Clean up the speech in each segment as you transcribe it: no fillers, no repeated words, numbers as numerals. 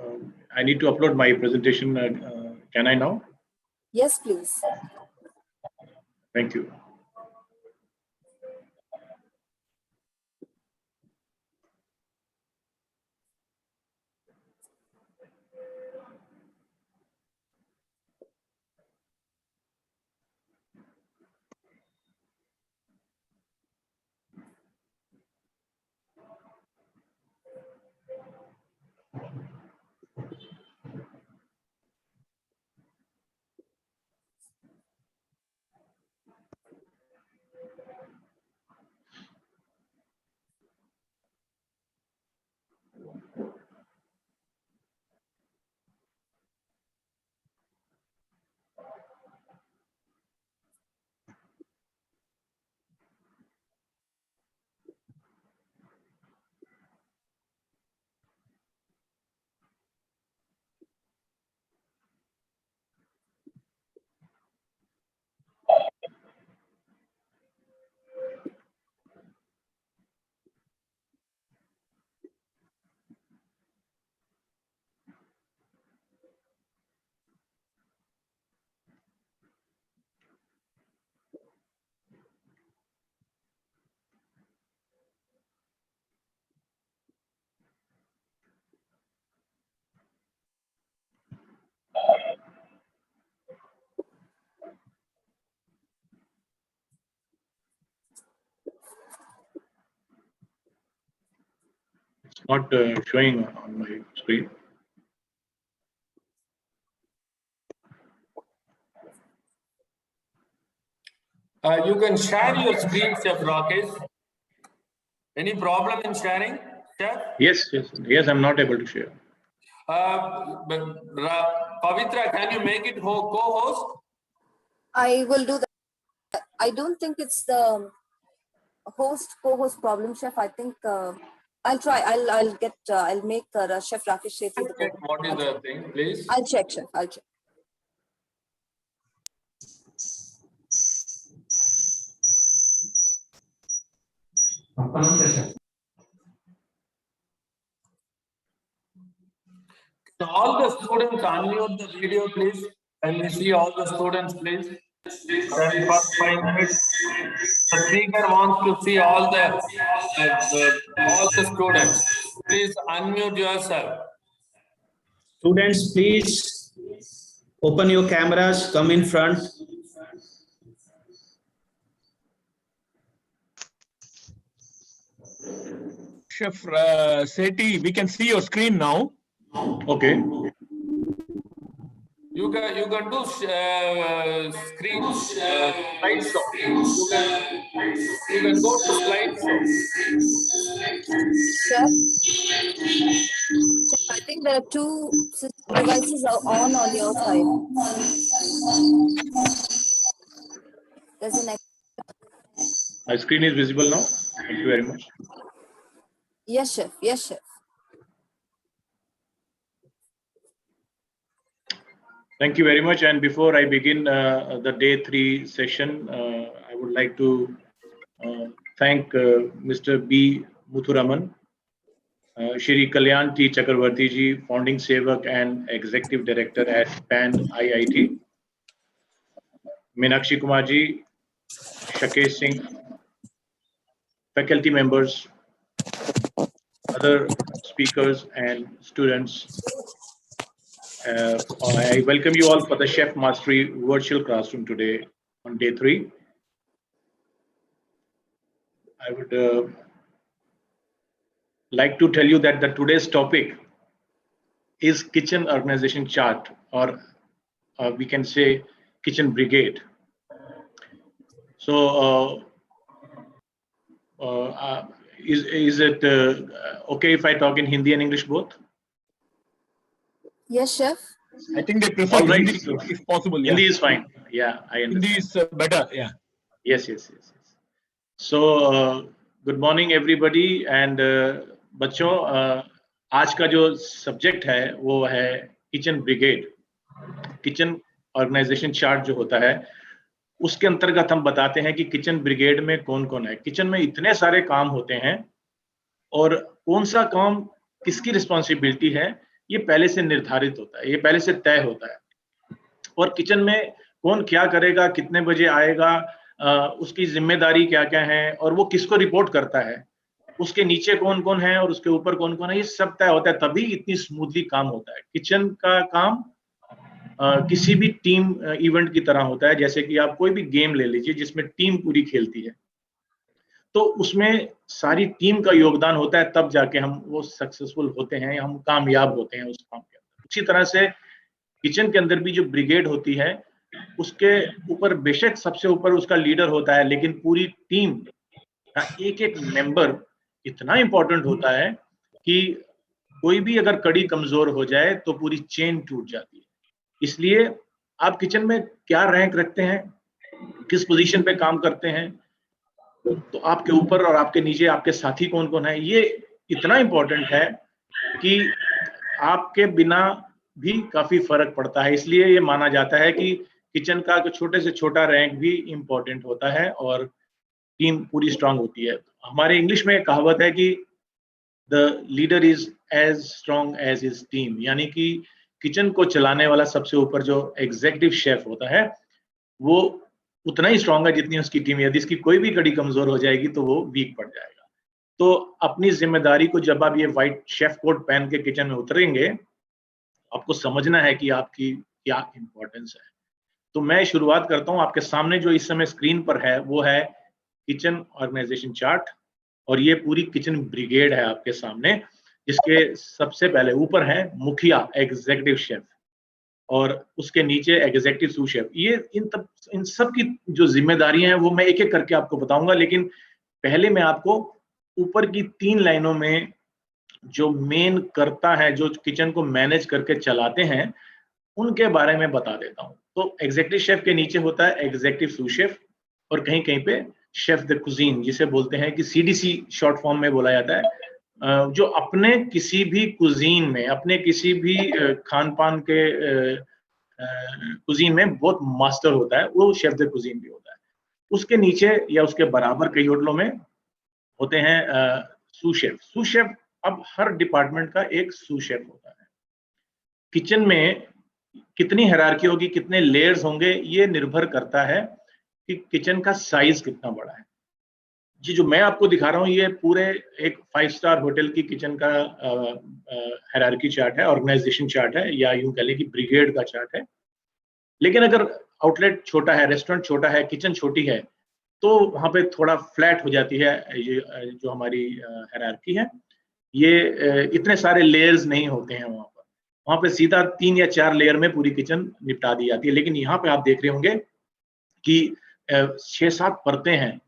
I need to upload my presentation. Can I now? Yes, please. Thank you. It's not showing on my screen. You can share your screen, Chef Rakesh. Any problem in sharing, Chef? Yes. I'm not able to share. Pavitra, can you make it co-host? I will do that. I don't think it's the co-host problem, Chef. I think I'll try. I'll make Chef Rakesh Sethi the co-host. What is the thing, please? I'll check, Chef. I'll check. All the students unmute the video, please. Can we see all the students, please? First 5 minutes. The speaker wants to see all the students. Please unmute yourself. Students, please open your cameras, come in front. Chef Sethi, we can see your screen now. Okay. You can do screen slideshow. You can go to slideshow. Chef, I think there are two devices are on your side. There's an. My screen is visible now. Thank you very much. Yes, Chef. Yes, Chef. Thank you very much. And before I begin the day 3 session, I would like to thank Mr. B. Muthuraman, Shri Kalyan T. Chakravarti ji, Founding Sevak and Executive Director at PAN IIT, Meenakshi Kumar ji, Shakesh Singh, faculty members, other speakers and students. I welcome you all for the Chef Mastery virtual classroom today on day 3. I would like to tell you that today's topic is kitchen organization chart, or we can say kitchen brigade. So is it okay if I talk in Hindi and English both? Yes, Chef. I think they prefer All right. Hindi if possible. Hindi is fine. Yeah, I understand. Hindi is better. Yeah. Yes. So good morning everybody, and बच्चों आज का जो subject है वो है kitchen brigade. Kitchen organisation chart जो होता है उसके अंतर्गत हम बताते हैं कि किचन ब्रिगेड में कौन कौन है. किचन में इतने सारे काम होते हैं और कौन सा काम किसकी रिस्पॉन्सिबिलिटी है ये पहले से निर्धारित होता है, ये पहले से तय होता है। और किचन में कौन क्या करेगा, कितने बजे आएगा, उसकी जिम्मेदारी क्या क्या है और वो किसको रिपोर्ट करता है, उसके नीचे कौन कौन है और उसके ऊपर कौन कौन है, ये सब तय होता है, तभी इतनी स्मूथली काम होता है। किचन का काम किसी भी टीम इवेंट की तरह होता है। जैसे कि आप कोई भी गेम ले लीजिए जिसमें टीम पूरी खेलती है, तो उसमें सारी टीम का योगदान होता है, तब जाके हम वो सक्सेसफुल होते हैं, हम कामयाब होते हैं उस काम के अंदर। उसी तरह से किचन के अंदर भी जो ब्रिगेड होती है, उसके ऊपर बेशक सबसे ऊपर उसका लीडर होता है, लेकिन पूरी टीम का एक एक मेंबर इतना इंपॉर्टेंट होता है कि कोई भी अगर कड़ी कमजोर हो जाए तो पूरी चेन टूट जाती है। इसलिए आप किचन में क्या रैंक रखते हैं, किस पोजीशन पे काम करते हैं, तो आपके ऊपर और आपके नीचे आपके साथी कौन कौन है, ये इतना इंपॉर्टेंट है कि आपके बिना भी काफी फर्क पड़ता है। इसलिए ये माना जाता है कि किचन का छोटे से छोटा रैंक भी इंपॉर्टेंट होता है और टीम पूरी स्ट्रांग होती है। हमारे इंग्लिश में एक कहावत है कि the leader is as strong as his team, यानी कि किचन को चलाने वाला सबसे ऊपर जो एग्जीक्यूटिव शेफ होता है, वो उतना ही स्ट्रांग है जितनी उसकी टीम है। यदि इसकी कोई भी कड़ी कमजोर हो जाएगी तो वो वीक पड़ जाएगा। तो अपनी जिम्मेदारी को जब आप ये व्हाइट शेफ कोट पहन के किचन में उतरेंगे, आपको समझना है कि आपकी क्या इंपॉर्टेंस है। तो मैं शुरुआत करता हूं। आपके सामने जो इस समय स्क्रीन पर है वो है किचन ऑर्गेनाइजेशन चार्ट, और ये पूरी किचन ब्रिगेड है आपके सामने, जिसके सबसे पहले ऊपर है मुखिया एग्जीक्यूटिव शेफ और उसके नीचे एग्जीक्यूटिव सूस शेफ। ये इन सब की जो जिम्मेदारियां हैं वो मैं एक एक करके आपको बताऊंगा, लेकिन पहले मैं आपको ऊपर की 3 लाइनों में जो मेन करता है, जो किचन को मैनेज करके चलाते हैं, उनके बारे में बता देता हूं। तो एग्जीक्यूटिव शेफ के नीचे होता है एग्जीक्यूटिव सूस शेफ, और कहीं कहीं पे शेफ द कुजीन, जिसे बोलते हैं कि सीडीसी शॉर्ट फॉर्म में बोला जाता है, जो अपने किसी भी कुजीन में, अपने किसी भी खान पान के कुजीन में बहुत मास्टर होता है, वो शेफ द कुजीन भी होता है। उसके नीचे या उसके बराबर कई होटलों में होते हैं सूस शेफ। सूस शेफ, अब हर डिपार्टमेंट का एक सूस शेफ होता है। किचन में कितनी हायरार्की होगी, कितने लेयर्स होंगे, ये निर्भर करता है कि किचन का साइज कितना बड़ा है। जी, जो मैं आपको दिखा रहा हूँ ये पूरे एक 5 स्टार होटल की किचन का हायरार्की चार्ट है, ऑर्गेनाइजेशन चार्ट है, या यूं कह लें कि ब्रिगेड का चार्ट है। लेकिन अगर आउटलेट छोटा है, रेस्टोरेंट छोटा है, किचन छोटी है, तो वहां पे थोड़ा फ्लैट हो जाती है ये जो हमारी हायरार्की है। ये इतने सारे लेयर्स नहीं होते हैं वहां पे सीधा 3 या 4 लेयर में पूरी किचन निपटा दी जाती है। लेकिन यहाँ पे आप देख रहे होंगे कि 6-7 परतें हैं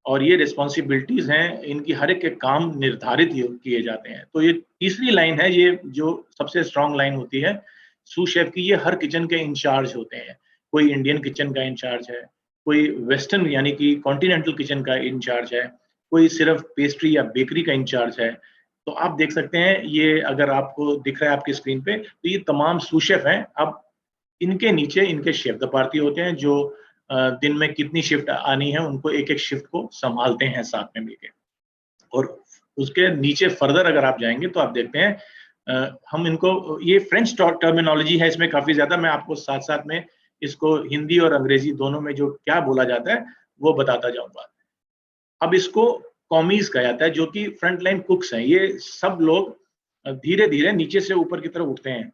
और ये रिस्पॉन्सिबिलिटीज हैं, इनकी हर एक के काम निर्धारित किए जाते हैं। तो ये तीसरी लाइन है, ये जो सबसे स्ट्रांग लाइन होती है सूस शेफ की, ये हर किचन के इंचार्ज होते हैं। कोई इंडियन किचन का इंचार्ज है, कोई वेस्टर्न यानी कि कॉन्टिनेंटल किचन का इंचार्ज है, कोई सिर्फ पेस्ट्री या बेकरी का इंचार्ज है। तो आप देख सकते हैं, ये अगर आपको दिख रहा है आपकी स्क्रीन पे, तो ये तमाम सूस शेफ हैं। अब इनके नीचे इनके शेफ द पार्टी होते हैं, जो दिन में कितनी शिफ्ट आनी है उनको एक एक शिफ्ट को संभालते हैं साथ में मिलके। और उसके नीचे फर्दर अगर आप जाएंगे तो आप देखते हैं हम इनको, ये फ्रेंच टर्मिनोलॉजी है इसमें काफी ज्यादा, मैं आपको साथ साथ में इसको हिंदी और अंग्रेजी दोनों में जो क्या बोला जाता है वो बताता जाऊंगा। अब इसको कॉमीज कहा जाता है, जो कि फ्रंटलाइन कुक्स हैं। ये सब लोग धीरे धीरे नीचे से ऊपर की तरफ उठते हैं।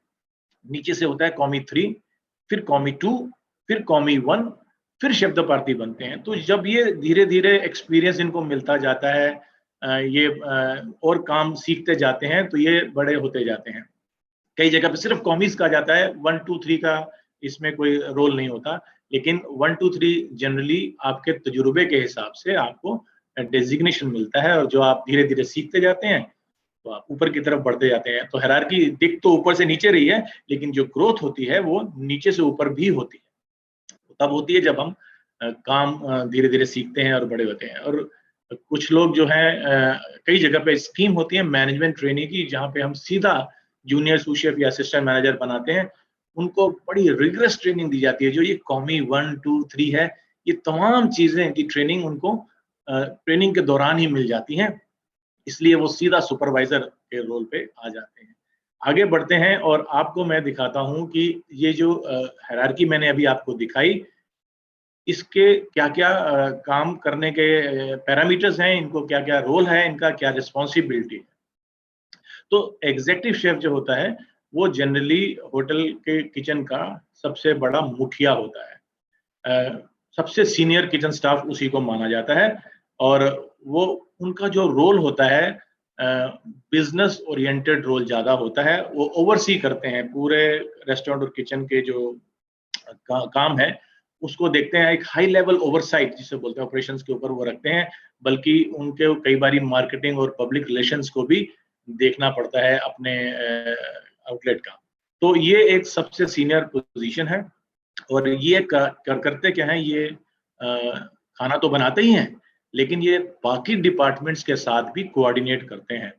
नीचे से होता है कॉमी 3, फिर कॉमी 2, फिर कॉमी 1, फिर शेफ द पार्टी बनते हैं। तो जब ये धीरे धीरे एक्सपीरियंस इनको मिलता जाता है, ये और काम सीखते जाते हैं, तो ये बड़े होते जाते हैं। कई जगह पे सिर्फ कॉमीज कहा जाता है, 1, 2, 3 का इसमें कोई रोल नहीं होता, लेकिन 1, 2, 3 जनरली आपके तजुर्बे के हिसाब से आपको डेजिग्नेशन मिलता है, और जो आप धीरे धीरे सीखते जाते हैं तो आप ऊपर की तरफ बढ़ते जाते हैं। तो हायरार्की दिख तो ऊपर से नीचे रही है, लेकिन जो ग्रोथ होती है वो नीचे से ऊपर भी होती है। तब होती है जब हम काम धीरे धीरे सीखते हैं और बड़े होते हैं। और कुछ लोग जो हैं, कई जगह पे स्कीम होती है मैनेजमेंट ट्रेनिंग की, जहाँ पे हम सीधा जूनियर सूस शेफ या असिस्टेंट मैनेजर बनाते हैं। उनको बड़ी रिगरस ट्रेनिंग दी जाती है। जो ये कॉमी 1, 2, 3 है, ये तमाम चीजें की ट्रेनिंग उनको ट्रेनिंग के दौरान ही मिल जाती हैं, इसलिए वो सीधा सुपरवाइजर के रोल पे आ जाते हैं। आगे बढ़ते हैं और आपको मैं दिखाता हूं कि ये जो हायरार्की मैंने अभी आपको दिखाई, इसके क्या क्या काम करने के पैरामीटर्स हैं, इनको क्या क्या रोल है, इनका क्या रिस्पॉन्सिबिलिटी है। तो एग्जीक्यूटिव शेफ जो होता है वो जनरली होटल के किचन का सबसे बड़ा मुखिया होता है। सबसे सीनियर किचन स्टाफ उसी को माना जाता है और वो उनका जो रोल होता है बिजनेस ओरिएंटेड रोल ज्यादा होता है। वो ओवरसी करते हैं पूरे रेस्टोरेंट और किचन के जो काम है, उसको देखते हैं। एक हाई लेवल ओवरसाइट जिसे बोलते हैं ऑपरेशंस के ऊपर वो रखते हैं, बल्कि उनके कई बारी मार्केटिंग और पब्लिक रिलेशंस को भी देखना पड़ता है अपने आउटलेट का। तो ये एक सबसे सीनियर पोजीशन है और ये करते क्या है, ये खाना तो बनाते ही हैं, लेकिन ये बाकी डिपार्टमेंट्स के साथ भी कोऑर्डिनेट करते हैं।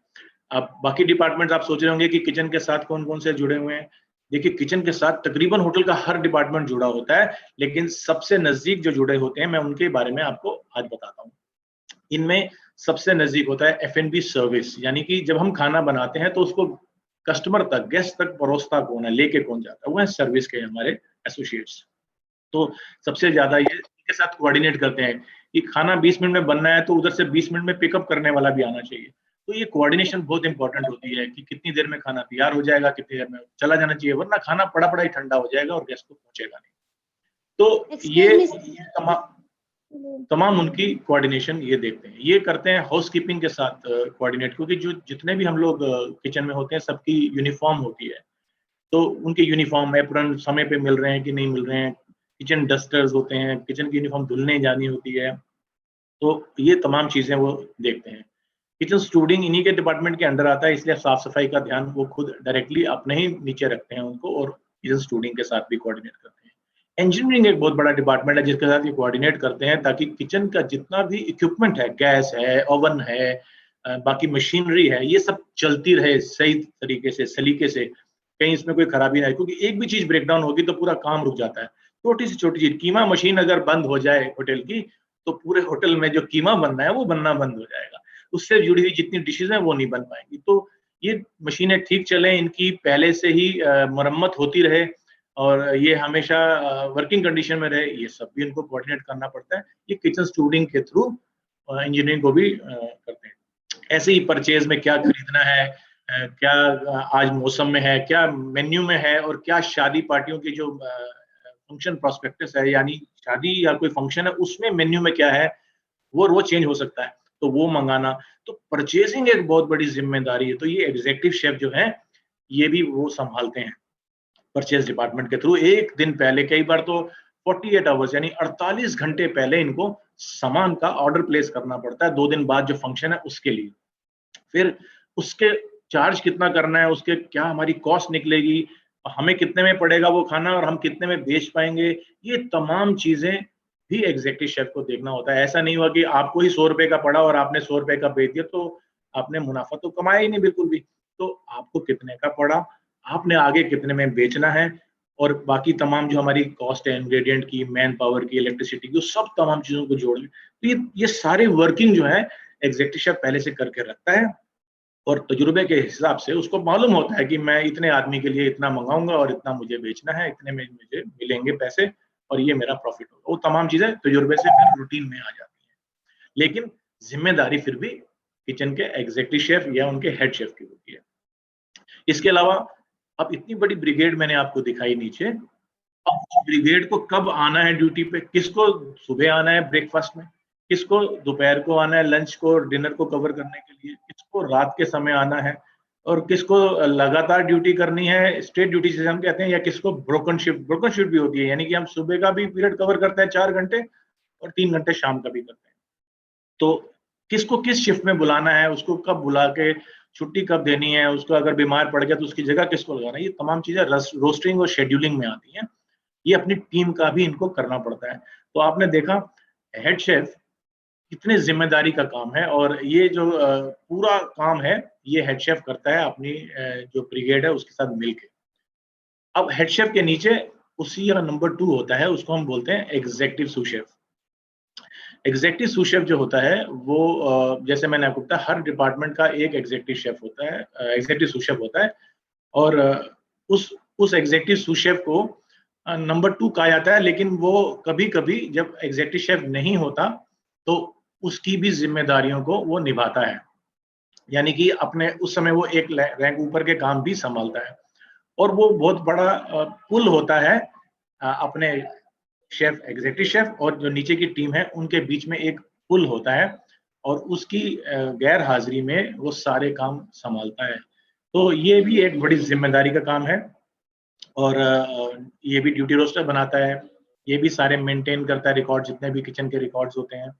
अब बाकी डिपार्टमेंट्स आप सोच रहे होंगे कि किचन के साथ कौन कौन से जुड़े हुए हैं। देखिए, किचन के साथ तकरीबन होटल का हर डिपार्टमेंट जुड़ा होता है, लेकिन सबसे नजदीक जो जुड़े होते हैं मैं उनके बारे में आपको आज बताता हूँ। इनमें सबसे नजदीक होता है F&B सर्विस, यानी कि जब हम खाना बनाते हैं तो उसको कस्टमर तक, गेस्ट तक परोसता कौन है, लेके कौन जाता है, वो है सर्विस के हमारे एसोसिएट्स। तो सबसे ज्यादा ये इनके साथ कोऑर्डिनेट करते हैं कि खाना 20 मिनट में बनना है तो उधर से 20 मिनट में पिकअप करने वाला भी आना चाहिए। तो ये कोऑर्डिनेशन बहुत इंपॉर्टेंट होती है कि कितनी देर में खाना तैयार हो जाएगा, कितनी देर में चला जाना चाहिए, वरना खाना पड़ा ही ठंडा हो जाएगा और गेस्ट को पहुंचेगा नहीं। तो ये तमाम उनकी कोऑर्डिनेशन ये देखते हैं। ये करते हैं हाउसकीपिंग के साथ कोऑर्डिनेट, क्योंकि जो जितने भी हम लोग किचन में होते हैं सबकी यूनिफॉर्म होती है, तो उनके यूनिफॉर्म एप्रन समय पे मिल रहे हैं कि नहीं मिल रहे हैं। किचन डस्टर्स होते हैं, किचन की यूनिफॉर्म धुलने जानी होती है, तो ये तमाम चीजें वो देखते हैं। किचन स्टूडिंग इन्हीं के डिपार्टमेंट के अंडर आता है, इसलिए साफ सफाई का ध्यान वो खुद डायरेक्टली अपने ही नीचे रखते हैं उनको, और किचन स्टूडिंग के साथ भी कोऑर्डिनेट करते हैं। इंजीनियरिंग एक बहुत बड़ा डिपार्टमेंट है जिसके साथ ये कोऑर्डिनेट करते हैं, ताकि किचन का जितना भी इक्विपमेंट है, गैस है, ओवन है, बाकी मशीनरी है, ये सब चलती रहे सही तरीके से, सलीके से, कहीं इसमें कोई खराबी ना आए। क्योंकि एक भी चीज ब्रेकडाउन होगी तो पूरा काम रुक जाता है। छोटी से छोटी चीज, कीमा मशीन अगर बंद हो जाए होटल की, तो पूरे होटल में जो कीमा बनना है वो बनना बंद हो जाएगा, उससे जुड़ी हुई जितनी डिशेज हैं वो नहीं बन पाएंगी। तो ये मशीनें ठीक चलें, इनकी पहले से ही मरम्मत होती रहे और ये हमेशा वर्किंग कंडीशन में रहे, ये सब भी इनको कोऑर्डिनेट करना पड़ता है। ये किचन स्टूडिंग के थ्रू इंजीनियरिंग को भी करते हैं। ऐसे ही परचेज में क्या खरीदना है, क्या आज मौसम में है, क्या मेन्यू में है, और क्या शादी पार्टियों की जो फंक्शन प्रोस्पेक्टस है, यानी शादी या कोई फंक्शन है उसमें मेन्यू में क्या है, वो रोज चेंज हो सकता है, तो वो मंगाना। तो परचेजिंग एक बहुत बड़ी जिम्मेदारी है, तो ये एग्जीक्यूटिव शेफ जो है ये भी वो संभालते हैं परचेज डिपार्टमेंट के थ्रू। एक दिन पहले, कई बार तो 48 आवर्स यानी 48 घंटे पहले इनको सामान का ऑर्डर प्लेस करना पड़ता है 2 दिन बाद जो फंक्शन है उसके लिए। फिर उसके चार्ज कितना करना है, उसके क्या हमारी कॉस्ट निकलेगी, हमें कितने में पड़ेगा वो खाना और हम कितने में बेच पाएंगे, ये तमाम चीजें भी एग्जीक्यूटिव शेफ को देखना होता है। ऐसा नहीं हुआ कि आपको ही 100 रुपए का पड़ा और आपने 100 रुपए का बेच दिया तो आपने मुनाफा तो कमाया ही नहीं बिल्कुल भी। तो आपको कितने का पड़ा, आपने आगे कितने में बेचना है, और बाकी तमाम जो हमारी कॉस्ट है इंग्रेडिएंट की, मैन पावर की, इलेक्ट्रिसिटी की, सब तमाम चीजों को जोड़, तो ये सारे वर्किंग जो है एग्जीक्यूटिव शेफ पहले से करके रखता है, और तजुर्बे के हिसाब से उसको मालूम होता है कि मैं इतने आदमी के लिए इतना मंगाऊंगा और इतना मुझे बेचना है, इतने में मुझे मिलेंगे पैसे और ये मेरा प्रॉफिट होगा। वो तमाम चीजें तजुर्बे से फिर रूटीन में आ जाती हैं, लेकिन जिम्मेदारी फिर भी किचन के एग्जीक्यूटिव शेफ या उनके हेड शेफ की होती है। इसके अलावा अब इतनी बड़ी ब्रिगेड मैंने आपको दिखाई नीचे, अब उस ब्रिगेड को कब आना है ड्यूटी पे, किसको सुबह आना है ब्रेकफास्ट में, किसको दोपहर को आना है लंच को, डिनर को कवर करने के लिए, किसको रात के समय आना है, और किसको लगातार ड्यूटी करनी है, स्ट्रेट ड्यूटी जिसे हम कहते हैं, या किसको ब्रोकन शिफ्ट भी होती है, यानी कि हम सुबह का भी पीरियड कवर करते हैं 4 घंटे और 3 घंटे शाम का भी करते हैं। तो किसको किस शिफ्ट में बुलाना है, उसको कब बुला के छुट्टी कब देनी है, उसको अगर बीमार पड़ गया तो उसकी जगह किसको लगाना है, ये तमाम चीजें रोस्टरिंग और शेड्यूलिंग में आती हैं। ये अपनी टीम का भी इनको करना पड़ता है। तो आपने देखा हेड शेफ कितने जिम्मेदारी का काम है, और ये जो पूरा काम है ये हेड शेफ करता है अपनी जो ब्रिगेड है उसके साथ मिलके। अब हेड शेफ के नीचे उसी का नंबर 2 होता है, उसको हम बोलते हैं executive sous chef. Executive sous chef जो होता है वो जैसे मैंने आपको बताया हर डिपार्टमेंट का एक एग्जीक्यूटिव शेफ होता है, एग्जीक्यूटिव सू शेफ होता है, और उस एग्जीक्यूटिव सूस शेफ को नंबर 2 कहा जाता है, लेकिन वो कभी कभी जब एग्जीक्यूटिव शेफ नहीं होता तो उसकी भी जिम्मेदारियों को वो निभाता है, यानी कि अपने उस समय वो एक रैंक ऊपर के काम भी संभालता है। और वो बहुत बड़ा पुल होता है अपने शेफ, एग्जीक्यूटिव शेफ और जो नीचे की टीम है उनके बीच में एक पुल होता है, और उसकी गैर हाजिरी में वो सारे काम संभालता है। तो ये भी एक बड़ी जिम्मेदारी का काम है, और ये भी ड्यूटी रोस्टर बनाता है, ये भी सारे मेंटेन करता है रिकॉर्ड, जितने भी किचन के रिकॉर्ड्स होते हैं,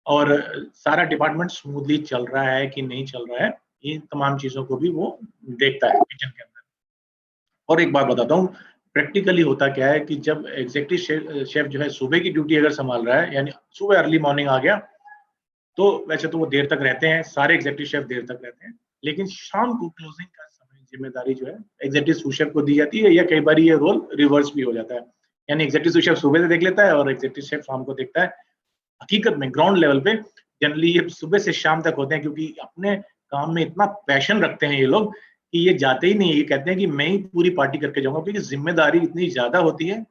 और सारा डिपार्टमेंट स्मूथली चल रहा है कि नहीं चल रहा है, इन तमाम चीजों को भी वो देखता है किचन के अंदर। और एक बात बताता हूँ, प्रैक्टिकली होता क्या है कि जब एग्जीक्यूटिव शेफ जो है सुबह की ड्यूटी अगर संभाल रहा है, यानी सुबह अर्ली मॉर्निंग आ गया, तो वैसे तो वो देर तक रहते हैं, सारे एग्जीक्यूटिव शेफ देर तक रहते हैं, लेकिन शाम को क्लोजिंग का समय जिम्मेदारी जो है एग्जीक्यूटिव सूस शेफ को दी जाती है, या कई बार ये रोल रिवर्स भी हो जाता है, यानी एग्जीक्यूटिव सूस शेफ सुबह से देख लेता है और एग्जीक्यूटिव शेफ शाम को देखता है। हकीकत में ग्राउंड लेवल पे जनरली ये सुबह से शाम तक होते हैं, क्योंकि अपने काम में इतना पैशन रखते हैं ये लोग कि ये जाते ही नहीं है, ये कहते हैं कि मैं ही पूरी पार्टी करके जाऊंगा, क्योंकि जिम्मेदारी इतनी ज्यादा होती है,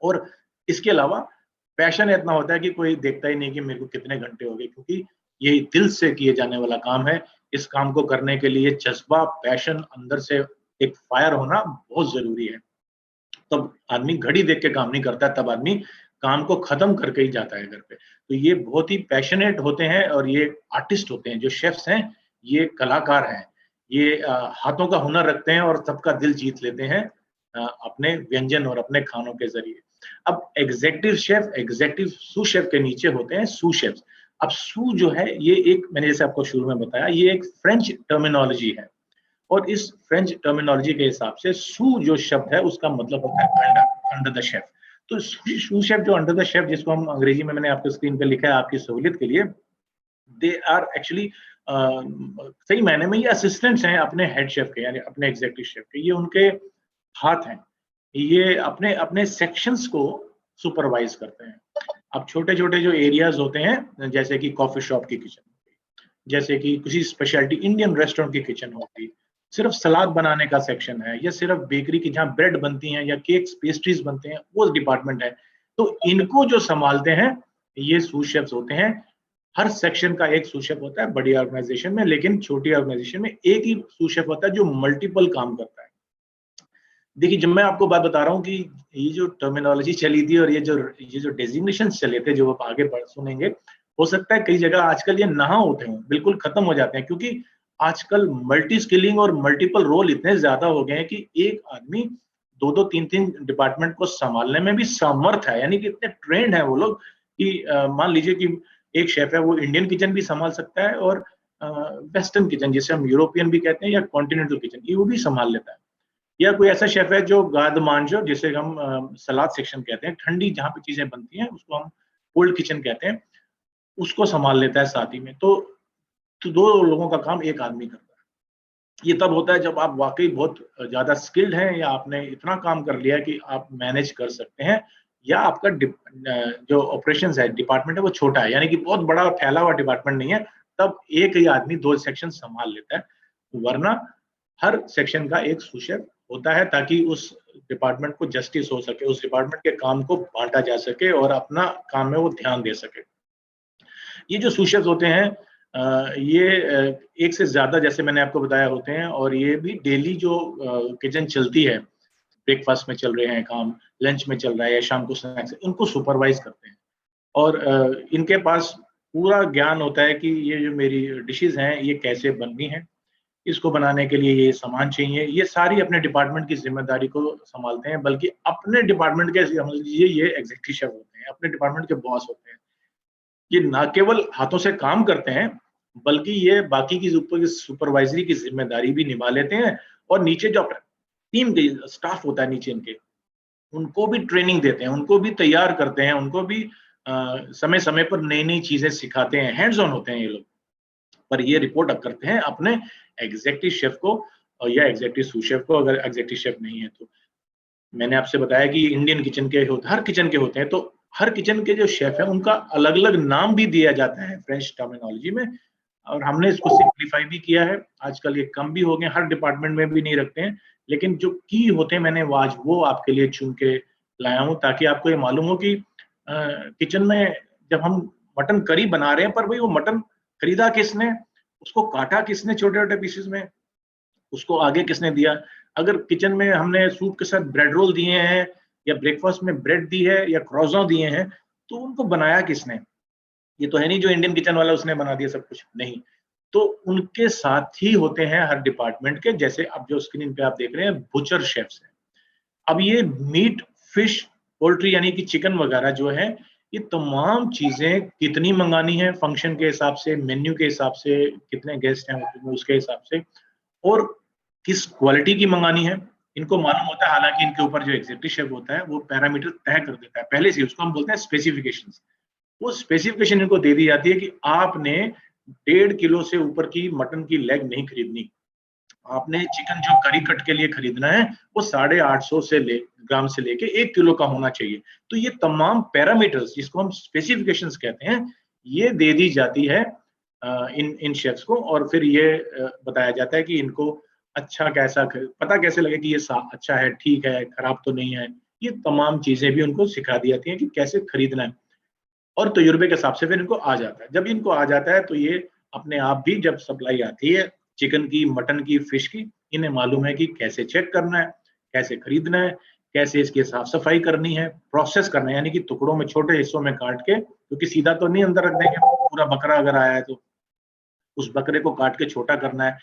और इसके अलावा पैशन इतना होता है कि कोई देखता ही नहीं कि मेरे को कितने घंटे हो गए, क्योंकि ये दिल से किए जाने वाला काम है। इस काम को करने के लिए जज्बा, पैशन, अंदर से एक फायर होना बहुत जरूरी है। तब आदमी घड़ी देख के काम नहीं करता, तब आदमी काम को खत्म करके ही जाता है घर पे। तो ये बहुत ही पैशनेट होते हैं, और ये आर्टिस्ट होते हैं, जो शेफ्स हैं ये कलाकार हैं, ये हाथों का हुनर रखते हैं और सबका दिल जीत लेते हैं अपने व्यंजन और अपने खानों के जरिए। अब एग्जीक्यूटिव शेफ, एग्जीक्यूटिव सूस शेफ के नीचे होते हैं सूस शेफ्स। अब सू जो है ये एक, मैंने जैसे आपको शुरू में बताया, ये एक फ्रेंच टर्मिनोलॉजी है, और इस फ्रेंच टर्मिनोलॉजी के हिसाब से सू जो शब्द है उसका मतलब होता है अंडर द शेफ। तो सू शेफ जो अंडर द शेफ, जिसको हम अंग्रेजी में मैंने आपको स्क्रीन पे लिखा है आपकी सहूलियत के लिए, दे आर एक्चुअली सही मायने में ये असिस्टेंट्स हैं अपने हेड शेफ के, यानी अपने एग्जीक्यूटिव शेफ के, ये उनके हाथ हैं, ये अपने अपने सेक्शंस को सुपरवाइज करते हैं। अब छोटे छोटे जो एरियाज होते हैं, जैसे कि कॉफी शॉप की किचन, जैसे कि किसी स्पेशलिटी इंडियन रेस्टोरेंट की किचन होगी, सिर्फ सलाद बनाने का सेक्शन है, या सिर्फ बेकरी की जहाँ ब्रेड बनती हैं या केक्स पेस्ट्रीज बनते हैं वो डिपार्टमेंट है, तो इनको जो संभालते हैं ये सूस शेफ्स होते हैं। हर सेक्शन का एक सूस शेफ होता है बड़ी ऑर्गेनाइजेशन में, लेकिन छोटी ऑर्गेनाइजेशन में एक ही सूस शेफ होता है जो मल्टीपल काम करता है। देखिए, जब मैं आपको बात बता रहा हूँ कि ये जो टर्मिनोलॉजी चली थी और ये जो डेजिग्नेशन चले थे, जो आप आगे सुनेंगे, हो सकता है कई जगह आजकल ये ना होते हों, बिल्कुल खत्म हो जाते हैं, क्योंकि आजकल मल्टी स्किलिंग और मल्टीपल रोल इतने ज्यादा हो गए हैं कि एक आदमी 2-2, 3-3 डिपार्टमेंट को संभालने में भी समर्थ है, यानी कि इतने ट्रेंड है वो लोग कि मान लीजिए कि एक शेफ है वो इंडियन किचन भी संभाल सकता है, और वेस्टर्न किचन जिसे हम यूरोपियन भी कहते हैं, या कॉन्टिनेंटल किचन, ये वो भी संभाल लेता है। या कोई ऐसा शेफ है जो गादमांजो, जिसे हम सलाद सेक्शन कहते हैं, ठंडी जहाँ पे चीजें बनती हैं उसको हम कोल्ड किचन कहते हैं, उसको संभाल लेता है साथ ही में। तो 2 लोगों का काम एक आदमी करता है। ये तब होता है जब आप वाकई बहुत ज्यादा स्किल्ड हैं, या आपने इतना काम कर लिया कि आप मैनेज कर सकते हैं, या आपका जो ऑपरेशंस है, डिपार्टमेंट है, वो छोटा है, यानी कि बहुत बड़ा फैला हुआ डिपार्टमेंट नहीं है, तब एक ही आदमी 2 सेक्शन संभाल लेता है। वरना हर सेक्शन का एक सूस शेफ होता है, ताकि उस डिपार्टमेंट को जस्टिस हो सके, उस डिपार्टमेंट के काम को बांटा जा सके और अपना काम में वो ध्यान दे सके। ये जो सूस शेफ्स होते हैं ये एक से ज्यादा, जैसे मैंने आपको बताया, होते हैं, और ये भी डेली जो किचन चलती है, ब्रेकफास्ट में चल रहे हैं काम, लंच में चल रहा है, या शाम को स्नैक्स, उनको सुपरवाइज करते हैं। और इनके पास पूरा ज्ञान होता है कि ये जो मेरी डिशेज हैं ये कैसे बननी है, इसको बनाने के लिए ये सामान चाहिए, ये सारी अपने डिपार्टमेंट की जिम्मेदारी को संभालते हैं। बल्कि अपने डिपार्टमेंट के, समझ लीजिए, ये एग्जीक्यूटिव शेफ होते हैं, अपने डिपार्टमेंट के बॉस होते हैं। ये ना केवल हाथों से काम करते हैं, बल्कि ये बाकी की ऊपर सुपरवाइजरी की जिम्मेदारी भी निभा लेते हैं, और नीचे जो टीम के स्टाफ होता है नीचे इनके, उनको भी ट्रेनिंग देते हैं, उनको भी तैयार करते हैं, उनको भी समय समय पर नई नई चीजें सिखाते हैं। हैंड्स ऑन होते हैं ये लोग, पर ये रिपोर्ट अब करते हैं अपने एग्जीक्यूटिव शेफ को, या एग्जीक्यूटिव सूस शेफ को, अगर एग्जीक्यूटिव शेफ नहीं है तो। मैंने आपसे बताया कि इंडियन किचन के होते, हर किचन के होते हैं, तो हर किचन के जो शेफ है उनका अलग अलग नाम भी दिया जाता है फ्रेंच टर्मिनोलॉजी में। और हमने इसको सिंप्लीफाई भी किया है। आजकल ये कम भी हो गए, हर डिपार्टमेंट में भी नहीं रखते हैं, लेकिन जो की होते हैं मैंने आज वो आपके लिए चुन के लाया हूँ, ताकि आपको ये मालूम हो कि किचन में जब हम मटन करी बना रहे हैं, पर भाई वो मटन खरीदा किसने, उसको काटा किसने छोटे छोटे पीसेस में, उसको आगे किसने दिया। अगर किचन में हमने सूप के साथ ब्रेड रोल दिए हैं या ब्रेकफास्ट में ब्रेड दी है या क्रॉसॉन दिए हैं, तो उनको बनाया किसने। ये तो है नहीं जो इंडियन किचन वाला उसने बना दिया सब कुछ, नहीं। तो उनके साथ ही होते हैं हर डिपार्टमेंट के, जैसे अब जो स्क्रीन पे आप देख रहे हैं बुचर शेफ्स हैं। अब ये मीट, फिश, पोल्ट्री यानी कि चिकन वगैरह जो है, ये तमाम चीजें कितनी मंगानी है फंक्शन के हिसाब से, मेन्यू के हिसाब से, कितने गेस्ट हैं उसके हिसाब से, और किस क्वालिटी की मंगानी है, इनको मालूम होता है। हालांकि इनके ऊपर जो एग्जीक्यूटिव शेफ होता है वो पैरामीटर तय कर देता है पहले से, उसको हम बोलते हैं स्पेसिफिकेशंस। वो स्पेसिफिकेशन इनको दे दी जाती है कि आपने 1.5 किलो से ऊपर की मटन की लेग नहीं खरीदनी, आपने चिकन जो करी कट के लिए खरीदना है वो 850 ग्राम से लेके 1 किलो का होना चाहिए। तो ये तमाम पैरामीटर्स जिसको हम स्पेसिफिकेशंस कहते हैं, ये दे दी जाती है इन शेफ्स को, और फिर ये बताया जाता है कि इनको अच्छा कैसा पता कैसे लगे कि ये अच्छा है, ठीक है, खराब तो नहीं है। ये तमाम चीजें भी उनको सिखा दी जाती हैं कि कैसे खरीदना है, और तजुर्बे के हिसाब से फिर इनको आ जाता है। जब इनको आ जाता है तो ये अपने आप भी जब सप्लाई आती है चिकन की, मटन की, फिश की, इन्हें मालूम है कि कैसे चेक करना है, कैसे खरीदना है, कैसे इसकी साफ सफाई करनी है, प्रोसेस करना है, यानी कि टुकड़ों में छोटे हिस्सों में काट के, क्योंकि सीधा तो नहीं अंदर रख देंगे, पूरा बकरा अगर आया है तो उस बकरे को काट के छोटा करना है,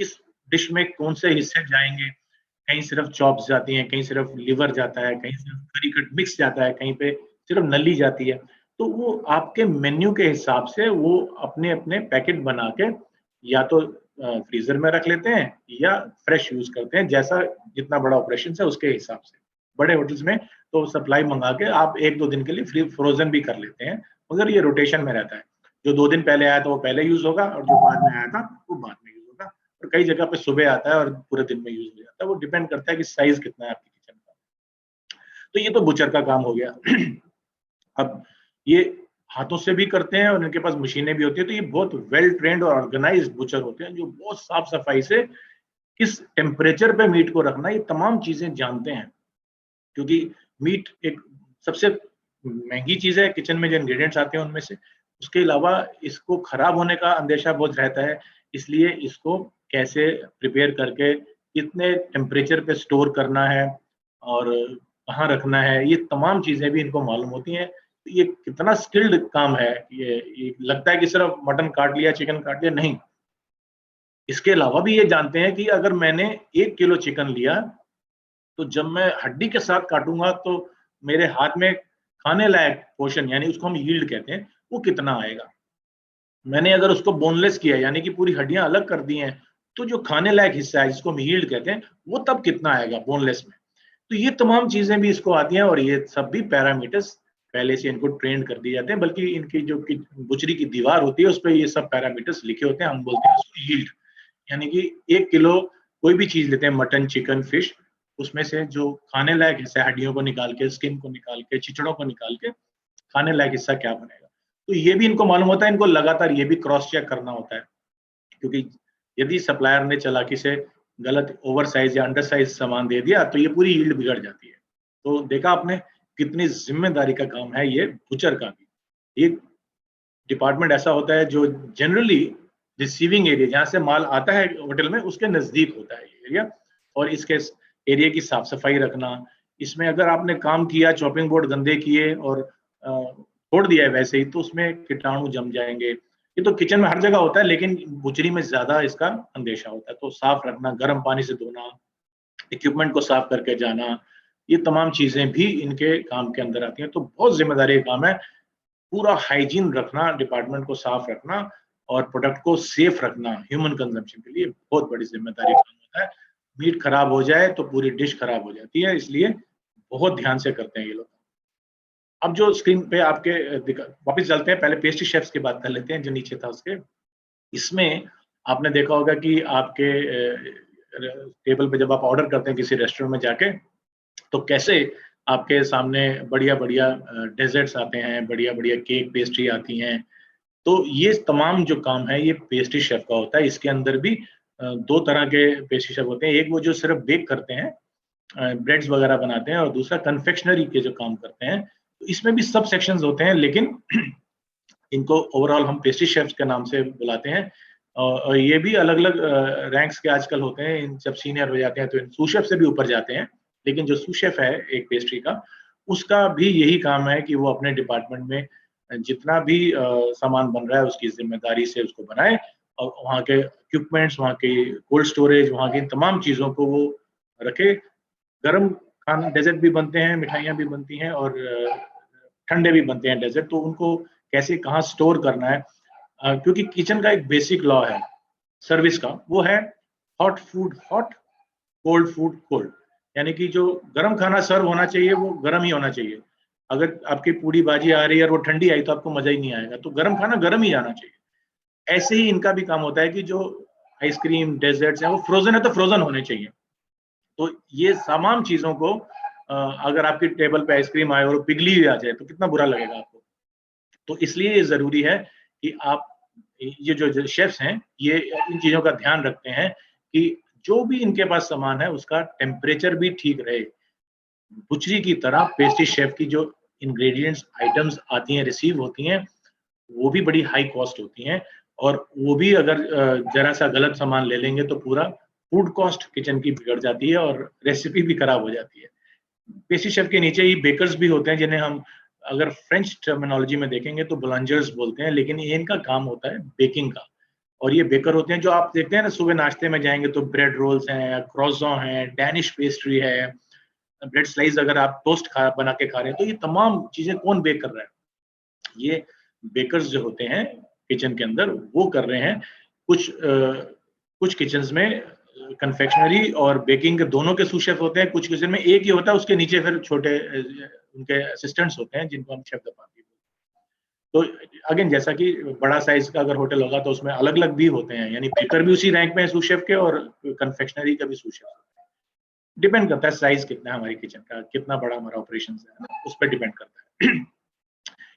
किस डिश में कौन से हिस्से जाएंगे, कहीं सिर्फ चॉप्स जाती हैं, कहीं सिर्फ लिवर जाता है, कहीं सिर्फ करी कट मिक्स जाता है, कहीं पे सिर्फ नली जाती है। तो वो आपके मेन्यू के हिसाब से वो अपने अपने पैकेट बना के या तो फ्रीजर में रख लेते हैं या फ्रेश यूज करते हैं, जैसा जितना बड़ा ऑपरेशन है उसके हिसाब से। बड़े होटल्स में तो सप्लाई मंगा के आप 1-2 दिन के लिए फ्री फ्रोजन भी कर लेते हैं, मगर ये रोटेशन में रहता है। जो 2 दिन पहले आया था वो पहले यूज होगा, और जो बाद में आया था वो बाद में यूज होगा। और कई जगह पे सुबह आता है और पूरे दिन में यूज हो जाता है, वो डिपेंड करता है कि साइज कितना है आपकी किचन का। तो ये तो बुचर का काम हो गया। अब ये हाथों से भी करते हैं और इनके पास मशीनें भी होती है, तो ये बहुत वेल ट्रेंड और ऑर्गेनाइज्ड बुचर होते हैं, जो बहुत साफ सफाई से किस टेम्परेचर पे मीट को रखना, ये तमाम चीजें जानते हैं। क्योंकि मीट एक सबसे महंगी चीज है किचन में, जो इंग्रेडिएंट्स आते हैं उनमें से। उसके अलावा इसको खराब होने का अंदेशा बहुत रहता है, इसलिए इसको कैसे प्रिपेयर करके कितने टेम्परेचर पे स्टोर करना है और कहाँ रखना है, ये तमाम चीजें भी इनको मालूम होती हैं। ये कितना स्किल्ड काम है, ये लगता है कि सिर्फ मटन काट लिया, चिकन काट लिया, नहीं। इसके अलावा भी ये जानते हैं कि अगर मैंने 1 किलो चिकन लिया, तो जब मैं हड्डी के साथ काटूंगा तो मेरे हाथ में खाने लायक पोर्शन, यानी उसको हम यील्ड कहते हैं, वो कितना आएगा। मैंने अगर उसको बोनलेस किया, यानी कि पूरी हड्डियां अलग कर दी हैं, तो जो खाने लायक हिस्सा है जिसको हम यील्ड कहते हैं, वो तब कितना आएगा बोनलेस में। तो ये तमाम चीजें भी इसको आती हैं, और ये सब भी पैरामीटर्स पहले से इनको ट्रेन कर दिए जाते हैं। बल्कि इनकी जो बुचरी की दीवार होती है उस पर ये सब पैरामीटर्स लिखे होते हैं, हम बोलते हैं उसको यील्ड। यानी कि 1 किलो कोई भी चीज लेते हैं, मटन, चिकन, फिश, उसमें से जो खाने लायक हिस्सा, हड्डियों को निकाल के, स्किन को निकाल के, चिचड़ों को निकाल के खाने लायक हिस्सा क्या बनेगा। तो ये भी इनको मालूम होता है, इनको लगातार ये भी क्रॉस चेक करना होता है, क्योंकि यदि सप्लायर ने चालाकी से गलत ओवर साइज या अंडर साइज सामान दे दिया तो ये पूरी यील्ड बिगड़ जाती है। तो देखा आपने कितनी जिम्मेदारी का काम है ये बुचर का भी। एक डिपार्टमेंट ऐसा होता है जो जनरली रिसीविंग एरिया, जहाँ से माल आता है होटल में, उसके नजदीक होता है ये एरिया, और इसके एरिया की साफ सफाई रखना। इसमें अगर आपने काम किया, चॉपिंग बोर्ड गंदे किए और छोड़ दिया है वैसे ही, तो उसमें कीटाणु जम जाएंगे। ये तो किचन में हर जगह होता है, लेकिन बुचरी में ज्यादा इसका अंदेशा होता है। तो साफ रखना, गर्म पानी से धोना, इक्विपमेंट को साफ करके जाना, ये तमाम चीजें भी इनके काम के अंदर आती हैं। तो बहुत जिम्मेदारी का काम है, पूरा हाइजीन रखना, डिपार्टमेंट को साफ रखना और प्रोडक्ट को सेफ रखना ह्यूमन कंजम्पशन के लिए बहुत बड़ी जिम्मेदारी का काम होता है। मीट खराब हो जाए तो पूरी डिश खराब हो जाती है, इसलिए बहुत ध्यान से करते हैं ये लोग। अब जो स्क्रीन पे आपके वापस चलते हैं, पहले पेस्ट्री शेफ्स की बात कर लेते हैं जो नीचे था उसके। इसमें आपने देखा होगा कि आपके टेबल पे जब आप ऑर्डर करते हैं किसी रेस्टोरेंट में जाके, तो कैसे आपके सामने बढ़िया बढ़िया डेजर्ट्स आते हैं, बढ़िया बढ़िया केक पेस्ट्री आती हैं। तो ये तमाम जो काम है ये पेस्ट्री शेफ का होता है। इसके अंदर भी 2 तरह के पेस्ट्री शेफ होते हैं, एक वो जो सिर्फ बेक करते हैं, ब्रेड्स वगैरह बनाते हैं, और दूसरा कन्फेक्शनरी के जो काम करते हैं। तो इसमें भी सब सेक्शंस होते हैं, लेकिन इनको ओवरऑल हम पेस्ट्री शेफ्स के नाम से बुलाते हैं। और ये भी अलग अलग रैंक्स के आजकल होते हैं, इन जब सीनियर हो जाते हैं तो इन सू शेफ से भी ऊपर जाते हैं। लेकिन जो सू शेफ है एक पेस्ट्री का, उसका भी यही काम है कि वो अपने डिपार्टमेंट में जितना भी सामान बन रहा है उसकी जिम्मेदारी से उसको बनाए, और वहाँ के इक्विपमेंट्स, वहाँ के कोल्ड स्टोरेज, वहाँ की तमाम चीज़ों को वो रखे। गर्म खाना, डेजर्ट भी बनते हैं, मिठाइयाँ भी बनती हैं, और ठंडे भी बनते हैं डेजर्ट, तो उनको कैसे कहाँ स्टोर करना है, क्योंकि किचन का एक बेसिक लॉ है सर्विस का, वो है hot food hot, cold food cold. यानी कि जो गर्म खाना सर्व होना चाहिए वो गर्म ही होना चाहिए। अगर आपकी पूरी भाजी आ रही है और वो ठंडी आई तो आपको मजा ही नहीं आएगा, तो गर्म खाना गर्म ही आना चाहिए। ऐसे ही इनका भी काम होता है कि जो आइसक्रीम डेजर्ट्स हैं वो फ्रोजन है तो फ्रोजन होने चाहिए। तो ये तमाम चीजों को अगर आपकी टेबल पे आइसक्रीम आए और वो पिघली हुई आ जाए तो कितना बुरा लगेगा आपको। तो इसलिए ये जरूरी है कि आप ये जो शेफ्स हैं ये इन चीजों का ध्यान रखते हैं कि जो भी इनके पास सामान है उसका टेम्परेचर भी ठीक रहे। बुचरी की तरह पेस्ट्री शेफ की जो इंग्रेडिएंट्स आइटम्स आती हैं, रिसीव होती हैं, वो भी बड़ी हाई कॉस्ट होती हैं, और वो भी अगर जरा सा गलत सामान ले लेंगे तो पूरा फूड कॉस्ट किचन की बिगड़ जाती है और रेसिपी भी खराब हो जाती है। पेस्ट्री शेफ के नीचे ही बेकर्स भी होते हैं, जिन्हें हम अगर फ्रेंच टर्मिनोलॉजी में देखेंगे तो बुलंजर्स बोलते हैं, लेकिन ये इनका काम होता है बेकिंग का। और ये बेकर होते हैं जो आप देखते हैं ना, सुबह नाश्ते में जाएंगे तो ब्रेड रोल्स हैं, क्रॉसॉन है, डैनिश पेस्ट्री है, ब्रेड स्लाइस, अगर आप टोस्ट बना के खा रहे हैं, तो ये तमाम चीजें कौन बेक कर रहा है? ये बेकर्स जो होते हैं किचन के अंदर वो कर रहे हैं। कुछ किचन्स में कन्फेक्शनरी और बेकिंग के दोनों के सू शेफ होते हैं, कुछ किचन में एक ही होता है, उसके नीचे फिर छोटे उनके असिस्टेंट्स होते हैं जिनको हम शेफ दपाती। तो अगेन जैसा कि बड़ा साइज का अगर होटल होगा तो उसमें अलग अलग भी होते हैं, यानी बेकर भी उसी रैंक में है सू शेफ के, और कन्फेक्शनरी का भी सू शेफ होता है। डिपेंड करता है साइज कितना है हमारी किचन का, कितना बड़ा हमारा ऑपरेशन है ना, उस पर डिपेंड करता है।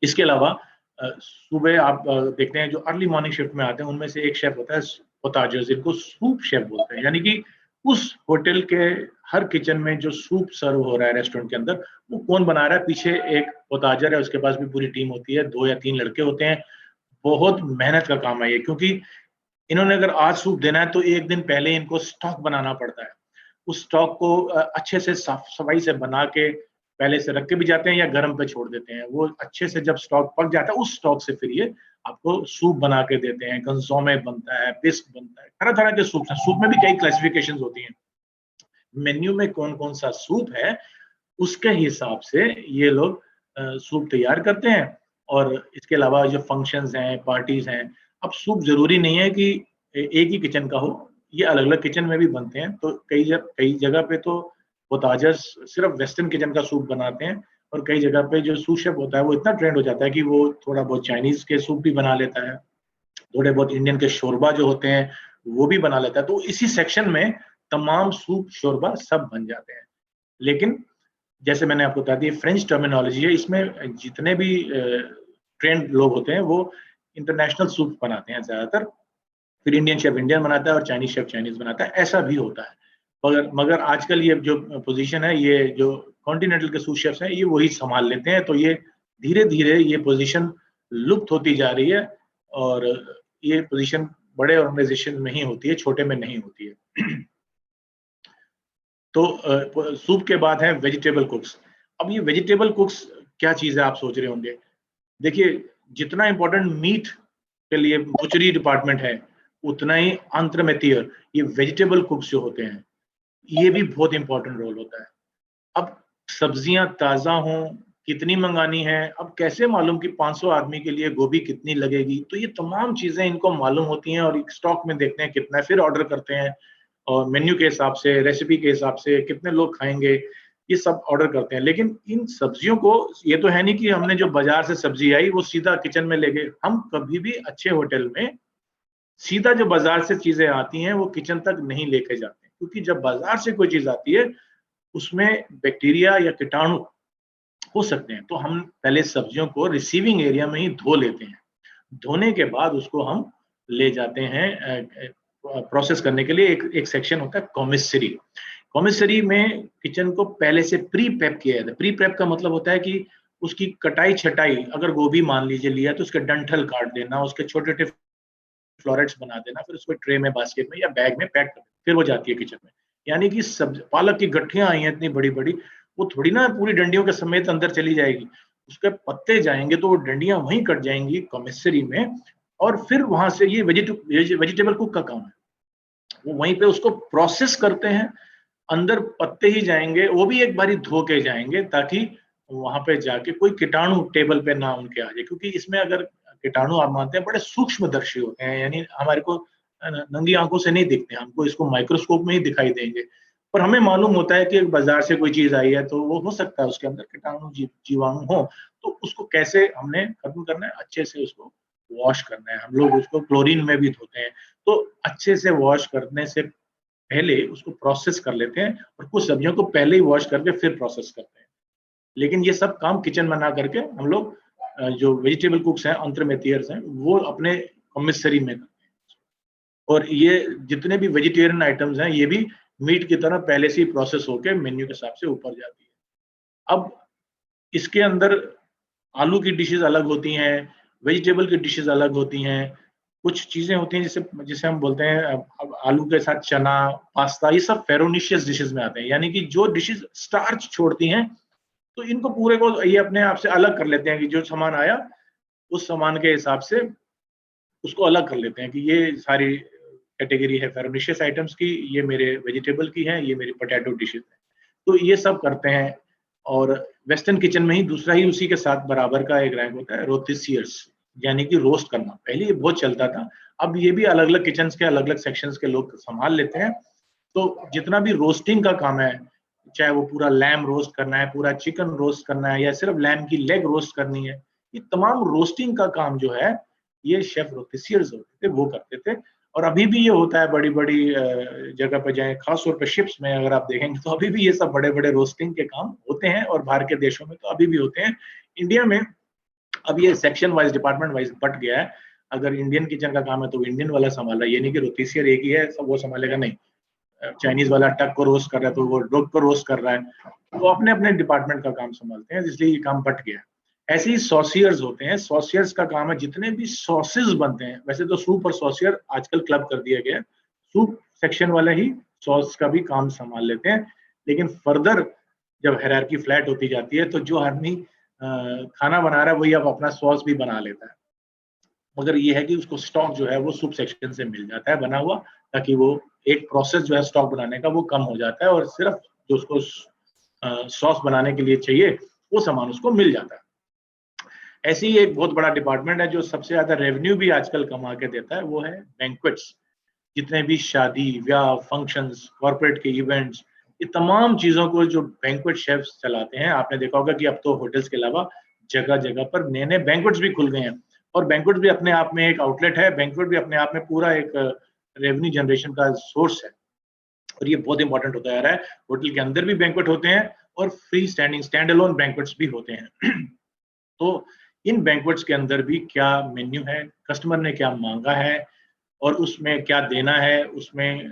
इसके अलावा सुबह आप देखते हैं जो अर्ली मॉर्निंग शिफ्ट में आते हैं उनमें से एक शेफ होता है पोताजर, जिनको सूप शेफ बोलते हैं। यानी कि उस होटल के हर किचन में जो सूप सर्व हो रहा है रेस्टोरेंट के अंदर, वो कौन बना रहा है? पीछे एक पोताजर है, उसके पास भी पूरी टीम होती है, 2 या 3 लड़के होते हैं। बहुत मेहनत का काम है ये, क्योंकि इन्होंने अगर आज सूप देना है तो एक दिन पहले इनको स्टॉक बनाना पड़ता है। उस स्टॉक को अच्छे से साफ सफाई से बना के पहले से रख के भी जाते हैं या गर्म पे छोड़ देते हैं। वो अच्छे से जब स्टॉक पक जाता है उस स्टॉक से फिर ये आपको सूप बना के देते हैं। कंसोमे बनता है, बिस्क बनता है, तरह तरह के सूप हैं। सूप में भी कई क्लासिफिकेशन होती हैं। मेन्यू में कौन कौन सा सूप है उसके हिसाब से ये लोग सूप तैयार करते हैं। और इसके अलावा जो फंक्शंस हैं, पार्टीज हैं, अब सूप जरूरी नहीं है कि एक ही किचन का हो, ये अलग अलग किचन में भी बनते हैं। तो कई जगह पे तो पोताजर्स सिर्फ वेस्टर्न किचन का सूप बनाते हैं, और कई जगह पे जो सूप शेफ होता है वो इतना ट्रेंड हो जाता है कि वो थोड़ा बहुत चाइनीज के सूप भी बना लेता है, थोड़े बहुत इंडियन के शोरबा जो होते हैं वो भी बना लेता है। तो इसी सेक्शन में तमाम सूप शोरबा सब बन जाते हैं। लेकिन जैसे मैंने आपको बता दी, फ्रेंच टर्मिनोलॉजी है, इसमें जितने भी ट्रेंड लोग होते हैं वो इंटरनेशनल सूप बनाते हैं ज्यादातर। फिर इंडियन शेफ इंडियन बनाता है और चाइनीज शेफ चाइनीज बनाता है, ऐसा भी होता है। मगर आजकल ये जो पोजीशन है, ये जो कॉन्टिनेंटल के सूप शेफ्स हैं ये वही संभाल लेते हैं। तो ये धीरे धीरे ये पोजीशन लुप्त होती जा रही है, और ये पोजीशन बड़े ऑर्गेनाइजेशन में ही होती है, छोटे में नहीं होती है। तो सूप के बाद है वेजिटेबल कुक्स। अब ये वेजिटेबल कुक्स क्या चीज है आप सोच रहे होंगे। देखिए, जितना इंपॉर्टेंट मीट के लिए बुचरी डिपार्टमेंट है, उतना ही अंतर्मेतीय ये वेजिटेबल कुक्स जो होते हैं ये भी बहुत इंपॉर्टेंट रोल होता है। अब सब्जियां ताजा हों, कितनी मंगानी है, अब कैसे मालूम कि 500 आदमी के लिए गोभी कितनी लगेगी, तो ये तमाम चीजें इनको मालूम होती हैं। और स्टॉक में देखते हैं कितना, फिर ऑर्डर करते हैं, और मेन्यू के हिसाब से, रेसिपी के हिसाब से कितने लोग खाएंगे, ये सब ऑर्डर करते हैं। लेकिन इन सब्जियों को, ये तो है नहीं कि हमने जो बाजार से सब्जी आई वो सीधा किचन में ले गए। हम कभी भी अच्छे होटल में सीधा जो बाजार से चीजें आती हैं वो किचन तक नहीं लेके जाते, क्योंकि जब बाजार से कोई चीज आती है उसमें बैक्टीरिया या कीटाणु हो सकते हैं। तो हम पहले सब्जियों को रिसीविंग एरिया में ही धो लेते हैं। धोने के बाद उसको हम ले जाते हैं प्रोसेस करने के लिए। एक सेक्शन होता है कॉमिसरी। कॉमिसरी में किचन को पहले से प्री प्रेप किया जाता है। प्री प्रेप का मतलब होता है कि उसकी कटाई छटाई, अगर गोभी मान लीजिए लिया तो उसके डंठल काट देना, उसके छोटे छोटे फ्लोरेट्स बना देना, फिर उसको ट्रे में, बास्केट में या बैग में पैक कर देना, फिर वो जाती है किचन में। यानी कि सब पालक की गठियां आई हैं इतनी बड़ी बड़ी, वो थोड़ी ना पूरी डंडियों के समेत अंदर चली जाएगी, उसके पत्ते जाएंगे तो वो डंडियां वहीं कट जाएंगी कॉमिसरी में, और फिर वहां से ये वेजिटेबल कुक का काम है, वो वहीं पे उसको प्रोसेस करते हैं। अंदर पत्ते ही जाएंगे, वो भी एक बारी धो के जाएंगे ताकि वहां पे जाके कोई कीटाणु टेबल पे ना उनके आ जाए, क्योंकि इसमें अगर कीटाणु आप मानते हैं बड़े सूक्ष्मदर्शी होते हैं, यानी हमारे को नंगी आंखों से नहीं दिखते, हमको इसको माइक्रोस्कोप में ही दिखाई देंगे, पर हमें मालूम होता है कि बाजार से कोई चीज आई है तो वो हो सकता है उसके अंदर कीटाणु जीवाणु हो, तो उसको कैसे हमने खत्म करना है, अच्छे से उसको वॉश करना है। हम लोग उसको क्लोरीन में भी धोते हैं, तो अच्छे से वॉश करने से पहले उसको प्रोसेस कर लेते हैं, और कुछ सब्जियों को पहले ही वॉश करके फिर प्रोसेस करते हैं। लेकिन ये सब काम किचन में ना करके हम लोग जो वेजिटेबल कुक्स हैं, अंतर्मेतियर्स हैं, वो अपने कॉमिसरी में करते हैं। और ये जितने भी वेजिटेरियन आइटम्स हैं, ये भी मीट की तरह पहले से ही प्रोसेस होके मेन्यू के हिसाब से ऊपर जाती है। अब इसके अंदर आलू की डिशेज अलग होती हैं, वेजिटेबल की डिशेज अलग होती हैं, कुछ चीजें होती हैं जिसे हम बोलते हैं अब आलू के साथ चना, पास्ता, ये सब फेरोनिशियस डिशेज में आते हैं, यानी कि जो डिशेज स्टार्च छोड़ती हैं, तो इनको पूरे को ये अपने आप से अलग कर लेते हैं कि जो सामान आया उस सामान के हिसाब से उसको अलग कर लेते हैं कि ये सारी कैटेगरी है फेरोनिशियस आइटम्स की, ये मेरे वेजिटेबल की है, ये मेरी पोटैटो डिशेज है, तो ये सब करते हैं। और वेस्टर्न किचन में ही दूसरा ही उसी के साथ बराबर का एक रैंक होता है रोटिशियर्स, यानी कि रोस्ट करना। पहले ये बहुत चलता था, अब ये भी अलग अलग किचन के अलग अलग सेक्शंस के लोग संभाल लेते हैं। तो जितना भी रोस्टिंग का काम है, चाहे वो पूरा लैम रोस्ट करना है, पूरा चिकन रोस्ट करना है, या सिर्फ लैम की लेग रोस्ट करनी है, ये तमाम रोस्टिंग का काम जो है ये शेफ रोटिशियर्स होते थे, वो करते थे। और अभी भी ये होता है, बड़ी बड़ी जगह पे जाएं, खासतौर पे शिप्स में अगर आप देखेंगे तो अभी भी ये सब बड़े बड़े रोस्टिंग के काम होते हैं, और बाहर के देशों में तो अभी भी होते हैं। इंडिया में अब ये section wise, department wise but गया है। अगर इंडियन किचन का काम है तो इंडियन वाला संभाला, ये नहीं कि रोटिशियर एक ही है सब वो संभालेगा, नहीं। चाइनीज वाला टक को रोस्ट कर रहा है तो वो डॉग को रोस्ट कर रहा है, तो अपने अपने डिपार्टमेंट का काम संभालते हैं, इसलिए ये काम बट गया है। ऐसे ही सॉसियर्स होते हैं, सॉसियर्स का काम है जितने भी सॉसेस बनते हैं, वैसे तो सूप और सॉसियर आजकल क्लब कर दिया गया है, सूप सेक्शन वाले ही सॉस का भी काम संभाल लेते हैं। लेकिन फर्दर जब हायरार्की फ्लैट होती जाती है तो जो आदमी खाना बना रहा है वही अब अपना सॉस भी बना लेता है, मगर ये है कि उसको स्टॉक जो है वो सूप सेक्शन से मिल जाता है बना हुआ, ताकि वो एक प्रोसेस जो है स्टॉक बनाने का वो कम हो जाता है, और सिर्फ जो उसको सॉस बनाने के लिए चाहिए वो सामान उसको मिल जाता है। ऐसे ही एक बहुत बड़ा डिपार्टमेंट है जो सबसे ज्यादा रेवेन्यू भी आजकल कमा के देता है, वो है बैंक्वेट्स। जितने भी शादी, ब्याह, फंक्शंस, कॉर्पोरेट के इवेंट्स, ये तमाम चीजों को जो बैंक्वेट शेफ्स चलाते हैं। आपने देखा होगा कि अब तो होटल्स के अलावा जगह जगह पर नए नए बैंक्वेट्स भी खुल गए हैं, और बैंक्वेट भी अपने आप में एक आउटलेट है, बैंक्वेट भी अपने आप में पूरा एक रेवेन्यू जनरेशन का सोर्स है, और ये बहुत इंपॉर्टेंट होता जा रहा है। होटल के अंदर भी बैंक्वेट होते हैं और free standing stand alone banquets भी होते हैं। तो इन बैंक्वेट्स के अंदर भी क्या मेन्यू है, कस्टमर ने क्या मांगा है, और उसमें क्या देना है, उसमें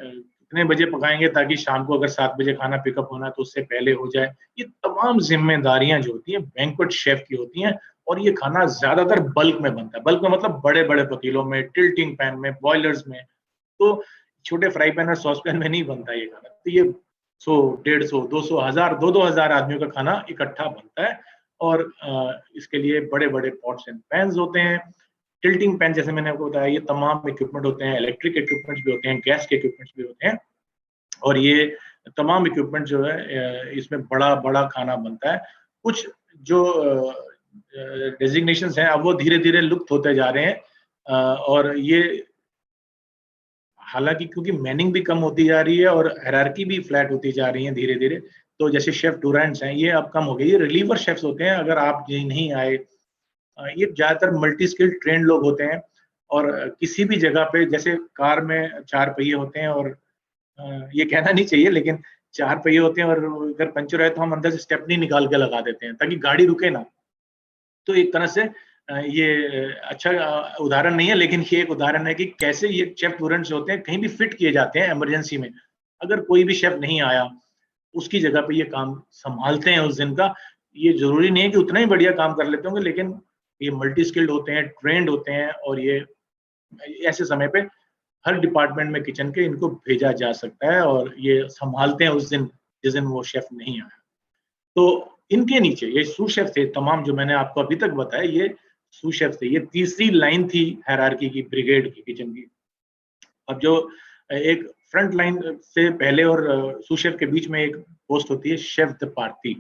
कितने बजे पकाएंगे ताकि शाम को अगर 7 बजे खाना पिकअप होना है तो उससे पहले हो जाए, ये तमाम जिम्मेदारियां जो होती हैं बैंक्वेट शेफ की होती हैं। और ये खाना ज्यादातर बल्क में बनता है, बल्क में मतलब बड़े बड़े पतीलों में, टिल्टिंग पैन में, बॉयलर्स में, तो छोटे फ्राई पैन और सॉस पैन में नहीं बनता ये खाना। तो ये 100, 150, 200, 1000, 2-2000 आदमियों का खाना इकट्ठा बनता है, और इसके लिए बड़े बड़े पॉट्स एंड पैन्स होते हैं। टिल्टिंग पैन जैसे मैंने आपको बताया, ये तमाम इक्विपमेंट होते हैं, इलेक्ट्रिक इक्विपमेंट्स भी होते हैं, गैस के इक्विपमेंट्स भी होते हैं, और ये तमाम इक्विपमेंट जो है इसमें बड़ा बड़ा खाना बनता है। कुछ जो डेजिग्नेशंस हैं अब वो धीरे धीरे लुप्त होते जा रहे हैं, और ये हालांकि क्योंकि मैनिंग भी कम होती जा रही है और हायरार्की भी फ्लैट होती जा रही है धीरे धीरे, तो जैसे शेफ डुरांट्स हैं ये अब कम हो गई, ये रिलीवर शेफ्स होते हैं। अगर आप नहीं आए, ये ज्यादातर मल्टी स्किल्ड ट्रेंड लोग होते हैं, और किसी भी जगह पे, जैसे कार में 4 पहिए होते हैं, और ये कहना नहीं चाहिए लेकिन 4 पहिए होते हैं, और अगर पंचर है तो हम अंदर से स्टेपनी निकाल के लगा देते हैं ताकि गाड़ी रुके ना। तो एक तरह से ये अच्छा उदाहरण नहीं है, लेकिन ये एक उदाहरण है कि कैसे ये शेफ स्टूडेंट्स होते हैं कहीं भी फिट किए जाते हैं इमरजेंसी में। अगर कोई भी शेफ नहीं आया, उसकी जगह पे ये काम संभालते हैं उस दिन का। ये जरूरी नहीं है कि उतना ही बढ़िया काम कर लेते होंगे, लेकिन ये मल्टी स्किल्ड होते हैं, ट्रेंड होते हैं, और ये ऐसे समय पे हर डिपार्टमेंट में किचन के इनको भेजा जा सकता है और ये संभालते हैं उस दिन जिस दिन वो शेफ नहीं आया। तो इनके नीचे ये सू शेफ थे तमाम, जो मैंने आपको अभी तक बताया, ये सू शेफ थे। ये तीसरी लाइन थी हायरार्की की, ब्रिगेड की, किचन की। अब जो एक फ्रंट लाइन से पहले और सू शेफ के बीच में एक पोस्ट होती है शेफ द पार्टी।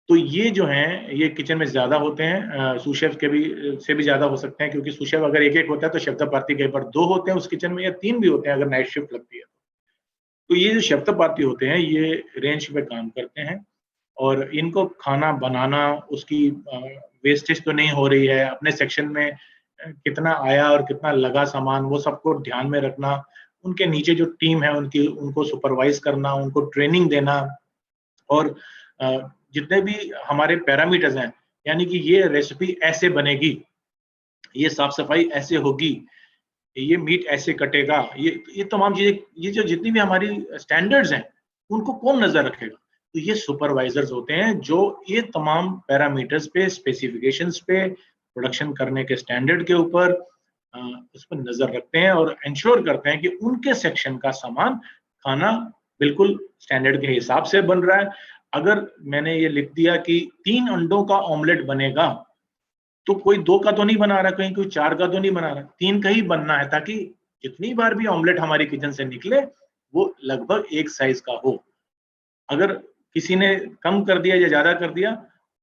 तो ये जो हैं ये किचन में ज्यादा होते हैं, सू शेफ के भी से भी ज्यादा हो सकते हैं, क्योंकि सू शेफ अगर एक होता है तो शेफ द पार्टी कई बार 2 होते हैं उस किचन में, या 3 भी होते हैं अगर नाइट शिफ्ट लगती है। तो ये जो शेफ द पार्टी होते हैं ये रेंज पे काम करते हैं, और इनको खाना बनाना, उसकी वेस्टेज तो नहीं हो रही है, अपने सेक्शन में कितना आया और कितना लगा सामान, वो सबको ध्यान में रखना, उनके नीचे जो टीम है उनको सुपरवाइज करना, उनको ट्रेनिंग देना, और जितने भी हमारे पैरामीटर्स हैं, यानी कि ये रेसिपी ऐसे बनेगी, ये साफ सफाई ऐसे होगी, ये मीट ऐसे कटेगा, ये तमाम चीजें, ये जो जितनी भी हमारी स्टैंडर्ड्स हैं उनको कौन नजर रखेगा? तो ये सुपरवाइजर्स होते हैं जो ये तमाम पैरामीटर्स पे, स्पेसिफिकेशंस पे, प्रोडक्शन करने के स्टैंडर्ड के ऊपर उस पर नजर रखते हैं और इंश्योर करते हैं कि उनके सेक्शन का सामान, खाना बिल्कुल स्टैंडर्ड के हिसाब से बन रहा है। अगर मैंने ये लिख दिया कि 3 अंडों का ऑमलेट बनेगा, तो कोई 2 का तो नहीं बना रहा, कहीं कोई 4 का तो नहीं बना रहा, 3 का ही बनना है, ताकि जितनी बार भी ऑमलेट हमारी किचन से निकले वो लगभग एक साइज का हो। अगर किसी ने कम कर दिया या ज्यादा कर दिया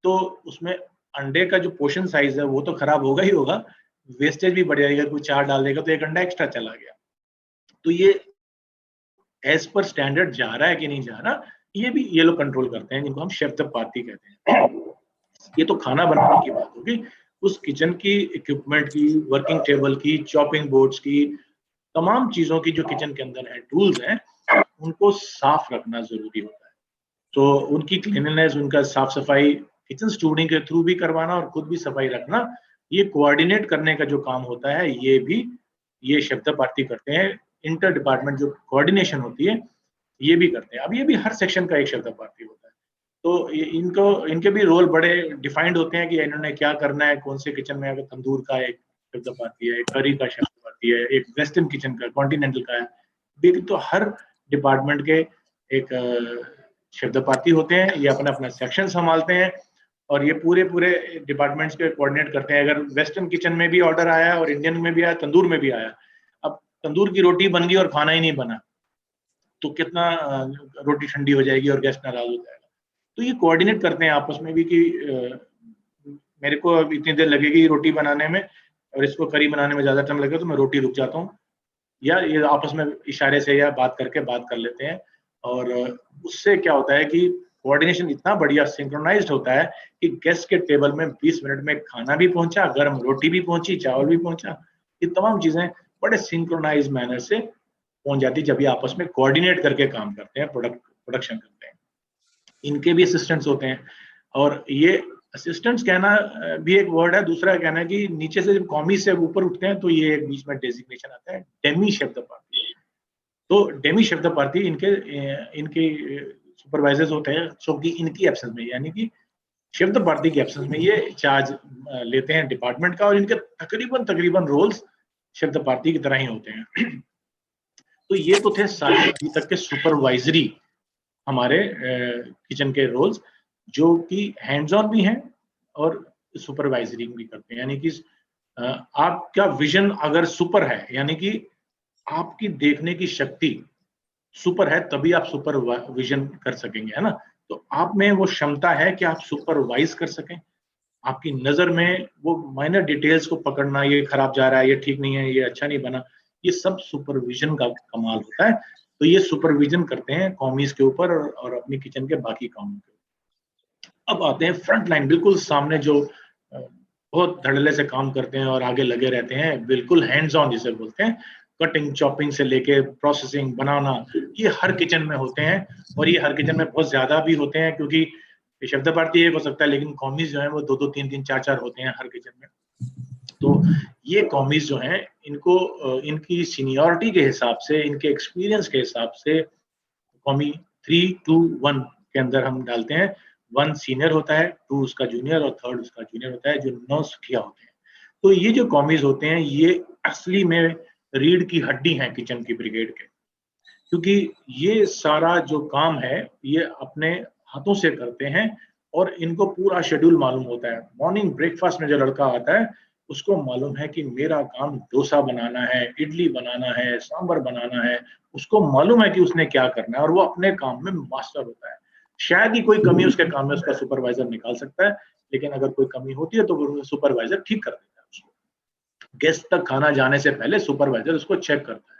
तो उसमें अंडे का जो पोर्शन साइज है वो तो खराब होगा ही होगा, वेस्टेज भी बढ़ जाएगा। कोई 4 डाल देगा तो 1 अंडा एक्स्ट्रा चला गया। तो ये एज पर स्टैंडर्ड जा रहा है कि नहीं जा रहा, ये भी ये लोग कंट्रोल करते हैं, जिनको हम शेफ द पार्टी कहते हैं। ये तो खाना बनाने की बात होगी। उस किचन की इक्विपमेंट की, वर्किंग टेबल की, चॉपिंग बोर्ड्स की, तमाम चीजों की जो किचन के अंदर है, टूल्स हैं, उनको साफ रखना जरूरी होता है। तो उनकी क्लीनलीनेस, उनका साफ सफाई किचन स्टूडेंट के थ्रू भी करवाना और खुद भी सफाई रखना, ये कोऑर्डिनेट करने का जो काम होता है, ये भी ये शेफ द पार्टी करते हैं। इंटर डिपार्टमेंट जो कोऑर्डिनेशन होती है ये भी करते हैं। अब ये भी हर सेक्शन का एक शेफ द पार्टी होता है, तो इनके भी रोल बड़े डिफाइंड होते हैं कि इन्होंने क्या करना है, कौन से किचन में। अगर तंदूर का एक शेफ द पार्टी है, एक करी का शेफ द पार्टी है, एक वेस्टर्न किचन का, कॉन्टिनेंटल का है, तो हर डिपार्टमेंट के एक शेफ द पार्टी होते हैं। ये अपना अपना सेक्शन संभालते हैं और ये पूरे डिपार्टमेंट्स के कोऑर्डिनेट करते हैं। अगर वेस्टर्न किचन में भी ऑर्डर आया और इंडियन में भी आया, तंदूर में भी आया, अब तंदूर की रोटी बन गई और खाना ही नहीं बना, तो कितना रोटी ठंडी हो जाएगी और गेस्ट नाराज हो जाएगा। तो ये कोऑर्डिनेट करते हैं आपस में भी कि मेरे को अब इतनी देर लगेगी रोटी बनाने में और इसको करी बनाने में ज्यादा टाइम लगेगा, तो मैं रोटी रुक जाता हूँ, या ये आपस में इशारे से या बात करके बात कर लेते हैं। और उससे क्या होता है कि कोऑर्डिनेशन इतना बढ़िया सिंक्रोनाइज्ड होता है कि गेस्ट के टेबल में 20 मिनट में खाना भी पहुंचा, गर्म रोटी भी पहुंची, चावल भी पहुंचा, ये तमाम चीजें बड़े सिंक्रोनाइज मैनर से पहुंच जाती, जब ये आपस में कोऑर्डिनेट करके काम करते हैं, प्रोडक्शन करते हैं। इनके भी असिस्टेंट्स होते हैं, और ये असिस्टेंट्स कहना भी एक वर्ड है, दूसरा कहना है कि नीचे से जब कॉमी से ऊपर उठते हैं तो ये एक बीच में डेजिग्नेशन आता है, डेमी शेफ द पार्टी। तो डेमी शेफ द पार्टी इनके सुपरवाइजर्स होते हैं, जो कि इनकी एब्सेंस में, यानी कि शेफ द पार्टी की एब्सेंस में ये चार्ज लेते हैं डिपार्टमेंट का, और इनके तकरीबन रोल्स शेफ द पार्टी की तरह ही होते हैं। तो ये तो थे सारे अभी तक के सुपरवाइजरी हमारे किचन के रोल्स, जो कि हैंड्स ऑन भी हैं और सुपरवाइजरी भी करते हैं। यानी कि आपका विजन अगर सुपर है, यानी कि आपकी देखने की शक्ति सुपर है, तभी आप सुपरविजन कर सकेंगे, है ना। तो आप में वो क्षमता है कि आप सुपरवाइज कर सकें, आपकी नजर में वो माइनर डिटेल्स को पकड़ना, ये खराब जा रहा है, ये ठीक नहीं है, ये अच्छा नहीं बना, ये सब सुपरविजन का कमाल होता है। तो ये सुपरविजन करते हैं कॉमीज के ऊपर और अपनी किचन के बाकी कामों के ऊपर। अब आते हैं फ्रंट लाइन, बिल्कुल सामने, जो बहुत धड़ल्ले से काम करते हैं और आगे लगे रहते हैं, बिल्कुल हैंड्स ऑन जिसे बोलते हैं, कटिंग चॉपिंग से लेके प्रोसेसिंग, बनाना, ये हर किचन में होते हैं। और ये हर किचन में बहुत ज्यादा भी होते हैं, क्योंकि ये शब्द भारती एक हो सकता है, लेकिन कॉमीज जो है वो 2-2, 3-3, 4-4 होते हैं हर किचन में। तो ये कॉमीज जो हैं इनको इनकी सीनियरिटी के हिसाब से, इनके एक्सपीरियंस के हिसाब से कॉमी 3, 2, 1 के अंदर हम डालते हैं। 1 सीनियर होता है, 2 उसका जूनियर और 3rd उसका जूनियर होता है, जो नौसिखिया होते हैं। तो ये जो कॉमीज होते हैं ये असली में रीढ़ की हड्डी हैं किचन की ब्रिगेड के, क्योंकि ये सारा जो काम है ये अपने हाथों से करते हैं और इनको पूरा शेड्यूल मालूम होता है। मॉर्निंग ब्रेकफास्ट में जो लड़का आता है उसको मालूम है कि मेरा काम डोसा बनाना है, इडली बनाना है, सांभर बनाना है, उसको मालूम है कि उसने क्या करना है और वो अपने काम में मास्टर होता है। शायद ही कोई कमी उसके काम में उसका सुपरवाइजर निकाल सकता है, लेकिन अगर कोई कमी होती है तो वो सुपरवाइजर ठीक कर देता है उसको। गेस्ट तक खाना जाने से पहले सुपरवाइजर उसको चेक करता है।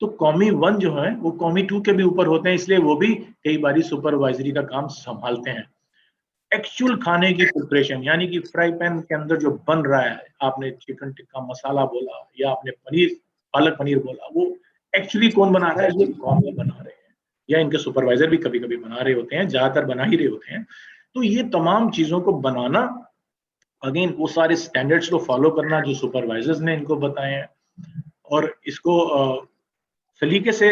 तो कॉमी 1 जो है वो कॉमी 2 के भी ऊपर होते हैं, इसलिए वो भी कई बारी सुपरवाइजरी का काम संभालते हैं। एक्चुअल खाने की प्रिपरेशन, यानी कि फ्राई पैन के अंदर जो बन रहा है, आपने चिकन टिक्का मसाला बोला या आपने पनीर, पालक पनीर बोला, वो एक्चुअली कौन बना रहा है? ये कॉमी बना रहे हैं या इनके सुपरवाइजर भी कभी-कभी बना रहे होते हैं, ज्यादातर बना ही रहे होते हैं। तो ये तमाम चीजों को बनाना, अगेन वो सारे स्टैंडर्ड्स को फॉलो करना जो सुपरवाइजर्स ने इनको बताए हैं, और इसको सलीके से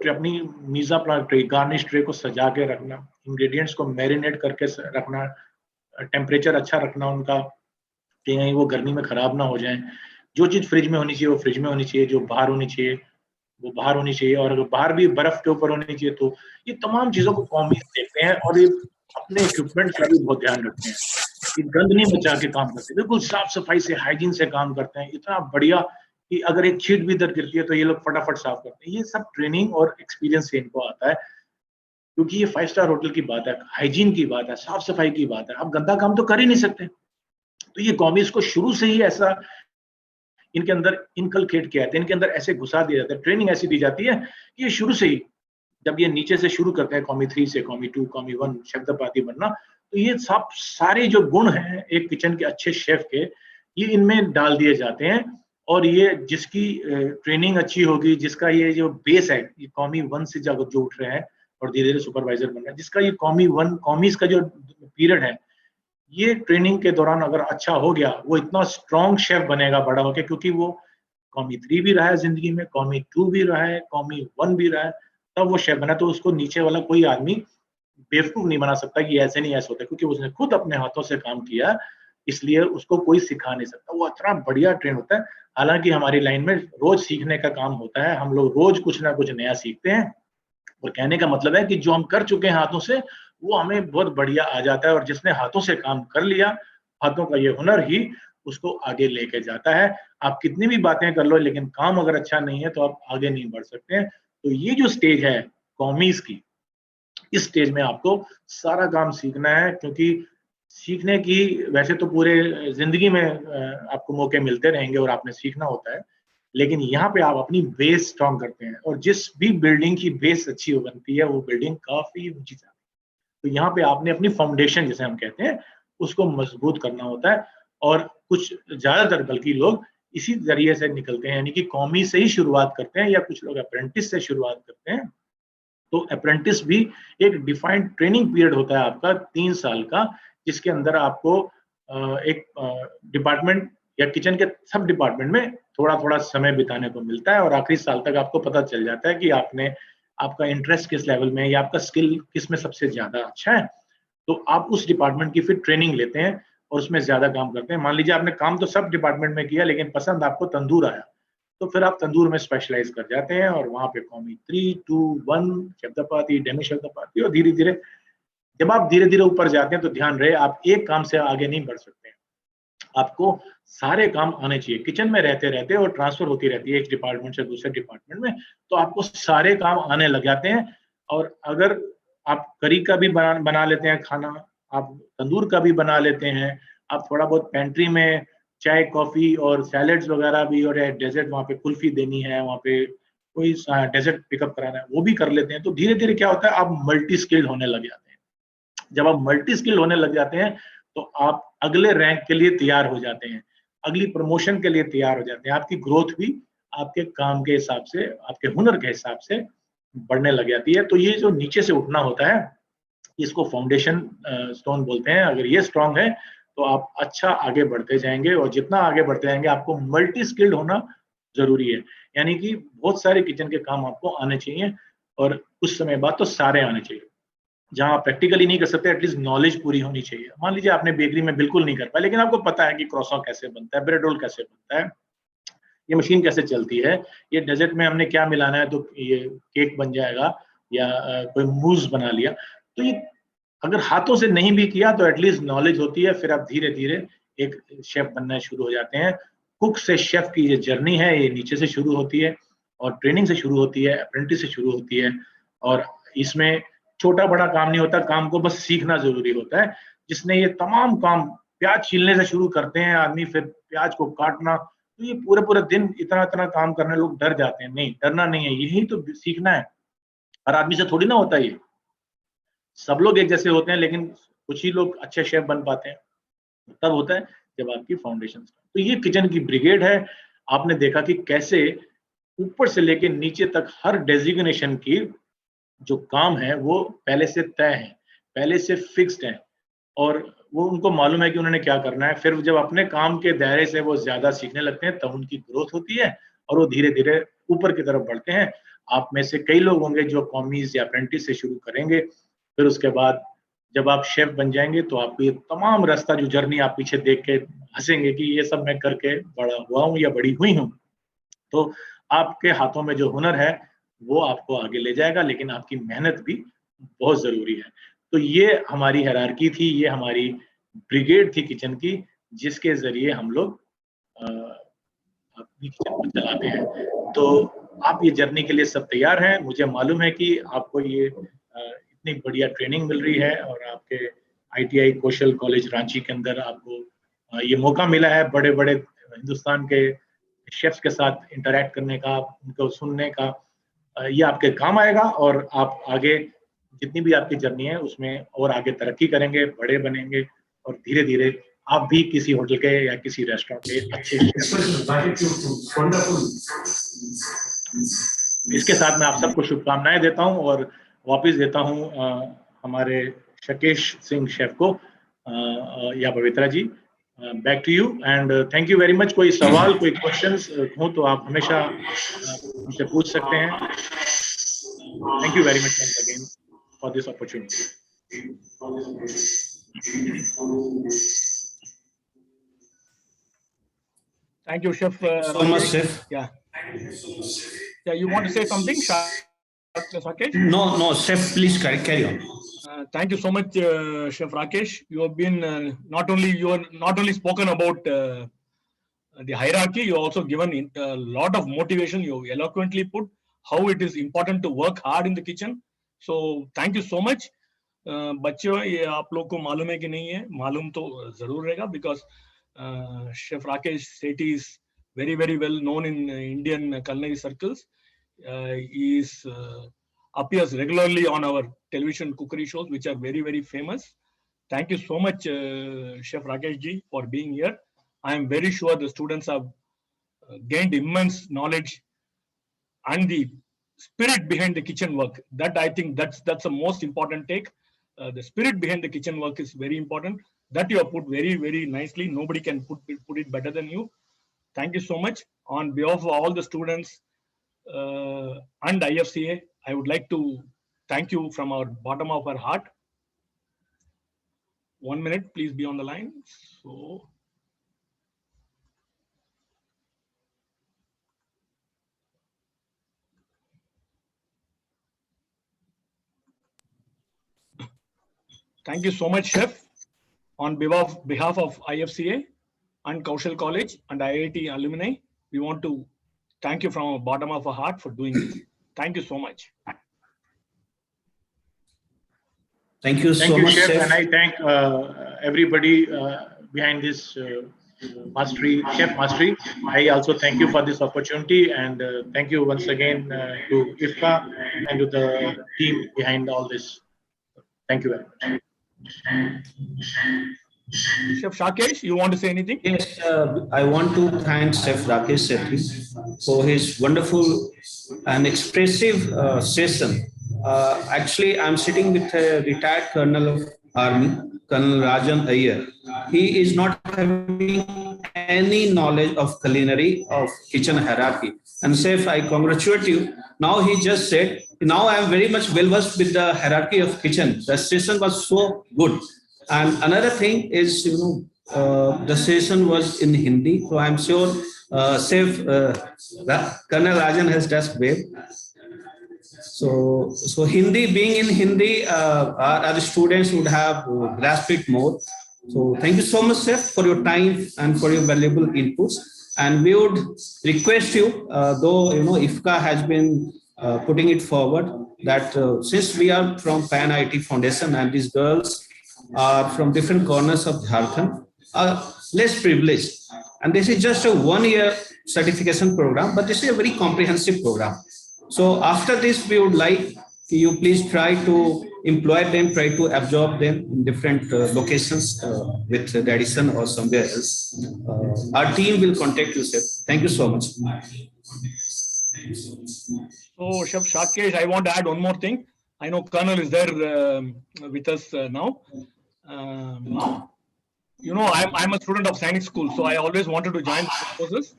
अपनी मीज़ा प्लान ट्रे, गार्निश ट्रे को सजा के रखना, इंग्रेडिएंट्स को मैरिनेट करके रखना, टेम्परेचर अच्छा रखना उनका कि कहीं वो गर्मी में खराब ना हो जाएं। जो चीज़ फ्रिज में होनी चाहिए वो फ्रिज में होनी चाहिए, जो बाहर होनी चाहिए वो बाहर होनी चाहिए, और अगर बाहर भी बर्फ के ऊपर होनी चाहिए तो ये तमाम चीज़ों को कॉमीज देखते हैं और ये अपने इक्विपमेंट का भी बहुत ध्यान रखते हैं कि गंद नहीं मचा के काम करते, बिल्कुल साफ सफाई से, हाइजीन से काम करते हैं, इतना बढ़िया कि अगर एक छींट भी इधर गिरती है तो ये लोग फटाफट साफ करते हैं। ये सब ट्रेनिंग और एक्सपीरियंस से इनको आता है, क्योंकि ये 5 स्टार होटल की बात है, हाइजीन की बात है, साफ सफाई की बात है, आप गंदा काम तो कर ही नहीं सकते। तो ये कॉमीज को शुरू से ही ऐसा इनके अंदर इनकलकेट किया जाता है, इनके अंदर ऐसे घुसा दिया जाता है, ट्रेनिंग ऐसी दी जाती है कि ये शुरू से ही, जब ये नीचे से शुरू करते हैं कॉमी 3 से कॉमी 2, कॉमी 1 शब्दपाती बनना, तो ये सब सारे जो गुण हैं एक किचन के अच्छे शेफ के, ये इनमें डाल दिए जाते हैं। और ये जिसकी ट्रेनिंग अच्छी होगी, जिसका ये जो बेस है, ये कॉमी 1 से जो उठ रहे हैं और धीरे धीरे सुपरवाइजर बन रहे हैं, जिसका ये कॉमी 1 कॉमीज का जो पीरियड है, ये ट्रेनिंग के दौरान अगर अच्छा हो गया, वो इतना स्ट्रॉन्ग शेफ बनेगा बड़ा होकर, क्योंकि वो कॉमी 3 भी रहा है जिंदगी में, कॉमी 2 भी रहा है, कॉमी 1 भी रहा है, तब वो शेफ बना। तो उसको नीचे वाला कोई आदमी बेवकूफ नहीं बना सकता कि ऐसे नहीं ऐसे होता, क्योंकि उसने खुद अपने हाथों से काम किया, इसलिए उसको कोई सिखा नहीं सकता। वो इतना बढ़िया ट्रेन होता है। हालांकि हमारी लाइन में रोज सीखने का काम होता है, हम लोग रोज कुछ ना कुछ नया सीखते हैं, और कहने का मतलब है कि जो हम कर चुके हैं हाथों से वो हमें बहुत बढ़िया आ जाता है, और जिसने हाथों से काम कर लिया, हाथों का ये हुनर ही उसको आगे लेके जाता है। आप कितनी भी बातें कर लो, लेकिन काम अगर अच्छा नहीं है तो आप आगे नहीं बढ़ सकते हैं। तो ये जो स्टेज है कॉमीज की, इस स्टेज में आपको सारा काम सीखना है, क्योंकि सीखने की वैसे तो पूरे जिंदगी में आपको मौके मिलते रहेंगे और आपने सीखना होता है, लेकिन यहाँ पे आप अपनी बेस स्ट्रॉन्ग करते हैं, और जिस भी बिल्डिंग की बेस अच्छी हो बनती है वो बिल्डिंग काफी ऊंची जाती है। तो यहाँ पे आपने अपनी फाउंडेशन, जिसे हम कहते हैं, उसको मजबूत करना होता है। और कुछ ज्यादातर बल्कि लोग इसी जरिए से निकलते हैं, यानी कि कॉमी से ही शुरुआत करते हैं, या कुछ लोग अप्रेंटिस से शुरुआत करते हैं। तो अप्रेंटिस भी एक डिफाइंड ट्रेनिंग पीरियड होता है आपका 3 साल का, जिसके अंदर आपको एक डिपार्टमेंट या किचन के सब डिपार्टमेंट में थोड़ा थोड़ा समय बिताने को मिलता है, और आखिरी साल तक आपको पता चल जाता है कि आपने, आपका इंटरेस्ट किस लेवल में है या आपका स्किल किस में सबसे ज्यादा अच्छा है। तो आप उस डिपार्टमेंट की फिर ट्रेनिंग लेते हैं और उसमें ज्यादा काम करते हैं। मान लीजिए आपने काम तो सब डिपार्टमेंट में किया, लेकिन पसंद आपको तंदूर आया, तो फिर आप तंदूर में स्पेशलाइज कर जाते हैं, और वहां पे कॉमी 3, 2, 1 शब्दपाती, डेमी शब्दपाती, और धीरे धीरे जब आप धीरे धीरे ऊपर जाते हैं तो ध्यान रहे आप एक काम से आगे नहीं बढ़ सकते। आपको सारे काम आने चाहिए। किचन में रहते रहते और ट्रांसफर होती रहती है एक डिपार्टमेंट से दूसरे डिपार्टमेंट में, तो आपको सारे काम आने लग जाते हैं। और अगर आप करी का भी बना लेते हैं खाना, आप तंदूर का भी बना लेते हैं, आप थोड़ा बहुत पेंट्री में चाय कॉफी और सैलेड्स वगैरह भी, और डेजर्ट, वहाँ पे कुल्फी देनी है, वहाँ पे कोई डेजर्ट पिकअप कराना है, वो भी कर लेते हैं। तो धीरे धीरे क्या होता है, आप मल्टी स्किल्ड होने लग जाते हैं। जब आप मल्टी स्किल होने लग जाते हैं तो आप अगले रैंक के लिए तैयार हो जाते हैं, अगली प्रमोशन के लिए तैयार हो जाते हैं। आपकी ग्रोथ भी आपके काम के हिसाब से, आपके हुनर के हिसाब से बढ़ने लग जाती है। तो ये जो नीचे से उठना होता है, इसको फाउंडेशन स्टोन बोलते हैं। अगर ये स्ट्रांग है तो आप अच्छा आगे बढ़ते जाएंगे, और जितना आगे बढ़ते जाएंगे आपको मल्टी स्किल्ड होना जरूरी है, यानी कि बहुत सारे किचन के काम आपको आने चाहिए, और कुछ समय बाद तो सारे आने चाहिए। जहां आप प्रैक्टिकली नहीं कर सकते, एटलीस्ट नॉलेज पूरी होनी चाहिए। मान लीजिए आपने बेकरी में बिल्कुल नहीं कर पाया, लेकिन आपको पता है कि क्रॉसॉन कैसे बनता है, ब्रेड रोल कैसे बनता है, ये मशीन कैसे चलती है, ये डेजर्ट में हमने क्या मिलाना है तो ये केक बन जाएगा, या कोई मूस बना लिया। तो ये अगर हाथों से नहीं भी किया तो एटलीस्ट नॉलेज होती है, फिर आप धीरे धीरे एक शेफ बनना शुरू हो जाते हैं। कुक से शेफ की ये जर्नी है, ये नीचे से शुरू होती है, और ट्रेनिंग से शुरू होती है, अप्रेंटिस से शुरू होती है, और इसमें छोटा बड़ा काम नहीं होता, काम को बस सीखना जरूरी होता है। जिसने ये तमाम काम, प्याज छीलने से शुरू करते हैं आदमी, फिर प्याज को काटना, तो ये पूरे पूरे दिन इतना इतना काम करने लोग डर जाते हैं। नहीं, डरना नहीं है, यही तो सीखना है। हर आदमी से थोड़ी ना होता है ये, सब लोग एक जैसे होते हैं, लेकिन कुछ ही लोग अच्छे शेफ बन पाते हैं। तब होता है जब आपकी फाउंडेशन। तो ये किचन की ब्रिगेड है। आपने देखा कि कैसे ऊपर से लेके नीचे तक हर डेजिग्नेशन की जो काम है वो पहले से तय है, पहले से फिक्स्ड है, और वो उनको मालूम है कि उन्होंने क्या करना है। फिर जब अपने काम के दायरे से वो ज्यादा सीखने लगते हैं तब उनकी ग्रोथ होती है, और वो धीरे धीरे ऊपर की तरफ बढ़ते हैं। आप में से कई लोग होंगे जो कॉमीज या अप्रेंटिस से शुरू करेंगे, फिर उसके बाद जब आप शेफ बन जाएंगे तो आपको ये तमाम रास्ता, जो जर्नी आप पीछे देख के हंसेंगे कि ये सब मैं करके बड़ा हुआ हूँ या बड़ी हुई हूँ। तो आपके हाथों में जो हुनर है वो आपको आगे ले जाएगा, लेकिन आपकी मेहनत भी बहुत जरूरी है। तो ये हमारी हायरार्की थी, ये हमारी ब्रिगेड थी किचन की, जिसके जरिए हम लोग अपनी किचन को चलाते हैं। तो आप ये जर्नी के लिए सब तैयार हैं। मुझे मालूम है कि आपको ये इतनी बढ़िया ट्रेनिंग मिल रही है, और आपके ITI कौशल कॉलेज रांची के अंदर आपको ये मौका मिला है बड़े बड़े हिंदुस्तान के शेफ्स के साथ इंटरैक्ट करने का, उनको सुनने का। ये आपके काम आएगा, और आप आगे जितनी भी आपकी जर्नी है उसमें और आगे तरक्की करेंगे, बड़े बनेंगे, और धीरे धीरे आप भी किसी होटल के या किसी रेस्टोरेंट के अच्छे। इसके साथ मैं आप सबको शुभकामनाएं देता हूं, और वापस देता हूं हमारे शकेश सिंह शेफ को, या Pavitra ji, back to you, and thank you very much. कोई सवाल, कोई क्वेश्चंस हो तो आप हमेशा हमसे पूछ सकते हैं। Thank you very much once again for this opportunity. Thank you, Chef. So much, Chef. Yeah. Yeah, you want to say something, Rakesh? No, Chef, please carry on. Thank you so much, Chef Rakesh. You have been not only spoken about the hierarchy, you also given a lot of motivation. You eloquently put how it is important to work hard in the kitchen. So thank you so much. बच्चों, ये आप लोग को मालूम है कि नहीं है? मालूम तो जरूर रहेगा, because Chef Rakesh Sethi is very, very well known in Indian culinary circles. He appears regularly on our television cookery shows, which are very, very famous. Thank you so much, Chef Rakesh ji, for being here. I am very sure the students have gained immense knowledge and the spirit behind the kitchen work. That I think that's the most important take. The spirit behind the kitchen work is very important. That you have put very, very nicely. Nobody can put it better than you. Thank you so much. On behalf of all the students and IFCA, I would like to thank you from our bottom of our heart. 1 minute, please be on the line. So. Thank you so much, Chef. On behalf of IFCA and Kaushal College and IIT alumni, we want to thank you from the bottom of our heart for doing this. Thank you so much. Thank you so much, Chef. Chef. And I thank everybody behind this Chef Mastery. I also thank you for this opportunity, and thank you once again to IFCA and to the team behind all this. Thank you very much. Chef Rakesh, you want to say anything? Yes, I want to thank Chef Rakesh Sethi for his wonderful and expressive session Actually, I'm sitting with a retired Colonel of Army, Colonel Rajan Iyer. He is not having any knowledge of culinary, of kitchen hierarchy. And Chef, I congratulate you. Now he just said, now I am very much well versed with the hierarchy of kitchen. The session was so good. And another thing is, the session was in Hindi. So I'm sure Chef Colonel Rajan has just well. So Hindi, being in Hindi, our students would have grasped it more. So thank you so much, Chef, for your time and for your valuable inputs. And we would request you, though IFCA has been putting it forward, that since we are from Pan IT Foundation and these girls are from different corners of Jharkhand, are less privileged. And this is just a 1 year certification program, but this is a very comprehensive program. So after this, we would like you please try to employ them, try to absorb them in different locations with the addition or somewhere else. Our team will contact you, sir. Thank you so much. So, Chef Rakesh, I want to add one more thing. I know Colonel is there with us now. I'm a student of Sainik School, so I always wanted to join the forces.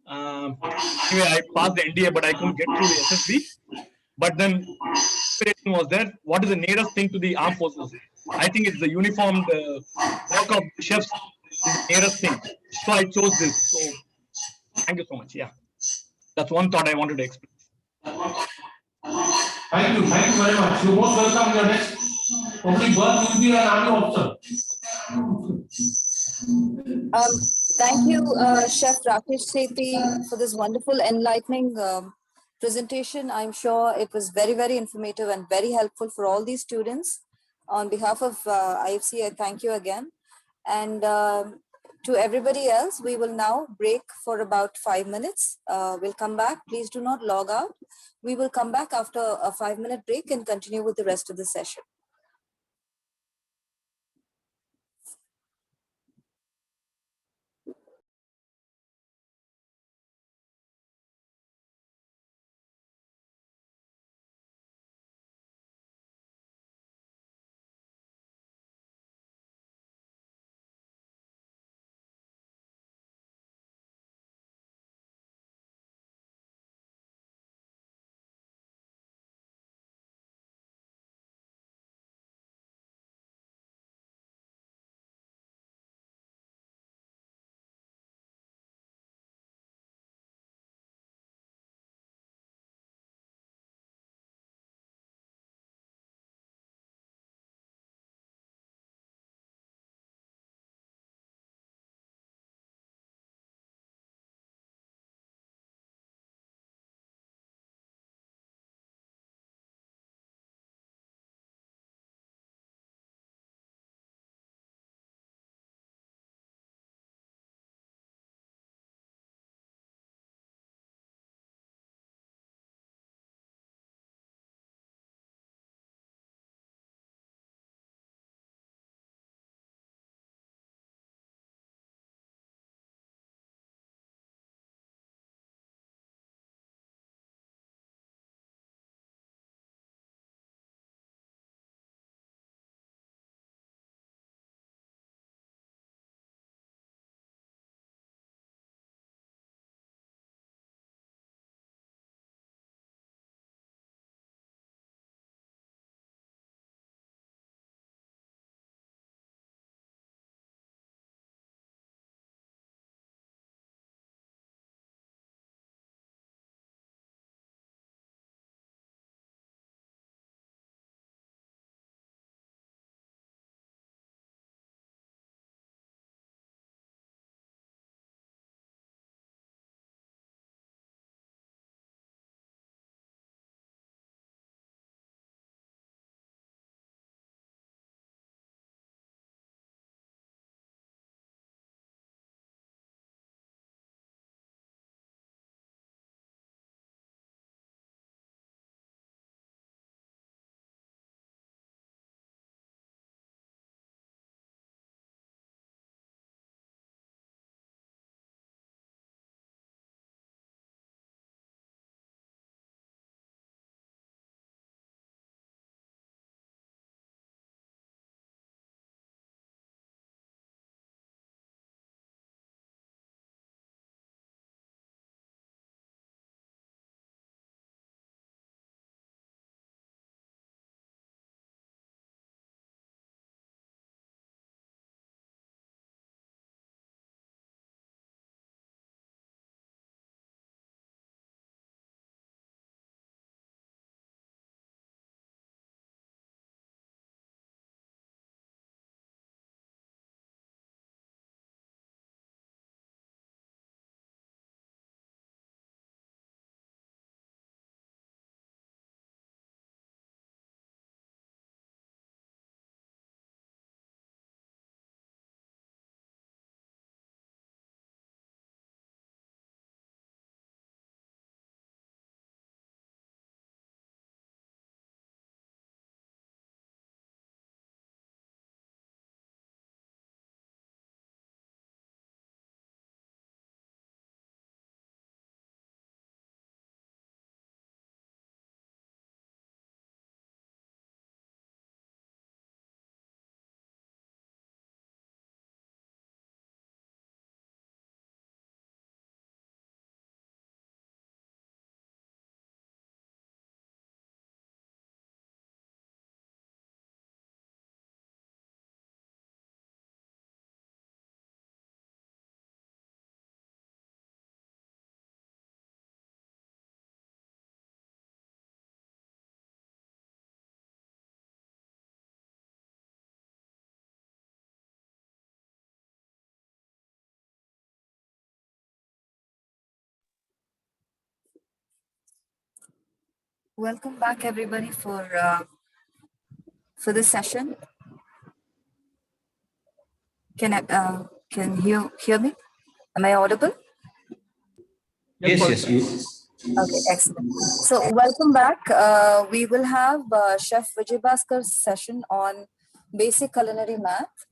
Anyway, I passed the NDA, but I couldn't get through the SSB. But then inspiration was there. What is the nearest thing to the armed forces? I think it's the uniformed work of the chefs is the nearest thing. So I chose this. So thank you so much. Yeah, that's one thought I wanted to express. Thank you very much. You're most welcome. Your next opening work will be an army officer. Thank you, Chef Rakesh Sethi, for this wonderful, enlightening presentation. I'm sure it was very, very informative and very helpful for all these students. On behalf of IFC, I thank you again. And to everybody else, we will now break for about 5 minutes. We'll come back. Please do not log out. We will come back after a 5-minute break and continue with the rest of the session. Welcome back, everybody, for this session. Can you hear me? Am I audible? Yes. Okay, excellent. So welcome back. We will have Chef Vijay Bhaskar's session on basic culinary math.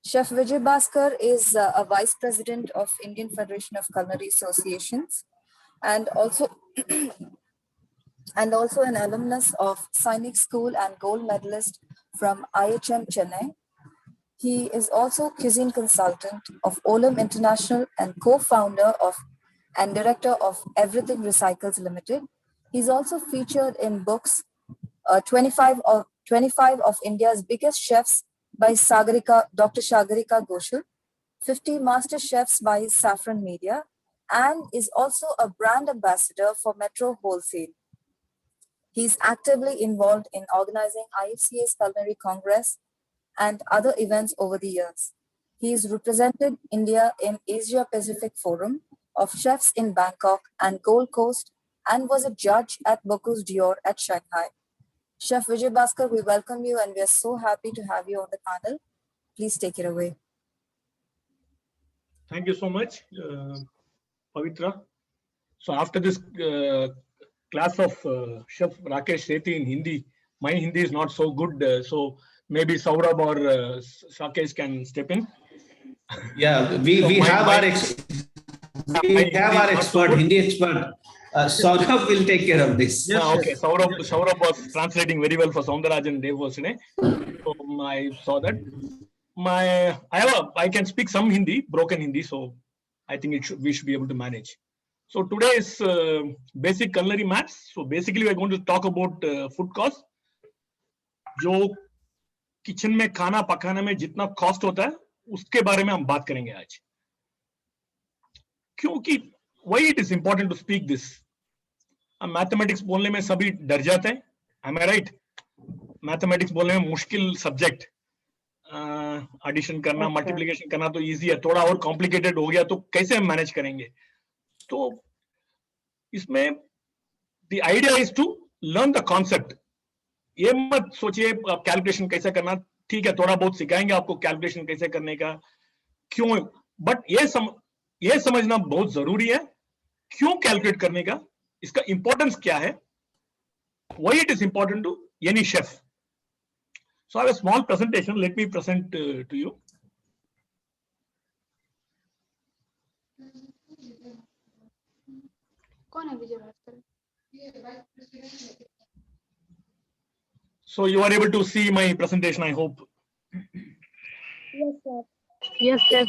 Chef Vijay Bhaskar is a vice president of Indian Federation of Culinary Associations, and also an alumnus of Sainik School and gold medalist from IHM Chennai. He is also cuisine consultant of Olam International and co-founder of and director of Everything Recycles Limited. He's also featured in books 25 of India's biggest chefs by Dr. Sagarika Ghoshal, 50 master chefs by Saffron Media, and is also a brand ambassador for Metro Wholesale. He's actively involved in organizing IFCA's Culinary Congress and other events over the years. He's represented India in Asia Pacific Forum of Chefs in Bangkok and Gold Coast, and was a judge at Bocuse d'Or at Shanghai. Chef Vijay Bhaskar, we welcome you and we are so happy to have you on the panel. Please take it away. Thank you so much, Pavitra. So after this class of Chef Rakesh Sethi in Hindi, my Hindi is not so good, so maybe Saurabh or Rakesh can step in. Yeah, we have our expert, Hindi expert. Saurabh will take care of this. Okay, Saurabh was translating very well for Soundarajan Devosine. So I saw that. I can speak some Hindi, broken Hindi, so I think we should be able to manage. So today is basic culinary maths. So basically, we're going to talk about food cost. जो kitchen में खाना पकाने में जितना cost होता है उसके बारे में हम बात करेंगे आज. क्योंकि why it is important to speak this? Mathematics बोलने में सभी डर जाते हैं. Am I right? मैथमेटिक्स बोलने में मुश्किल सब्जेक्ट, एडिशन करना, मल्टीप्लिकेशन करना तो इजी है, थोड़ा और कॉम्प्लिकेटेड हो गया तो कैसे हम मैनेज करेंगे. तो इसमें the idea is to learn the concept. ये मत सोचिए आप कैलकुलेशन कैसे करना, ठीक है थोड़ा बहुत सिखाएंगे आपको कैलकुलेशन कैसे करने का, क्यों, बट ये समझना बहुत जरूरी है क्यों कैलकुलेट करने का, इसका इंपॉर्टेंस क्या है, why it is important to any chef. So I have a small presentation, let me present to you. कौन है विजय Bhaskar? So you are able to see my presentation, I hope. Yes, sir. Yes, sir.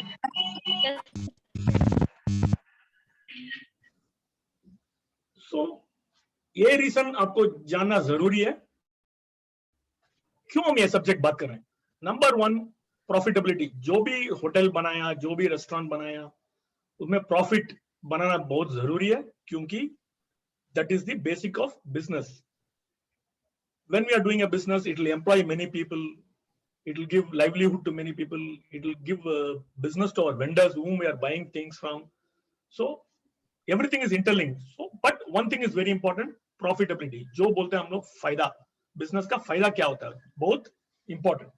So ये reason आपको जानना जरूरी है क्यों हम ये सब्जेक्ट बात कर रहे हैं. Number 1, profitability. जो भी होटल बनाया, जो भी रेस्टोरेंट बनाया, उसमें प्रॉफिट बनाना बहुत जरूरी है क्योंकि that is the basic of business. When we are doing a business, it will employ many people, it will give livelihood to many people, it will give business to our vendors whom we are buying things from. So everything is interlinked. So, but one thing is very important, profitability. जो बोलते हैं हम लोग फायदा, business का फायदा क्या होता है, बहुत इंपॉर्टेंट.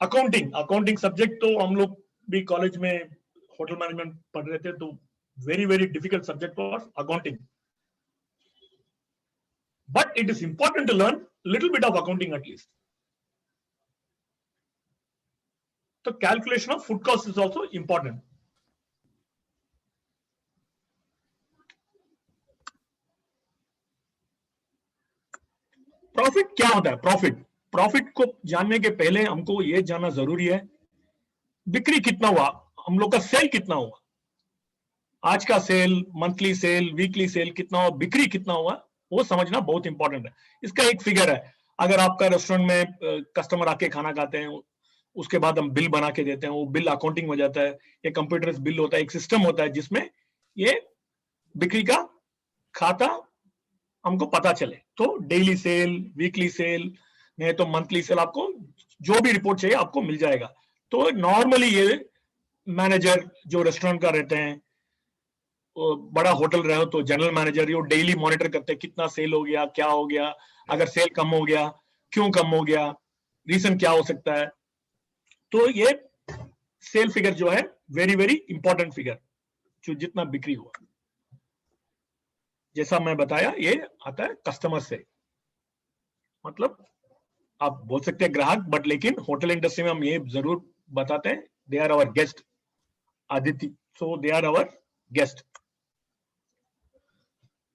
अकाउंटिंग सब्जेक्ट तो हम लोग भी कॉलेज में होटल मैनेजमेंट पढ़ रहे थे, तो very difficult subject for accounting. But it is important to learn little bit of accounting at least. The calculation of food cost is also important. Profit क्या होता है? प्रॉफिट को जानने के पहले हमको ये जानना जरूरी है बिक्री कितना हुआ, हम लोग का सेल कितना हुआ, आज का sale, monthly sale, weekly sale कितना हुआ, बिक्री कितना हुआ, वो समझना बहुत इंपॉर्टेंट है. इसका एक फिगर है, अगर आपका रेस्टोरेंट में कस्टमर आके खाना खाते हैं, उसके बाद हम बिल बना के देते हैं, वो बिल अकाउंटिंग हो जाता है, ये कंप्यूटर बिल होता है, एक सिस्टम होता है जिसमें ये बिक्री का खाता हमको पता चले. तो डेली सेल, वीकली सेल, नहीं तो मंथली सेल, आपको जो भी रिपोर्ट चाहिए आपको मिल जाएगा. तो नॉर्मली ये मैनेजर जो रेस्टोरेंट का रहते हैं बड़ा होटल रहे हो तो जनरल मैनेजर हो, डेली मॉनिटर करते हैं कितना सेल हो गया, क्या हो गया, अगर सेल कम हो गया क्यों कम हो गया, रीजन क्या हो सकता है। तो ये सेल फिगर जो है वेरी वेरी इंपॉर्टेंट फिगर, जो जितना बिक्री हुआ, जैसा मैं बताया ये आता है कस्टमर से, मतलब आप बोल सकते हैं ग्राहक, बट लेकिन होटल इंडस्ट्री में हम ये जरूर बताते हैं they are our guest Aditya, so they are our guest.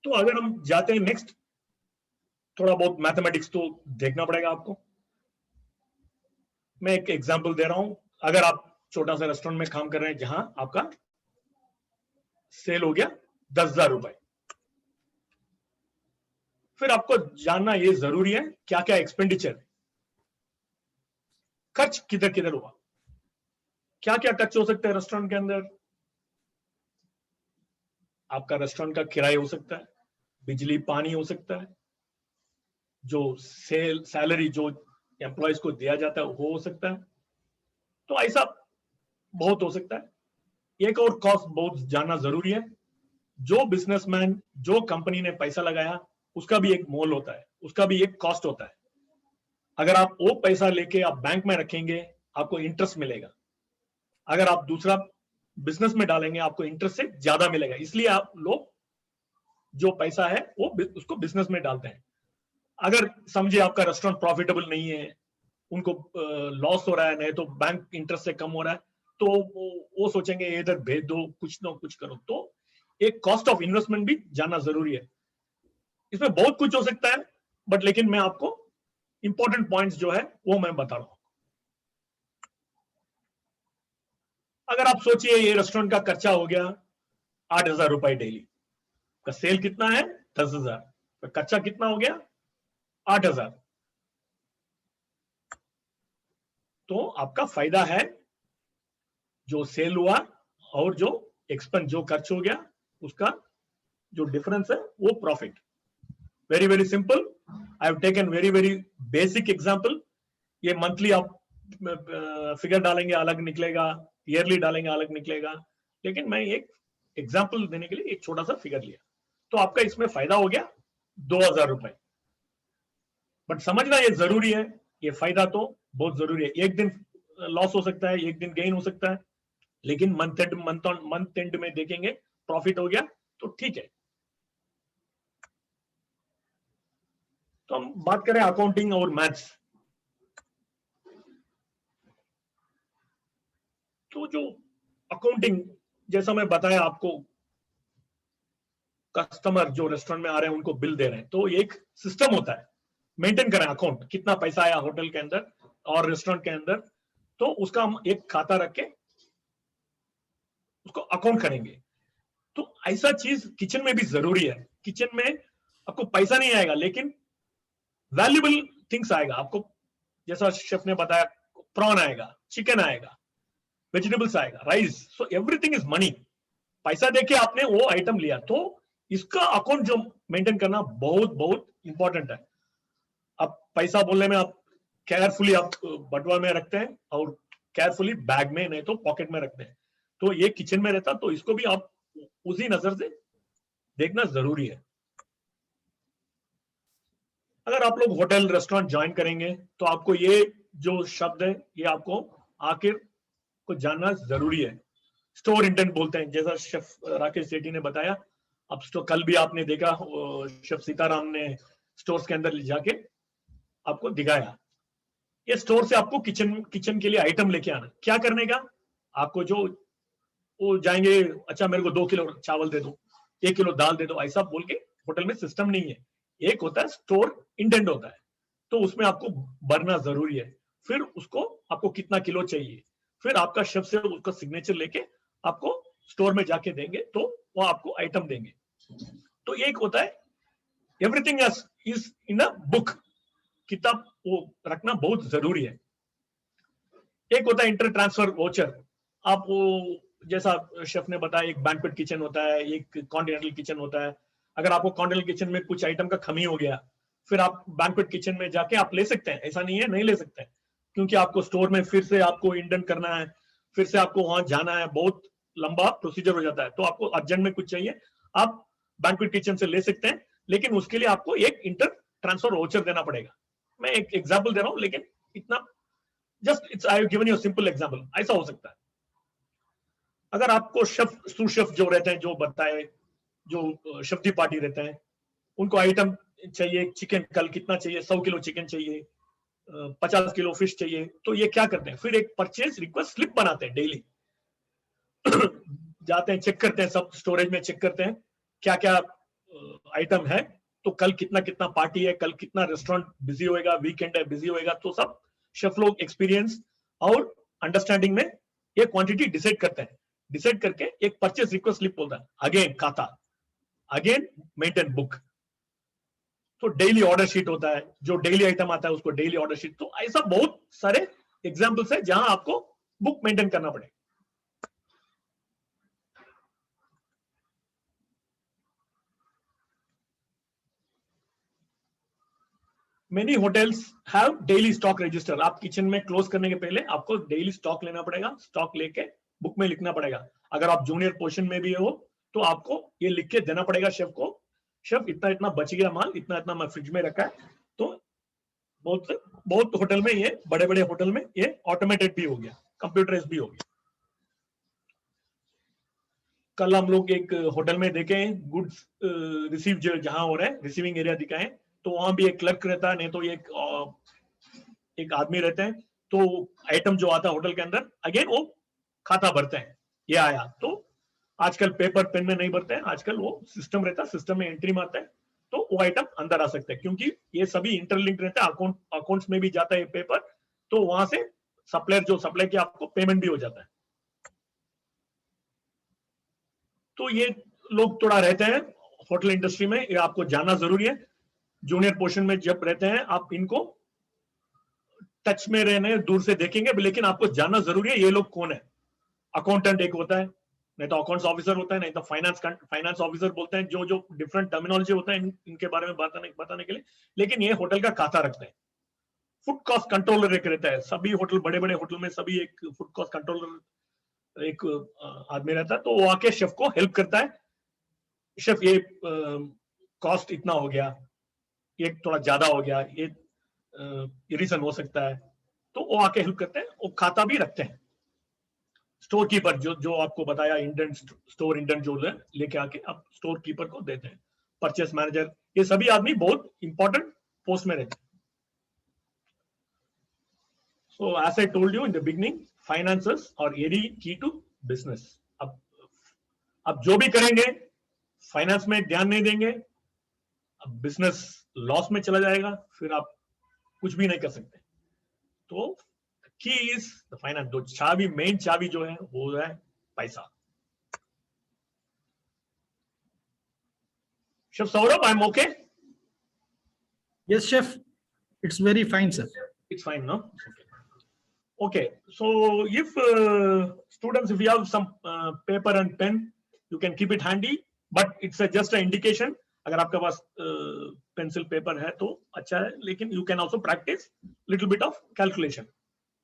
तो अगर हम जाते हैं नेक्स्ट, थोड़ा बहुत मैथमेटिक्स तो देखना पड़ेगा आपको। मैं एक एग्जांपल दे रहा हूं, अगर आप छोटा सा रेस्टोरेंट में काम कर रहे हैं जहां आपका सेल हो गया 10,000 रुपए, फिर आपको जानना ये जरूरी है क्या क्या एक्सपेंडिचर, खर्च किधर किधर हुआ, क्या क्या खर्च हो सकता है रेस्टोरेंट के अंदर। आपका रेस्टोरेंट का किराया हो सकता है, बिजली पानी हो सकता है, जो सैलरी जो एम्प्लॉयज को दिया जाता है वो हो सकता है। तो ऐसा बहुत हो सकता है। एक और कॉस्ट बहुत जानना जरूरी है, जो बिजनेसमैन जो कंपनी ने पैसा लगाया उसका भी एक मोल होता है, उसका भी एक कॉस्ट होता है। अगर आप वो पैसा लेके आप बैंक में रखेंगे आपको इंटरेस्ट मिलेगा, अगर आप दूसरा बिजनेस में डालेंगे आपको इंटरेस्ट से ज्यादा मिलेगा, इसलिए आप लोग जो पैसा है वो उसको बिजनेस में डालते हैं। अगर समझिए आपका रेस्टोरेंट प्रॉफिटेबल नहीं है, उनको लॉस हो रहा है, नहीं तो बैंक इंटरेस्ट से कम हो रहा है, तो वो सोचेंगे इधर भेज दो, कुछ ना कुछ करो। तो एक कॉस्ट ऑफ इन्वेस्टमेंट भी जानना जरूरी है। इसमें बहुत कुछ हो सकता है, बट लेकिन मैं आपको इंपॉर्टेंट पॉइंट्स जो है वो मैं बता रहा हूं। अगर आप सोचिए ये रेस्टोरेंट का खर्चा हो गया 8,000 रुपए डेली का, सेल कितना है 10,000, तो खर्चा कितना हो गया 8,000। तो आपका फायदा है जो सेल हुआ और जो एक्सपेंस जो खर्च हो गया उसका जो डिफरेंस है वो profit. Very very simple, I have taken very very basic example. ये मंथली आप फिगर डालेंगे अलग निकलेगा, ईयरली डालेंगे अलग निकलेगा, लेकिन मैं एक एग्जांपल देने के लिए एक छोटा सा फिगर लिया। तो आपका इसमें फायदा हो गया 2,000 रुपए, बट समझना ये जरूरी है, ये फायदा तो बहुत जरूरी है। एक दिन लॉस हो सकता है, एक दिन गेन हो सकता है, लेकिन मंथ एंड में देखेंगे प्रॉफिट हो गया तो ठीक है। तो हम बात करें अकाउंटिंग और मैथ्स। तो जो अकाउंटिंग, जैसा मैं बताया आपको, कस्टमर जो रेस्टोरेंट में आ रहे हैं उनको बिल दे रहे हैं, तो एक सिस्टम होता है मेंटेन करें अकाउंट, कितना पैसा आया होटल के अंदर और रेस्टोरेंट के अंदर, तो उसका हम एक खाता रख के उसको अकाउंट करेंगे। तो ऐसा चीज किचन में भी जरूरी है। किचन में आपको पैसा नहीं आएगा लेकिन वैल्यूबल थिंग्स आएगा आपको, जैसा शेफ ने बताया, प्रॉन आएगा, चिकन आएगा, वेजिटेबल्स आएगा, rice, so everything is money. पैसा देके आपने वो आइटम लिया, तो इसका अकाउंट जो मेंटेन करना बहुत बहुत इंपॉर्टेंट है। अब पैसा बोलने में आप केयरफुली आप बटुआ में रखते हैं और केयरफुली बैग में, नहीं तो पॉकेट में रखते हैं। तो ये किचन में रहता, तो इसको भी आप उसी नजर से देखना जरूरी है। अगर आप लोग होटल रेस्टोरेंट ज्वाइन करेंगे तो आपको ये जो शब्द है ये आपको आखिर को जानना जरूरी है। स्टोर इंटेंट बोलते हैं, जैसा शेफ राकेश सेठी ने बताया। अब कल भी आपने देखा शेफ सीताराम ने स्टोर्स के अंदर ले जाके आपको दिखाया। ये स्टोर से आपको किचन के लिए आइटम लेके आना, क्या करने का, आपको जो वो जाएंगे, अच्छा मेरे को 2 किलो चावल दे दो, 1 किलो दाल दे दो, ऐसा बोल के होटल में सिस्टम नहीं है। एक होता है स्टोर इंटेंट होता है, तो उसमें आपको भरना जरूरी है। फिर उसको आपको कितना किलो चाहिए, फिर आपका शेफ से उसका सिग्नेचर लेके आपको स्टोर में जाके देंगे, तो वो आपको आइटम देंगे। तो एक होता है everything is in a book, किताब वो रखना बहुत जरूरी है। एक होता है इंटर ट्रांसफर वोचर। आप वो जैसा शेफ ने बताया, एक बैंक्वेट किचन होता है, एक कॉन्टिनेंटल किचन होता है। अगर आपको कॉन्टिनेंटल किचन में कुछ आइटम का कमी हो गया, फिर आप बैंक्वेट किचन में जाके आप ले सकते हैं, ऐसा नहीं है नहीं ले सकते हैं, क्योंकि आपको स्टोर में फिर से आपको इंडेंट करना है, फिर से आपको वहां जाना है, बहुत लंबा प्रोसीजर हो जाता है, तो आपको अर्जेंट में कुछ चाहिए आप बैंक्वेट किचन से ले सकते हैं, लेकिन उसके लिए आपको एक इंटर ट्रांसफर वाउचर देना पड़ेगा। मैं एक एग्जांपल दे रहा हूं, लेकिन इतना just it's I have given you simple example. ऐसा हो सकता है अगर आपको शेफ सू शेफ जो रहते हैं, जो बताए जो शेफ दी पार्टी रहते हैं, उनको आइटम चाहिए, चिकन कल कितना चाहिए, 100 किलो चिकन चाहिए, 50 किलो फिश चाहिए, तो ये क्या करते हैं, फिर एक परचेज रिक्वेस्ट स्लिप बनाते हैं डेली। जाते हैं, चेक करते हैं, सब स्टोरेज में चेक करते हैं क्या क्या आइटम है, तो कल कितना कितना पार्टी है, कल कितना रेस्टोरेंट बिजी होएगा, वीकेंड है बिजी होएगा, तो सब शेफ लोग एक्सपीरियंस और अंडरस्टैंडिंग में ये क्वांटिटी डिसाइड करते हैं। डिसाइड करके एक परचेज रिक्वेस्ट स्लिप बोलता है, अगेन खाता, अगेन मेंटेन बुक। तो डेली ऑर्डर शीट होता है, जो डेली आइटम आता है उसको डेली ऑर्डर शीट। तो ऐसा बहुत सारे एग्जांपल्स है जहां आपको बुक मेंटेन करना पड़ेगा। Many hotels have daily stock register. आप किचन में क्लोज करने के पहले आपको डेली स्टॉक लेना पड़ेगा, स्टॉक लेके बुक में लिखना पड़ेगा। अगर आप जूनियर पोजीशन में भी हो तो आपको ये लिख के देना पड़ेगा शेफ को, शेफ इतना इतना बच गया माल, इतना इतना मैं फ्रिज में रखा है। तो बहुत बहुत होटल में, ये बड़े बड़े होटल में ये ऑटोमेटेड भी हो गया, कंप्यूटराइज भी हो गया। कल हम लोग एक होटल में देखे गुड्स रिसीव जहां हो रहा है, रिसीविंग एरिया दिखाएं, तो वहां भी एक क्लर्क रहता है, नहीं तो एक आदमी रहते हैं। तो आइटम जो आता है होटल के अंदर, अगेन वो खाता भरते हैं, ये आया। तो आजकल पेपर पेन में नहीं भरते हैं, आजकल वो सिस्टम रहता है, सिस्टम में एंट्री मारते हैं, तो वो आइटम अंदर आ सकते हैं, क्योंकि ये सभी इंटरलिंक रहते हैं। अकाउंट्स में भी जाता है ये पेपर, तो वहां से सप्लायर जो सप्लाई किया आपको पेमेंट भी हो जाता है। तो ये लोग थोड़ा रहते हैं होटल इंडस्ट्री में, ये आपको जानना जरूरी है। जूनियर पोजीशन में जब रहते हैं आप इनको टच में रहने, दूर से देखेंगे, लेकिन आपको जानना जरूरी है ये लोग कौन है। अकाउंटेंट एक होता है, नहीं तो अकाउंट्स ऑफिसर होता है, नहीं तो फाइनेंस ऑफिसर बोलते हैं, जो जो डिफरेंट टर्मिनोलॉजी होता है इनके बारे में बताने के लिए। लेकिन ये होटल का खाता रखते हैं। फूड कॉस्ट कंट्रोलर एक रहता है, सभी होटल, बड़े बड़े होटल में सभी एक फूड कॉस्ट कंट्रोलर एक आदमी रहता है, तो वो आके शेफ को हेल्प करता है। शेफ ये कॉस्ट इतना हो गया, ये थोड़ा ज्यादा हो गया, ये रीजन हो सकता है, तो वो आके हेल्प करते हैं। वो खाता भी रखते हैं। स्टोर कीपर जो आपको बताया, इंडेंट स्टोर इंडेंट जो लेके आके आप स्टोर कीपर को देते हैं। परचेस मैनेजर, ये सभी आदमी बहुत इंपॉर्टेंट पोस्ट में रहते हैं। So as I told you in the beginning, finances are very key to business. अब जो भी करेंगे फाइनेंस में ध्यान नहीं देंगे, अब बिजनेस लॉस में चला जाएगा, फिर आप कुछ भी नहीं कर सकते। तो की इज द फाइनेंस। जो चाबी, मेन चाबी जो है वो है पैसा। Chef Saurabh, I'm okay? Yes, chef. It's very fine, sir. It's fine, no? Okay. Okay, so if students, if you have some paper and pen, you can keep it handy, but it's just an indication. अगर आपके पास pencil paper है तो अच्छा है, लेकिन you can also practice little bit of calculation.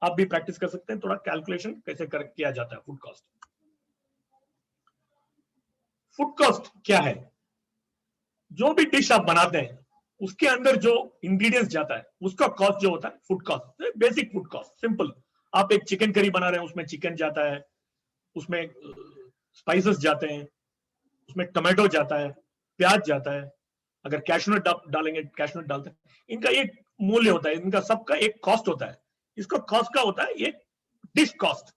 आप भी practice कर सकते हैं थोड़ा कैलकुलेशन कैसे किया जाता है फूड कॉस्ट। फूड कॉस्ट क्या है? जो भी डिश आप बनाते हैं उसके अंदर जो इंग्रेडिएंट्स जाता है उसका कॉस्ट जो होता है food cost, basic food cost, simple. आप एक चिकन करी बना रहे हैं, उसमें चिकन जाता है, उसमें स्पाइसेस जाते हैं, उसमें टमाटो जाता है, प्याज जाता है, अगर कैशनट डालेंगे कैशनट डालते हैं। इनका एक मूल्य होता है, इनका सबका एक कॉस्ट होता है। इसका कॉस्ट का होता है ये डिश कॉस्ट।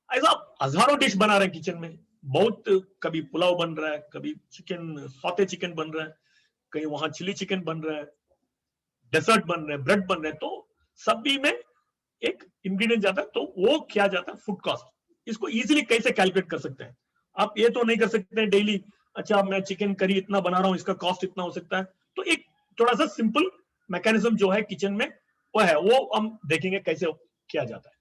ऐसा हजारों डिश बना रहे हैं किचन में, बहुत, कभी पुलाव बन रहा है, कभी चिकन सौते चिकन बन रहा है, कहीं वहां चिली चिकन बन रहा है, डेजर्ट बन रहे हैं, ब्रेड बन रहे हैं, तो सभी में एक इंग्रेडिएंट जाता है, तो वो क्या जाता है फूड कॉस्ट। इसको इजीली कैसे कैलकुलेट कर सकते हैं? आप ये तो नहीं कर सकते हैं डेली, अच्छा मैं चिकन करी इतना बना रहा हूं, इसका कॉस्ट इतना हो सकता है। तो एक थोड़ा सा सिंपल मैकेनिज्म जो है किचन में वो है, वो हम देखेंगे कैसे किया जाता है।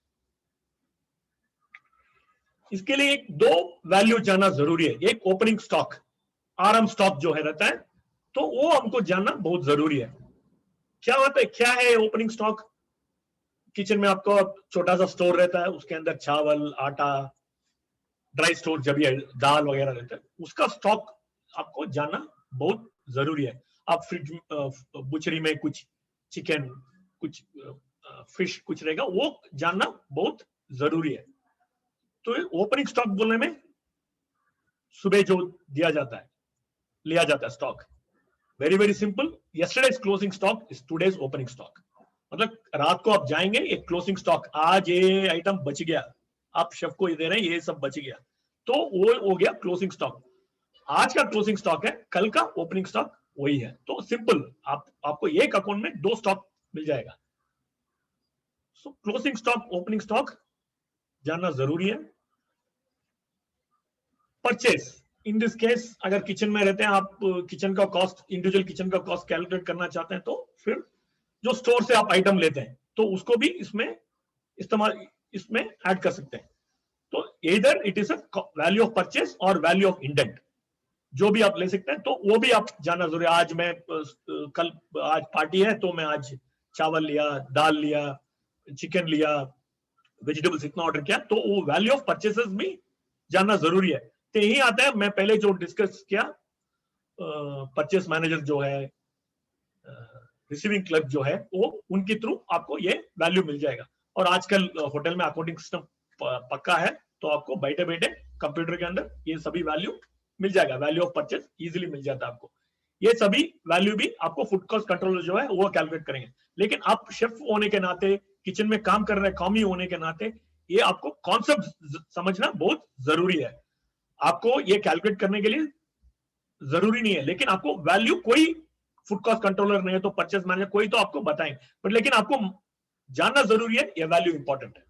इसके लिए एक दो वैल्यू जानना जरूरी है। एक ओपनिंग स्टॉक, आरएम स्टॉक जो है रहता है, तो वो हमको जानना बहुत जरूरी है। क्या होता है, क्या है ओपनिंग स्टॉक? किचन में आपको छोटा सा स्टोर रहता है, उसके अंदर चावल, आटा, ड्राई स्टोर जब ये दाल वगैरह रहता है, उसका स्टॉक आपको जानना बहुत जरूरी है। आप फ्रिज बुचरी में कुछ चिकन, कुछ फिश कुछ रहेगा, वो जानना बहुत जरूरी है। तो ओपनिंग स्टॉक बोलने में सुबह जो दिया जाता है, लिया जाता है stock, very very simple, yesterday's closing stock is today's opening stock. मतलब रात को आप जाएंगे, ये क्लोजिंग स्टॉक, आज ये आइटम बच गया, आप शेफ को ये दे रहे हैं, ये सब बच गया, तो वो हो गया क्लोजिंग स्टॉक। आज का क्लोजिंग स्टॉक है, कल का ओपनिंग स्टॉक वही है। तो सिंपल, आपको एक अकाउंट में 2 स्टॉक मिल जाएगा। सो क्लोजिंग स्टॉक, ओपनिंग स्टॉक जानना जरूरी है। परचेस, इन दिस केस अगर किचन में रहते हैं आप, किचन का कॉस्ट, इंडिविजुअल किचन का कॉस्ट कैलकुलेट करना चाहते हैं, तो फिर जो स्टोर से आप आइटम लेते हैं तो उसको भी इसमें ऐड कर सकते हैं। तो इधर it is a value of purchase और वैल्यू ऑफ इंडेंट, जो भी आप ले सकते हैं, तो वो भी आप जानना जरूरी है। आज मैं आज पार्टी है तो मैं आज चावल लिया, दाल लिया, चिकन लिया, वेजिटेबल्स इतना ऑर्डर किया, तो वो वैल्यू ऑफ परचेसेस भी जानना जरूरी है। तो यही आता है, मैं पहले जो डिस्कस किया, परचेस मैनेजर जो है, रिसीविंग क्लर्क जो है, वो उनके थ्रू आपको ये वैल्यू मिल जाएगा। और आजकल होटल में अकाउंटिंग सिस्टम पक्का है, तो आपको बैठे बैठे कंप्यूटर के अंदर ये सभी वैल्यू मिल जाएगा, वैल्यू ऑफ परचेस इजीली मिल जाता है आपको। ये सभी वैल्यू भी आपको फूड कॉस्ट कंट्रोलर जो है वो कैलकुलेट करेंगे। लेकिन आप शेफ होने के नाते, किचन में काम कर रहे कॉमी होने के नाते, ये आपको कॉन्सेप्ट समझना बहुत जरूरी है। आपको ये कैलकुलेट करने के लिए जरूरी नहीं है, लेकिन आपको वैल्यू, कोई फूड कॉस्ट कंट्रोलर नहीं है तो परचेस मैनेजर कोई तो आपको बताएंगे, बट लेकिन आपको जानना जरूरी है, ये वैल्यू इंपॉर्टेंट है।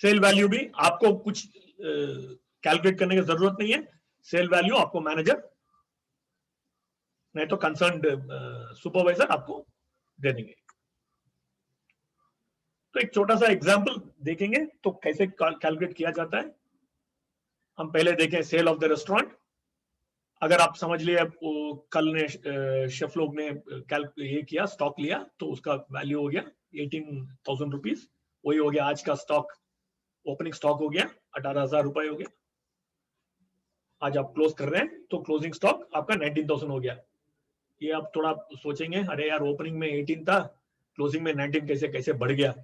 सेल वैल्यू भी आपको कुछ कैलकुलेट करने की जरूरत नहीं है, सेल वैल्यू आपको मैनेजर नहीं तो कंसर्न्ड सुपरवाइजर आपको दे देंगे। तो एक छोटा सा एग्जांपल देखेंगे तो कैसे कैलकुलेट किया जाता है। हम पहले देखें सेल ऑफ द रेस्टोरेंट। अगर आप समझ लिए कल ने शेफ लोग ने ये किया, स्टॉक लिया, तो उसका वैल्यू हो गया 18,000 रुपीज, वही हो गया आज का स्टॉक, ओपनिंग स्टॉक हो गया 18,000 रुपए हो गया। आज आप क्लोज कर रहे हैं तो क्लोजिंग स्टॉक आपका 19,000 हो गया। ये आप थोड़ा सोचेंगे, अरे यार ओपनिंग में 18 था, क्लोजिंग में 19 कैसे कैसे बढ़ गया।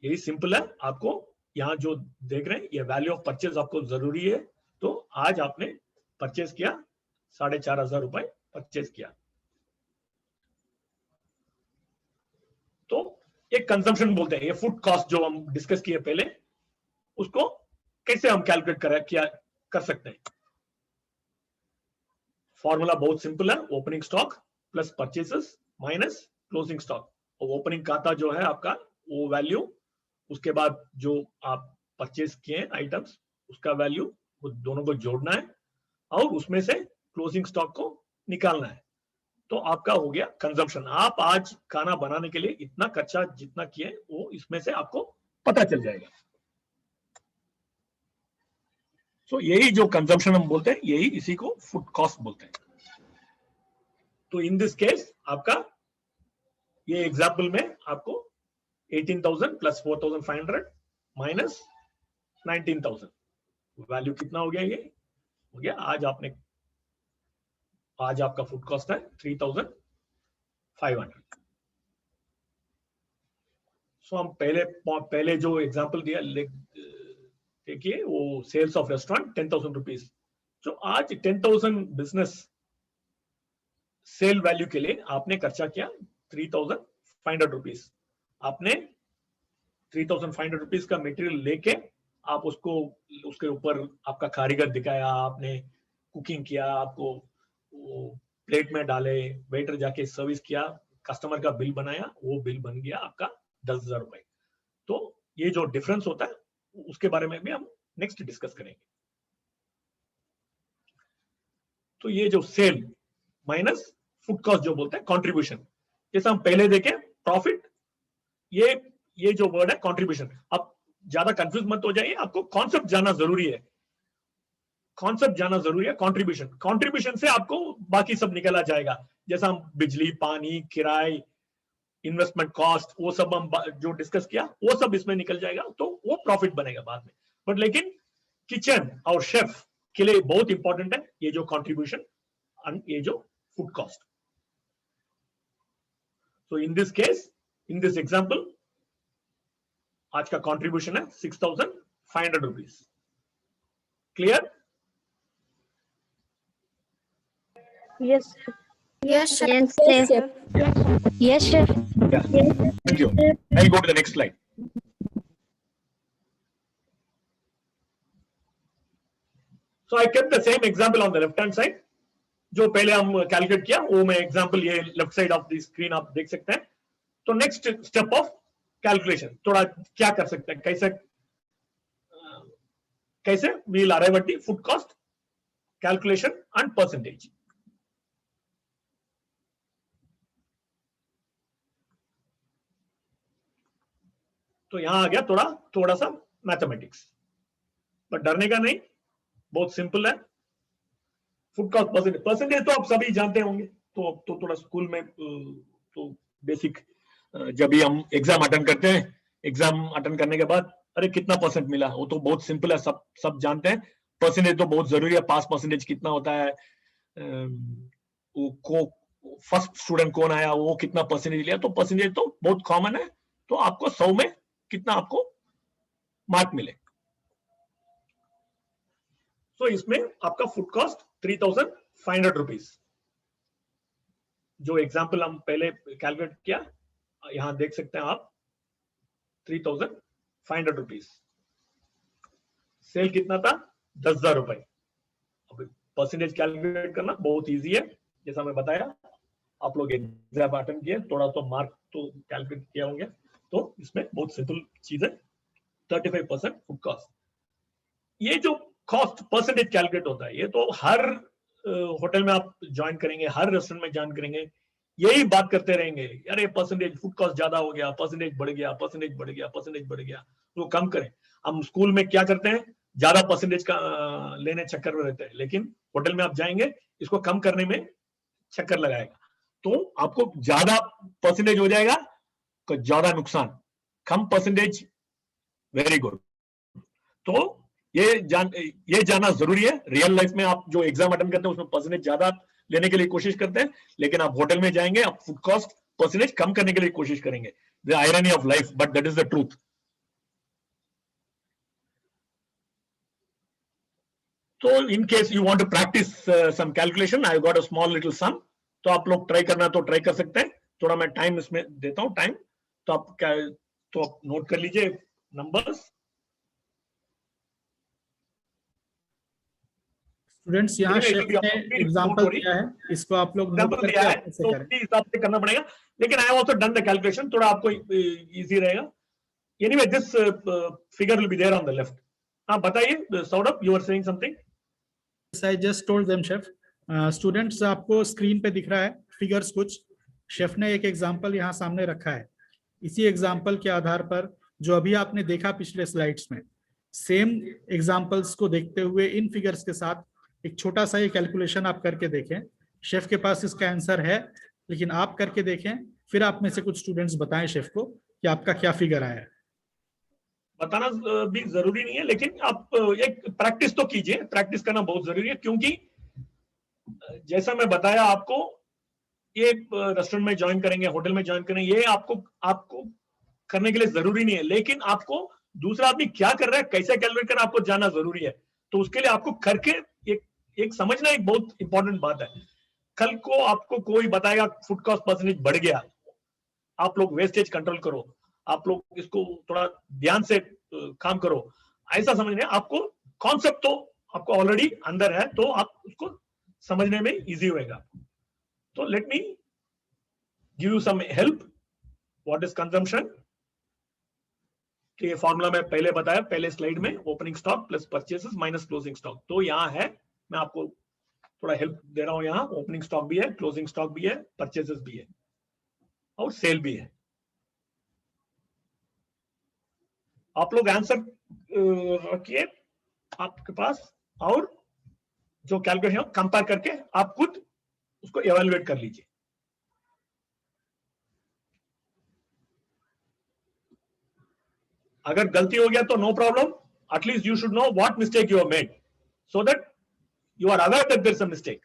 यही सिंपल है, आपको यहाँ जो देख रहे हैं ये वैल्यू ऑफ परचेज आपको जरूरी है। तो आज आपने परचेज किया 4,500 रुपए परचेज किया, तो एक कंजम्पशन बोलते हैं, ये फूड कॉस्ट जो हम डिस्कस किए पहले, उसको कैसे हम कैलकुलेट कर सकते हैं। फॉर्मूला बहुत सिंपल है, opening stock plus purchases minus closing stock. और ओपनिंग खाता जो है आपका वो वैल्यू, उसके बाद जो आप परचेज किए आइटम्स उसका वैल्यू, वो दोनों को जोड़ना है और उसमें से क्लोजिंग स्टॉक को निकालना है। तो आपका हो गया कंजम्पशन। आप आज खाना बनाने के लिए इतना खर्चा जितना किए वो इसमें से आपको पता चल जाएगा। तो यही जो कंजम्पशन हम बोलते हैं, यही इसी को फूड कॉस्ट बोलते हैं। तो इन दिस केस आपका ये एग्जाम्पल में आपको 18,000 प्लस 4,500 माइनस 19,000, वैल्यू कितना हो गया? ये हो गया आज आपका फूड कॉस्ट है 3,500। सो हम पहले जो एग्जांपल दिया देखिए, वो सेल्स ऑफ रेस्टोरेंट 10,000 रुपीज। जो आज 10,000 बिजनेस सेल वैल्यू के लिए आपने खर्चा किया 3,500 रुपीज। आपने 3,500 रुपीज का मटेरियल लेके आप उसको, उसके ऊपर आपका कारीगर दिखाया, आपने कुकिंग किया, आपको प्लेट में डाले, वेटर जाके सर्विस किया, कस्टमर का बिल बनाया, वो बिल बन गया आपका 10,000 रुपए। तो ये जो डिफरेंस होता है उसके बारे में भी हम नेक्स्ट डिस्कस करेंगे। तो ये जो सेल माइनस फूड कॉस्ट जो बोलते हैं कंट्रीब्यूशन, जैसे हम पहले देखें प्रॉफिट, ये जो वर्ड है कंट्रीब्यूशन। अब ज्यादा कंफ्यूज मत हो जाइए, आपको कॉन्सेप्ट जानना जरूरी है, कॉन्सेप्ट जानना जरूरी है। कंट्रीब्यूशन से आपको बाकी सब निकला जाएगा, जैसा हम बिजली, पानी, किराए, इन्वेस्टमेंट कॉस्ट, वो सब हम जो डिस्कस किया वो सब इसमें निकल जाएगा, तो वो प्रॉफिट बनेगा बाद में। बट लेकिन किचन और शेफ के लिए बहुत इंपॉर्टेंट है ये जो कंट्रीब्यूशन और ये जो food cost. So in this case, in this example, आज का कंट्रीब्यूशन है 6,500 rupees. Clear? Yes. Yes, chef. Yes, chef. Yes, chef. Thank you. I'll go to the next slide. So I kept the same example on the left hand side. जो पहले हम calculate किया वो मैं example ये left side of the screen आप देख सकते हैं. तो नेक्स्ट स्टेप ऑफ कैलकुलेशन थोड़ा क्या कर सकते हैं, कैसे we'll arrive at the food cost calculation and percentage. तो यहां आ गया थोड़ा सा मैथमेटिक्स, पर डरने का नहीं, बहुत सिंपल है. फूड कॉस्ट परसेंटेज तो आप सभी जानते होंगे. तो थोड़ा स्कूल में तो बेसिक जब भी हम एग्जाम अटेंड करते हैं, एग्जाम अटेंड करने के बाद अरे कितना परसेंट मिला, वो तो बहुत सिंपल है, सब जानते हैं. परसेंटेज तो बहुत जरूरी है. पास परसेंटेज कितना होता है, फर्स्ट स्टूडेंट कौन आया, वो कितना परसेंटेज लिया, तो परसेंटेज तो बहुत कॉमन है. तो आपको 100 में कितना आपको मार्क मिले. तो इसमें आपका फूड कॉस्ट 3,500 रुपीज. जो एग्जाम्पल हम पहले कैलकुलेट किया, यहां देख सकते हैं आप 3,500 रुपीज. सेल कितना था, 10,000 रुपए. अब परसेंटेज कैलकुलेट करना बहुत इजी है, जैसा मैं बताया. आप लोग एग्जाम अटेंड किए, थोड़ा तो मार्क तो कैलकुलेट किए होंगे. तो इसमें बहुत सिंपल चीज है, 35% फूड कॉस्ट. ये जो कॉस्ट परसेंटेज कैलकुलेट होता है, ये तो हर होटल में आप ज्वाइन करेंगे, हर रेस्टोरेंट में ज्वाइन करेंगे, यही बात करते रहेंगे, अरे परसेंटेज फूड कॉस्ट ज्यादा हो गया, परसेंटेज बढ़ गया, परसेंटेज बढ़ गया, परसेंटेज बढ़ गया. तो कम करें. हम स्कूल में क्या करते हैं, ज्यादा परसेंटेज का लेने चक्कर में रहते हैं, लेकिन होटल में आप जाएंगे, इसको कम करने में चक्कर लगाएगा, तो आपको ज्यादा परसेंटेज हो जाएगा, तो ज्यादा नुकसान. कम परसेंटेज वेरी गुड. तो ये जानना जरूरी है. रियल लाइफ में आप जो एग्जाम अटेंड करते हैं उसमें परसेंटेज ज्यादा लेने के लिए कोशिश करते हैं, लेकिन आप होटल में जाएंगे, आप फूड कॉस्ट परसेंटेज कम करने के लिए कोशिश करेंगे. The irony of life, but that is the truth. तो in case you want to practice some calculation, I got a small little sum. तो आप लोग ट्राई करना तो ट्राई कर सकते हैं. थोड़ा मैं टाइम इसमें देता हूं टाइम, तो आप नोट कर लीजिए नंबर्स. स्टूडेंट्स यहाँ शेफ ने एग्जांपल दिया है, इसको आप लोग नोट करके आप ऐसे तो करें. उसी हिसाब से करना पड़ेगा, लेकिन I also done the calculation, थोड़ा आपको इजी रहेगा. Anyway this figure will be there on the left. हाँ बताइए Saurabh, you are saying something. I just told them chef. Students आपको स्क्रीन पे दिख रहा है फिगर्स कुछ. शेफ ने एक एग्जांपल यहाँ सामने रखा है. इसी एग्जांपल के आधार पर जो अभी आपने देखा पिछले स्लाइड्स में, सेम एग्जांपल्स को देखते हुए इन फिगर्स के साथ एक छोटा सा ये कैलकुलेशन आप करके देखें. शेफ के पास इसका आंसर है, लेकिन आप करके देखें, फिर आप में से कुछ स्टूडेंट्स बताएं शेफ को कि आपका क्या फिगर आया है. बताना भी जरूरी नहीं है, लेकिन आप एक प्रैक्टिस तो कीजिए. प्रैक्टिस करना बहुत जरूरी है, क्योंकि जैसा मैं बताया आपको, ये रेस्टोरेंट में ज्वाइन करेंगे, होटल में ज्वाइन करेंगे, ये आपको करने के लिए जरूरी नहीं है, लेकिन आपको दूसरा आदमी क्या कर रहा है, कैसे कैलकुलेट करना आपको जानना जरूरी है. तो उसके लिए आपको करके एक समझना एक बहुत इंपॉर्टेंट बात है. कल को आपको कोई बताएगा फूड कॉस्ट परसेंटेज बढ़ गया, आप लोग वेस्टेज कंट्रोल करो, आप लोग इसको थोड़ा ध्यान से काम करो, ऐसा समझने. आपको कॉन्सेप्ट तो आपको ऑलरेडी अंदर है, तो आप उसको समझने में इजी होएगा. तो let me give you some help. What is consumption? ये फॉर्मूला मैं पहले बताया, पहले स्लाइड में, opening stock plus purchases minus closing stock. तो यहाँ है, मैं आपको थोड़ा हेल्प दे रहा हूं. यहाँ ओपनिंग स्टॉक भी है, क्लोजिंग स्टॉक भी है, परचेसेस भी है और सेल भी है. आप लोग आंसर रखिए आपके पास, और जो कैलकुलेशन कंपेयर करके आप खुद उसको एवेलुएट कर लीजिए. अगर गलती हो गया तो no problem, at least you should know what mistake you have made, so that you are aware that there's a mistake.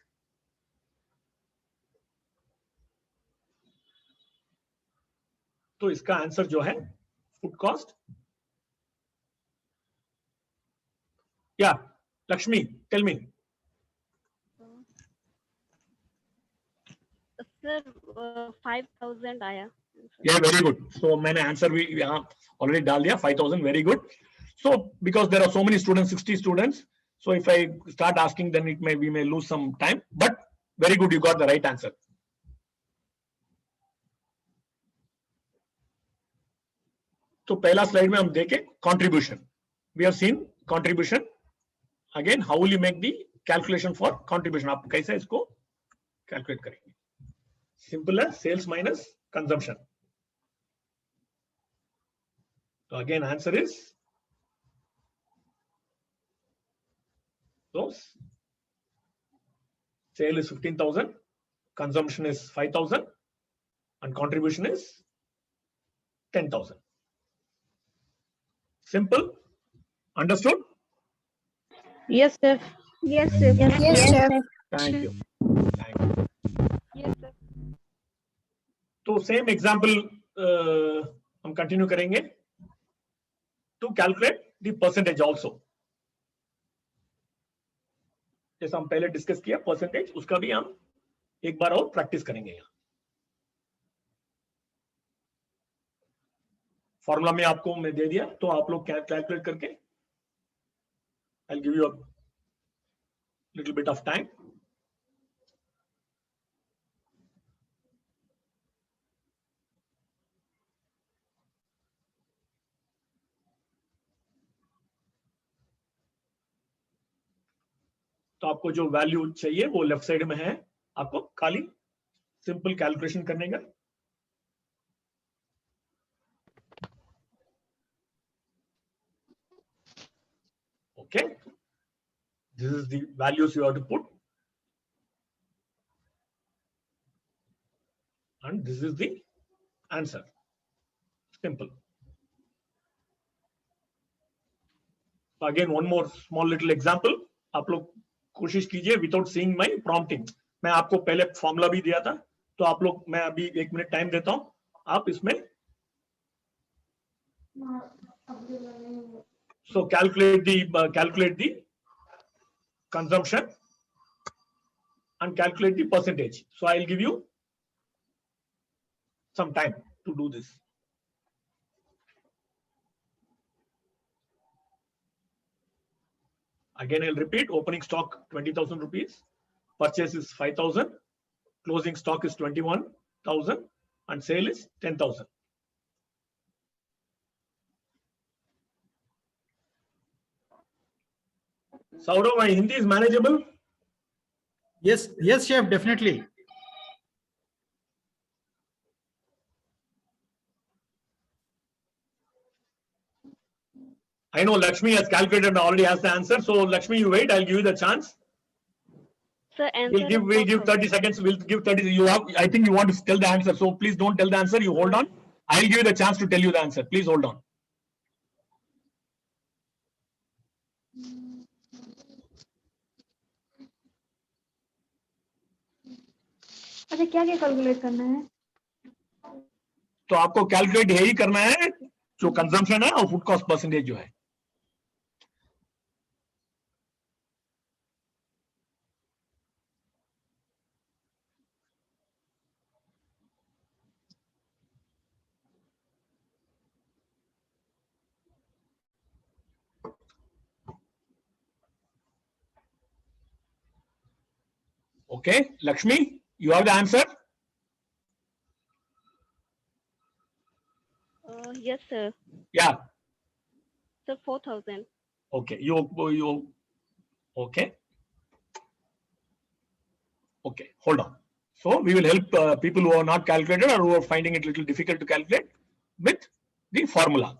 तो इसका आंसर जो है फूड कॉस्ट. या लक्ष्मी, टेल मी. सर 5000 आया. Yeah, very good. So मैंने answer भी यहाँ already डाल दिया. 5000, very good. So because there are so many students, 60 students, so if I start asking, then we may lose some time. But very good, you got the right answer. तो पहला slide में हम देखें contribution. We have seen contribution. Again, how will you make the calculation for contribution? आप कैसे इसको calculate करेंगे? Simple as sales minus consumption. So again, answer is so sale is 15,000, consumption is 5,000, and contribution is 10,000. Simple, understood? Yes, sir. Yes, sir. Yes, chef. Thank you. Thank you. Yes, sir. तो same example हम continue करेंगे to calculate the percentage also. जैसा हम पहले discuss किया percentage, उसका भी हम एक बार और प्रैक्टिस करेंगे. यहाँ फॉर्मूला में आपको मैं दे दिया, तो आप लोग कैलकुलेट करके I will give you a little bit of time. तो आपको जो वैल्यू चाहिए वो लेफ्ट साइड में है, आपको खाली सिंपल कैलकुलेशन करने का. Okay, this is the values you have to put and this is the answer. Simple. Again one more small little example. आप लोग कोशिश कीजिए विदाउट सीइंग माय प्रॉम्प्टिंग. मैं आपको पहले फॉर्मूला भी दिया था, तो आप लोग, मैं अभी 1 मिनट टाइम देता हूं, आप इसमें so calculate the consumption and calculate the percentage. So I'll give you some time to do this. Again, I'll repeat. Opening stock 20,000 rupees, purchase is 5,000, closing stock is 21,000, and sale is 10,000. Saurav, my Hindi is manageable. Yes, yes, chef, definitely. I know Lakshmi has calculated and already has the answer. So Lakshmi, you wait. I'll give you the chance. Sir, answer. We'll give 30 seconds. We'll give 30. You have. I think you want to tell the answer. So please don't tell the answer. You hold on. I'll give you the chance to tell you the answer. Please hold on. अच्छा, क्या क्या calculate करना है? तो आपको calculate यही करना है जो कंजम्पशन है और फूड कॉस्ट परसेंटेज जो है. Okay, Lakshmi, you have the answer? Yes, sir. Yeah. Sir, 4,000. Okay, you okay. Okay, hold on. So we will help people who are not calculated or who are finding it little difficult to calculate with the formula.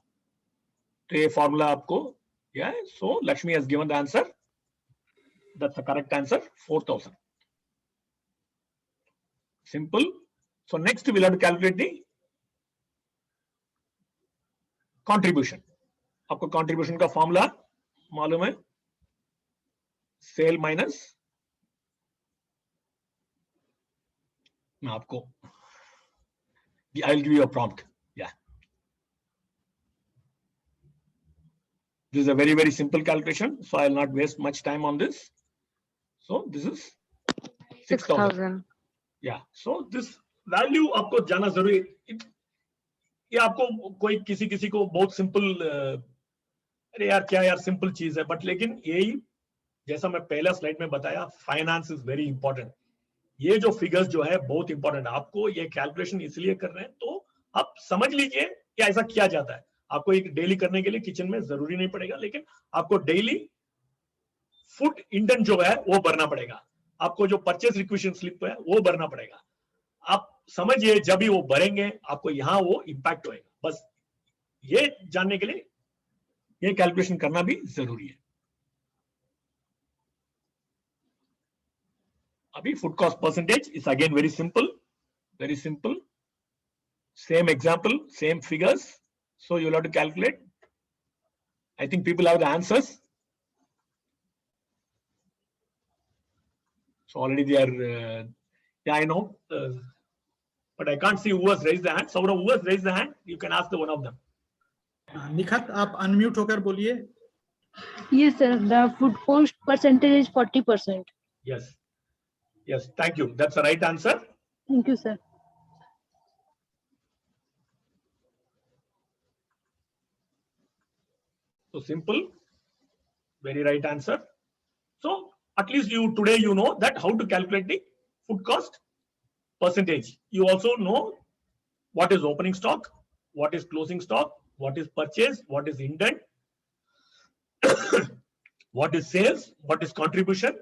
So ये formula आपको, yeah. So Lakshmi has given the answer. That's the correct answer. 4,000. Simple. So next we'll have to calculate the contribution. आपको contribution का formula मालूम है? Cell minus, मैं आपको I will give you a prompt. Yeah. This is a very, very simple calculation, so I will not waste much time on this. So this is 6,000. Yeah. So this value आपको जाना जरूरी है. ये आपको कोई किसी को बहुत सिंपल, अरे यार क्या यार सिंपल चीज है, बट लेकिन यही जैसा मैं पहला स्लाइड में बताया, फाइनेंस इज वेरी इंपॉर्टेंट. ये जो फिगर्स जो है बहुत इंपॉर्टेंट है. आपको ये कैलकुलेशन इसलिए कर रहे हैं तो आप समझ लीजिए कि ऐसा किया जाता है. आपको एक डेली करने के लिए किचन में जरूरी नहीं पड़ेगा, लेकिन आपको डेली फूड इंडेंट जो है वो भरना पड़ेगा. आपको जो परचेज रिक्वेशन स्लिप है वो भरना पड़ेगा. आप समझिए जब भी वो भरेंगे आपको यहाँ वो इंपैक्ट होएगा. बस ये जानने के लिए ये कैलकुलेशन करना भी जरूरी है. अभी food cost percentage is again very simple, very simple. Same example, same figures. So you'll have to calculate. I think people have the answers. So already they are, yeah, I know. But I can't see who has raised the hand. So who has raised the hand? You can ask the one of them. Nikhat आप unmute होकर बोलिए. Yes, sir. The food cost percentage is 40%. Yes. Yes, thank you. That's the right answer. Thank you, sir. So simple, very right answer. So at least today you know that how to calculate the food cost percentage. You also know what is opening stock, what is closing stock, what is purchase, what is indent, what is sales, what is contribution.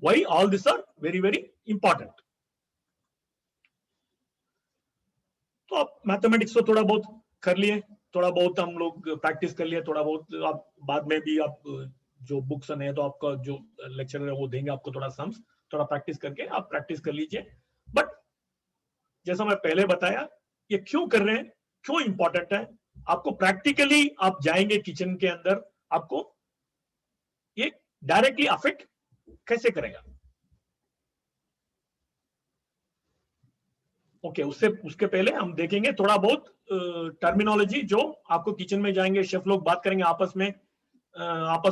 Why all these are very, very important. तो आप mathematics तो थोड़ा बहुत कर लिए, थोड़ा बहुत हम लोग प्रैक्टिस कर लिए, थोड़ा बहुत आप बाद में भी आप जो बुक्स है तो आपका जो लेक्चरर है वो देंगे आपको थोड़ा सम्स, थोड़ा प्रैक्टिस करके आप प्रैक्टिस कर लीजिए. बट जैसा मैं पहले बताया ये क्यों कर रहे हैं, क्यों इंपॉर्टेंट है, आपको प्रैक्टिकली आप जाएंगे किचन के अंदर, आपको ये डायरेक्टली अफेक्ट कैसे करेगा. ओके, उसके पहले हम देखेंगे थोड़ा बहुत टर्मिनोलॉजी जो आपको किचन में जाएंगे, शेफ लोग बात करेंगे आपस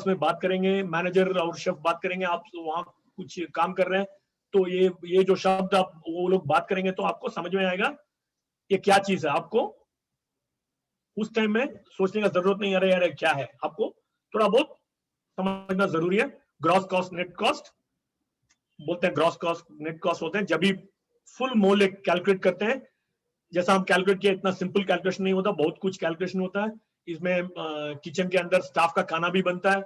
में बात करेंगे, मैनेजर और शेफ बात करेंगे, आप वहां कुछ काम कर रहे हैं तो ये जो शब्द आप वो लोग बात करेंगे तो आपको समझ में आएगा ये क्या चीज है. आपको उस टाइम में सोचने का जरूरत नहीं, अरे यार क्या है, आपको थोड़ा बहुत समझना जरूरी है. ग्रॉस कॉस्ट, नेट कॉस्ट बोलते हैं, ग्रॉस कॉस्ट नेट कॉस्ट होते हैं जब भी फुल मोल कैलकुलेट करते हैं. जैसा हम कैलकुलेट किया इतना सिंपल कैलकुलेशन नहीं होता, बहुत कुछ कैलकुलेशन होता है. इसमें किचन के अंदर स्टाफ का खाना भी बनता है,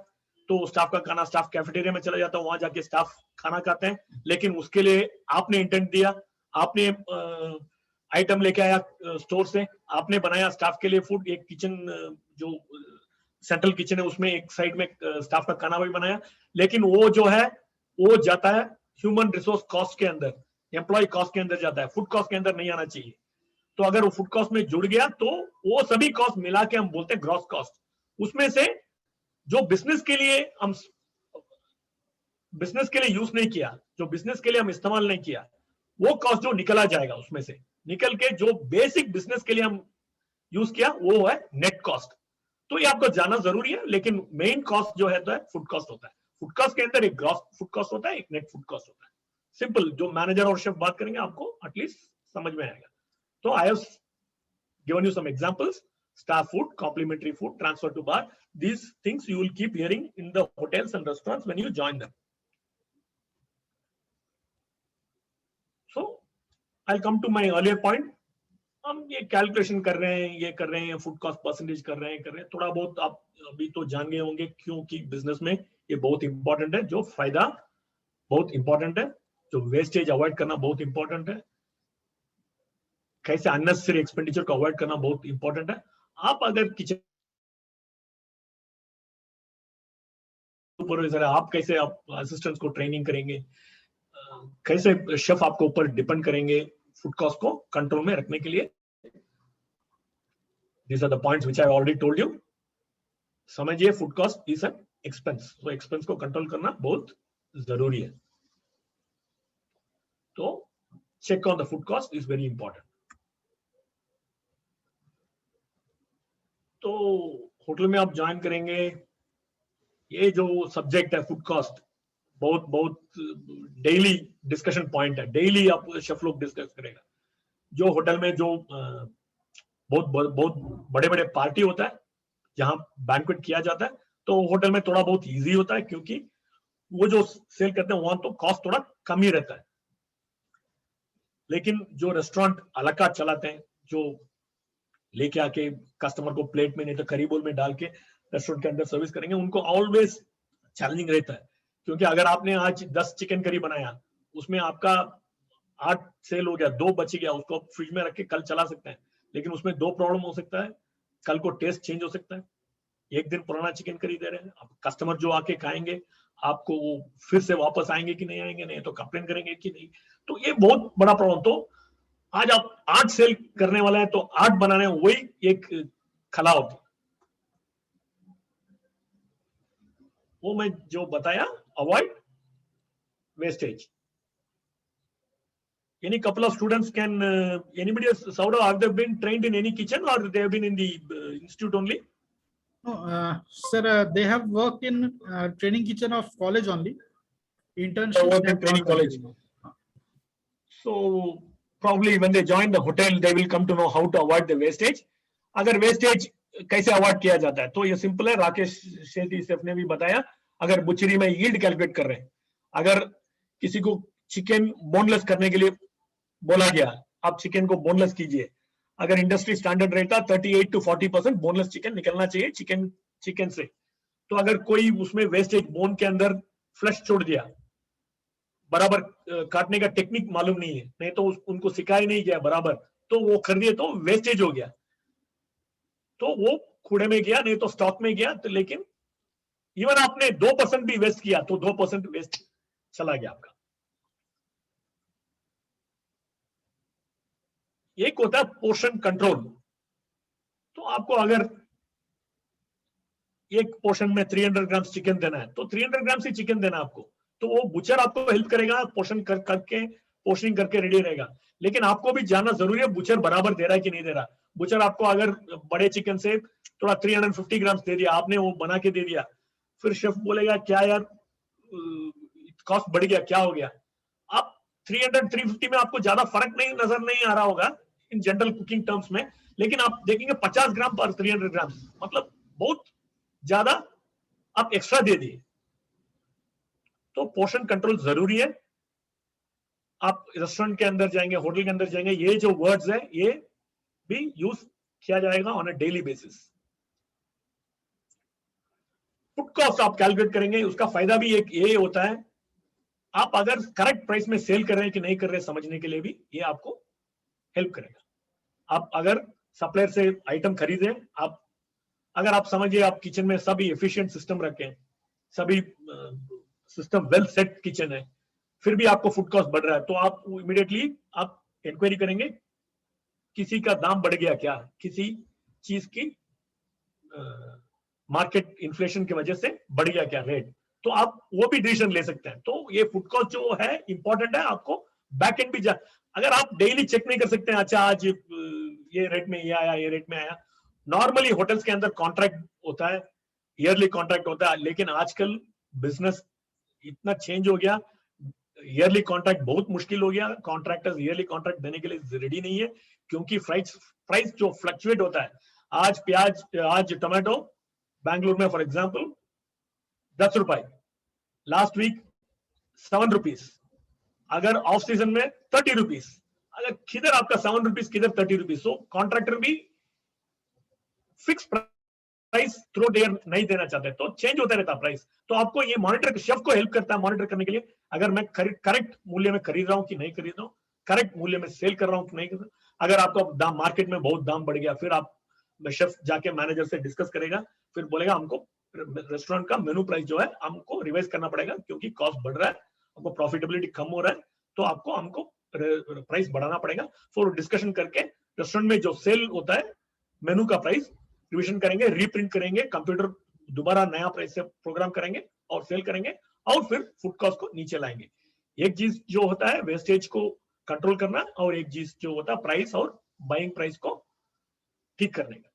तो स्टाफ का खाना स्टाफ कैफेटेरिया में चला जाता है, वहां जाके स्टाफ खाना खाते हैं. लेकिन उसके लिए आपने इंटेंट दिया, आपने आइटम लेके आया स्टोर से, आपने बनाया स्टाफ के लिए फूड. एक किचन जो सेंट्रल किचन है उसमें एक साइड में स्टाफ का खाना भी बनाया, लेकिन वो जो है वो जाता है ह्यूमन रिसोर्स कॉस्ट के अंदर, एम्प्लॉय कॉस्ट के अंदर जाता है, फूड कॉस्ट के अंदर नहीं आना चाहिए. तो अगर वो फूड कॉस्ट में जुड़ गया तो वो सभी कॉस्ट मिला के हम बोलते हैं ग्रॉस कॉस्ट. उसमें से जो बिजनेस के लिए यूज नहीं किया, जो बिजनेस के लिए हम इस्तेमाल नहीं किया, वो कॉस्ट जो निकला जाएगा उसमें से निकल के जो बेसिक बिजनेस के लिए हम यूज किया वो है नेट कॉस्ट. तो ये आपको जानना जरूरी है. लेकिन मेन कॉस्ट जो है तो है फूड कॉस्ट होता है. फूड कॉस्ट के अंदर एक ग्रॉस फूड कॉस्ट होता है, एक नेट फूड कॉस्ट होता है. सिंपल, जो मैनेजर और शेफ बात करेंगे आपको एटलीस्ट समझ में आएगा. तो I have given you some examples. Staff food, complimentary food, transfer to bar, these things you will keep hearing in the hotels and restaurants when you join them. So I'll come to my earlier point. हम ये calculation कर रहे हैं, ये कर रहे हैं, food cost percentage कर रहे हैं, थोड़ा बहुत आप अभी तो जान गए होंगे क्योंकि बिजनेस में ये बहुत इंपॉर्टेंट है. जो फायदा बहुत इंपॉर्टेंट है, जो वेस्टेज अवॉइड करना बहुत इंपॉर्टेंट है, कैसे अननेसेसरी एक्सपेंडिचर को अवॉइड करना बहुत इंपॉर्टेंट है. आप अगर किचन सुपरवाइजर है, आप कैसे आप असिस्टेंट्स को ट्रेनिंग करेंगे, कैसे शेफ आपको ऊपर डिपेंड करेंगे फूड कॉस्ट को कंट्रोल में रखने के लिए. These are the points which I already told you. समझिए फूड कॉस्ट इज एक्सपेंस, तो एक्सपेंस को कंट्रोल करना बहुत जरूरी है। तो check on the food cost is very important. तो होटल में आप ज्वाइन करेंगे, ये जो सब्जेक्ट है फूड कॉस्ट बहुत बहुत डेली डिस्कशन पॉइंट है, डेली आप शेफ लोग डिस्कस करेगा। जो होटल में जो बहुत बड़े बड़े पार्टी होता है, जहां बैंक्वेट किया जाता है, तो होटल में थोड़ा बहुत इजी होता है, क्योंकि वो जो सेल करते हैं वहां तो कॉस्ट थोड़ा कम ही रहता है। लेकिन जो रेस्टोरेंट अला कार्ट चलाते हैं, जो लेके आके कस्टमर को प्लेट में नहीं तो करी बोल में डाल के रेस्टोरेंट के अंदर सर्विस करेंगे, उनको ऑलवेज चैलेंजिंग रहता है। क्योंकि अगर आपने आज 10 चिकन करी बनाया, उसमें आपका 8 सेल हो गया, 2 बच गया, उसको फ्रिज में रख के कल चला सकते हैं। लेकिन उसमें 2 प्रॉब्लम हो सकता है, कल को टेस्ट चेंज हो सकता है। एक दिन पुराना चिकन करी दे रहे हैं, अब कस्टमर जो आके खाएंगे, आपको वो फिर से वापस आएंगे कि नहीं आएंगे, नहीं तो कंप्लेन करेंगे कि नहीं। तो ये बहुत बड़ा प्रॉब्लम। तो आज आप 8 सेल करने वाले हैं, तो 8 बनाने में वही एक खला होती है। वो मैं जो बताया, avoid wastage. Any couple of students can anybody else, Saurav, have they been trained in any kitchen or they have been in the institute only? No, sir, they have worked in training kitchen of college only. Internship. Worked in training college. So probably when they join the hotel, they will come to know how to avoid the wastage. अगर wastage कैसे avoid किया जाता है, तो ये simple है। Rakesh Shetty safe ने भी बताया। अगर बुचरी में यील्ड कैलकुलेट कर रहे हैं, अगर किसी को चिकन बोनलेस करने के लिए बोला गया, आप चिकन को बोनलेस कीजिए। अगर इंडस्ट्री स्टैंडर्ड रहता 38 to 40% बोनलेस चिकन निकलना चाहिए चिकन से। तो अगर कोई उसमें वेस्टेज, बोन के अंदर फ्लैश छोड़ दिया, बराबर काटने का टेक्निक मालूम नहीं है, नहीं तो उनको सिखाया नहीं गया बराबर, तो वो कर दिए तो वेस्टेज हो गया, तो वो कूड़े में गया, नहीं तो स्टॉक में गया। तो लेकिन इवन आपने 2% भी वेस्ट किया तो 2% वेस्ट चला गया आपका। एक होता है पोर्शन कंट्रोल। तो आपको अगर एक पोर्शन में 300 ग्राम चिकन देना है, तो 300 ग्राम से चिकन देना आपको, तो वो बुचर आपको हेल्प करेगा, पोर्शन करके पोर्शनिंग करके रेडी रहेगा। लेकिन आपको भी जानना जरूरी है बुचर बराबर दे रहा है कि नहीं दे रहा। बुचर आपको अगर बड़े चिकन से थोड़ा 350 ग्राम दे दिया, आपने वो बना के दे दिया, फिर शेफ बोलेगा क्या यार कॉस्ट बढ़ गया, क्या हो गया। आप 300-350 में आपको ज्यादा फर्क नजर नहीं आ रहा होगा इन जनरल कुकिंग टर्म्स में, लेकिन आप देखेंगे 50 ग्राम पर 300 ग्राम, मतलब बहुत ज्यादा आप एक्स्ट्रा दे दिए। तो पोर्शन कंट्रोल जरूरी है। आप रेस्टोरेंट के अंदर जाएंगे, होटल के अंदर जाएंगे, ये जो वर्ड्स है ये भी यूज किया जाएगा on a daily basis. Food cost आप कैलकुलेट करेंगे, उसका फायदा भी एक ये होता है, आप अगर करेक्ट प्राइस में सेल कर रहे हैं कि नहीं कर रहे समझने के लिए भी ये आपको हेल्प करेगा। आप अगर सप्लायर से आइटम खरीदे, आप अगर आप समझिए आप किचन में सभी एफिशिएंट सिस्टम रखें, सभी सिस्टम वेल सेट किचन है, फिर भी आपको फूड कॉस्ट बढ़ रहा है, तो आप इमीडिएटली आप इंक्वायरी करेंगे किसी का दाम बढ़ गया क्या, किसी चीज की मार्केट इन्फ्लेशन की वजह से बढ़ गया क्या रेट, तो आप वो भी डिसीजन ले सकते हैं। तो ये फूड कॉस्ट जो है इंपॉर्टेंट है। आपको बैक एंड भी अगर आप डेली चेक नहीं कर सकते हैं, अच्छा आज ये रेट में ये आया, ये रेट में आया। नॉर्मली होटल्स के अंदर कॉन्ट्रैक्ट होता है, ईयरली कॉन्ट्रैक्ट होता है, लेकिन आजकल बिजनेस इतना चेंज हो गया, ईयरली कॉन्ट्रैक्ट बहुत मुश्किल हो गया। कॉन्ट्रैक्टर्स ईयरली कॉन्ट्रैक्ट देने के लिए रेडी नहीं है, क्योंकि प्राइस जो फ्लक्चुएट होता है। आज प्याज, आज टमाटो बैंगलोर में फॉर एग्जाम्पल 10 रुपए, लास्ट वीक 7 रुपीज, अगर ऑफ सीजन में 30 रुपीज, अगर किधर आपका 7 रुपीज किधर 30 रुपीज। तो कॉन्ट्रैक्टर भी फिक्स प्राइस थ्रू ईयर नहीं देना चाहते, तो चेंज होता रहता प्राइस। तो आपको ये मॉनिटर, शेफ को हेल्प करता है मॉनिटर करने के लिए, अगर मैं करेक्ट मूल्य में खरीद रहा हूं कि नहीं खरीद रहा हूं, करेक्ट मूल्य में सेल कर रहा हूं कि नहीं कर रहा हूं। अगर आपका दाम मार्केट में बहुत दाम बढ़ गया, फिर आप शेफ जाके मैनेजर से डिस्कस करेगा, फिर बोलेगा हमको रेस्टोरेंट का मेनू प्राइस जो है हमको रिवाइज करना पड़ेगा, क्योंकि कॉस्ट बढ़ रहा है, हमको प्रॉफिटेबिलिटी कम हो रहा है, तो आपको हमको प्राइस बढ़ाना पड़ेगा। फिर डिस्कशन करके रेस्टोरेंट में जो सेल होता है मेनू का प्राइस रिविजन करेंगे, रीप्रिंट करेंगे, कंप्यूटर दोबारा नया प्राइस से प्रोग्राम करेंगे और सेल करेंगे और फिर फूड कॉस्ट को नीचे लाएंगे। एक चीज जो होता है वेस्टेज को कंट्रोल करना और एक चीज जो होता है प्राइस और बाइंग प्राइस को ठीक करने का।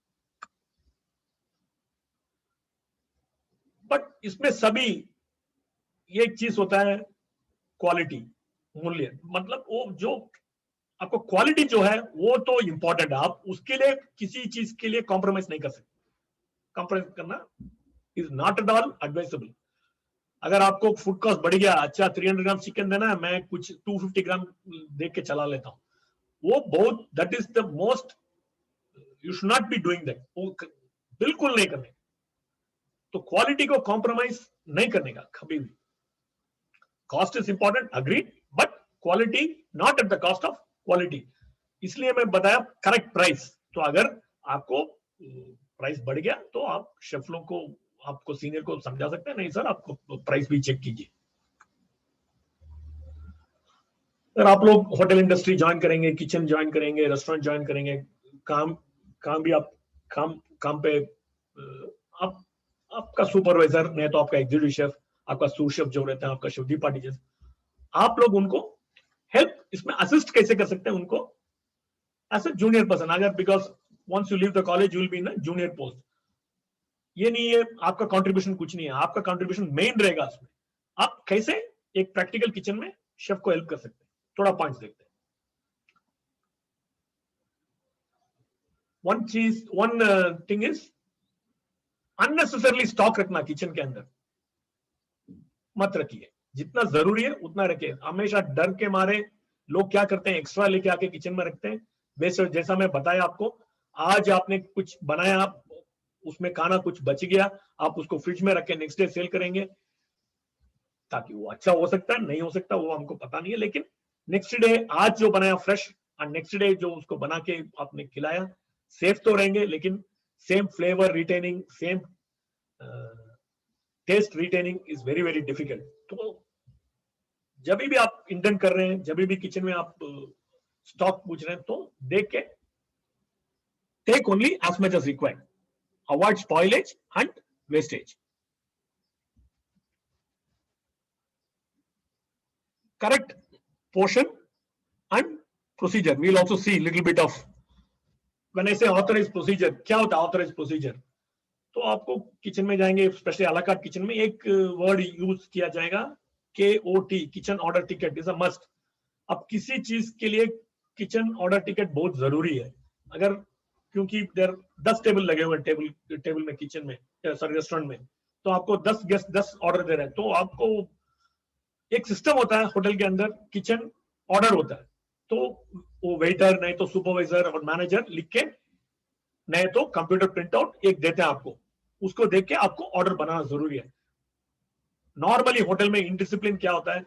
बट इसमें सभी एक चीज होता है क्वालिटी, मूल्य, मतलब वो जो आपको क्वालिटी जो है वो तो इंपॉर्टेंट है, आप उसके लिए किसी चीज के लिए कॉम्प्रोमाइज नहीं कर सकते। कॉम्प्रोमाइज करना is not at all advisable. अगर आपको फूड कॉस्ट बढ़ गया, अच्छा 300 ग्राम चिकन देना है, मैं कुछ 250 ग्राम देख के चला लेता हूँ, वो बहुत, that is the most, you should not be doing that, वो बिल्कुल नहीं करने। तो क्वालिटी को कॉम्प्रोमाइज नहीं करने का कभी भी। Cost is important, agreed, but quality not at the cost of quality. इसलिए मैं बताया करेक्ट प्राइस। तो अगर आपको प्राइस बढ़ गया तो आप शेफलों को, आपको सीनियर को समझा सकते हैं, नहीं सर आपको प्राइस भी चेक कीजिए। अगर आप लोग होटल इंडस्ट्री ज्वाइन करेंगे, किचन ज्वाइन करेंगे, रेस्टोरेंट ज्वाइन करेंगे, काम भी आप काम पे आप, आपका सुपरवाइजर नहीं तो आपका एग्जीक्यूटिव शेफ, आपका सूट शेफ जो रहता है, आपका शेफ डी पार्टी, आप लोग उनको हेल्प इसमें असिस्ट कैसे कर सकते हैं उनको एज ए जूनियर पर्सन। अगर because once you leave the college you will be in junior post, ये नहीं है आपका कंट्रीब्यूशन कुछ नहीं है, आपका कंट्रीब्यूशन मेन रहेगा उसमें। आप कैसे एक प्रैक्टिकल किचन में शेफ को हेल्प कर सकते हैं, थोड़ा पॉइंट्स देखते हैं। One thing is unnecessarily stock रखना किचन के अंदर मत रखिए, जितना जरूरी है उतना रखिए। हमेशा डर के मारे लोग क्या करते हैं, एक्स्ट्रा लेके आके किचन में रखते हैं। वैसे जैसा मैं बताया आपको, आज आपने कुछ बनाया, उसमें खाना कुछ बच गया, आप उसको फ्रिज में रख के नेक्स्ट डे सेल करेंगे, ताकि वो अच्छा हो सकता है, नहीं हो सकता वो हमको पता नहीं है, लेकिन नेक्स्ट डे आज जो बनाया फ्रेश और नेक्स्ट डे जो उसको बना के आपने खिलाया, सेफ तो रहेंगे, लेकिन same flavour retaining, same taste retaining is very very difficult. तो जब भी आप इंटेंट कर रहे हैं, जब भी किचन में आप स्टॉक पूछ रहे हैं, तो देख के take only as much as required, avoid spoilage and wastage. Correct portion and procedure. We'll also see little bit of, when I say authorized procedure, क्या होता है authorized procedure? तो आपको किचन में जाएंगे, स्पेशली अला कार्ट किचन में एक वर्ड यूज किया जाएगा, KOT, kitchen order ticket is a must. अब किसी चीज के लिए किचन ऑर्डर टिकट बहुत जरूरी है। अगर, क्योंकि देर 10 टेबल लगे हुए टेबल में किचन में, सॉरी रेस्टोरेंट में, तो आपको 10 गेस्ट 10 ऑर्डर दे रहे हैं, तो आपको एक सिस्टम होता है होटल के अंदर, किचन ऑर्डर होता है, तो वो वेटर नहीं तो सुपरवाइजर और मैनेजर लिख के, नहीं तो कंप्यूटर प्रिंटआउट एक देते हैं आपको, उसको देख के आपको ऑर्डर बनाना जरूरी है। नॉर्मली होटल में इनडिसिप्लिन क्या होता है,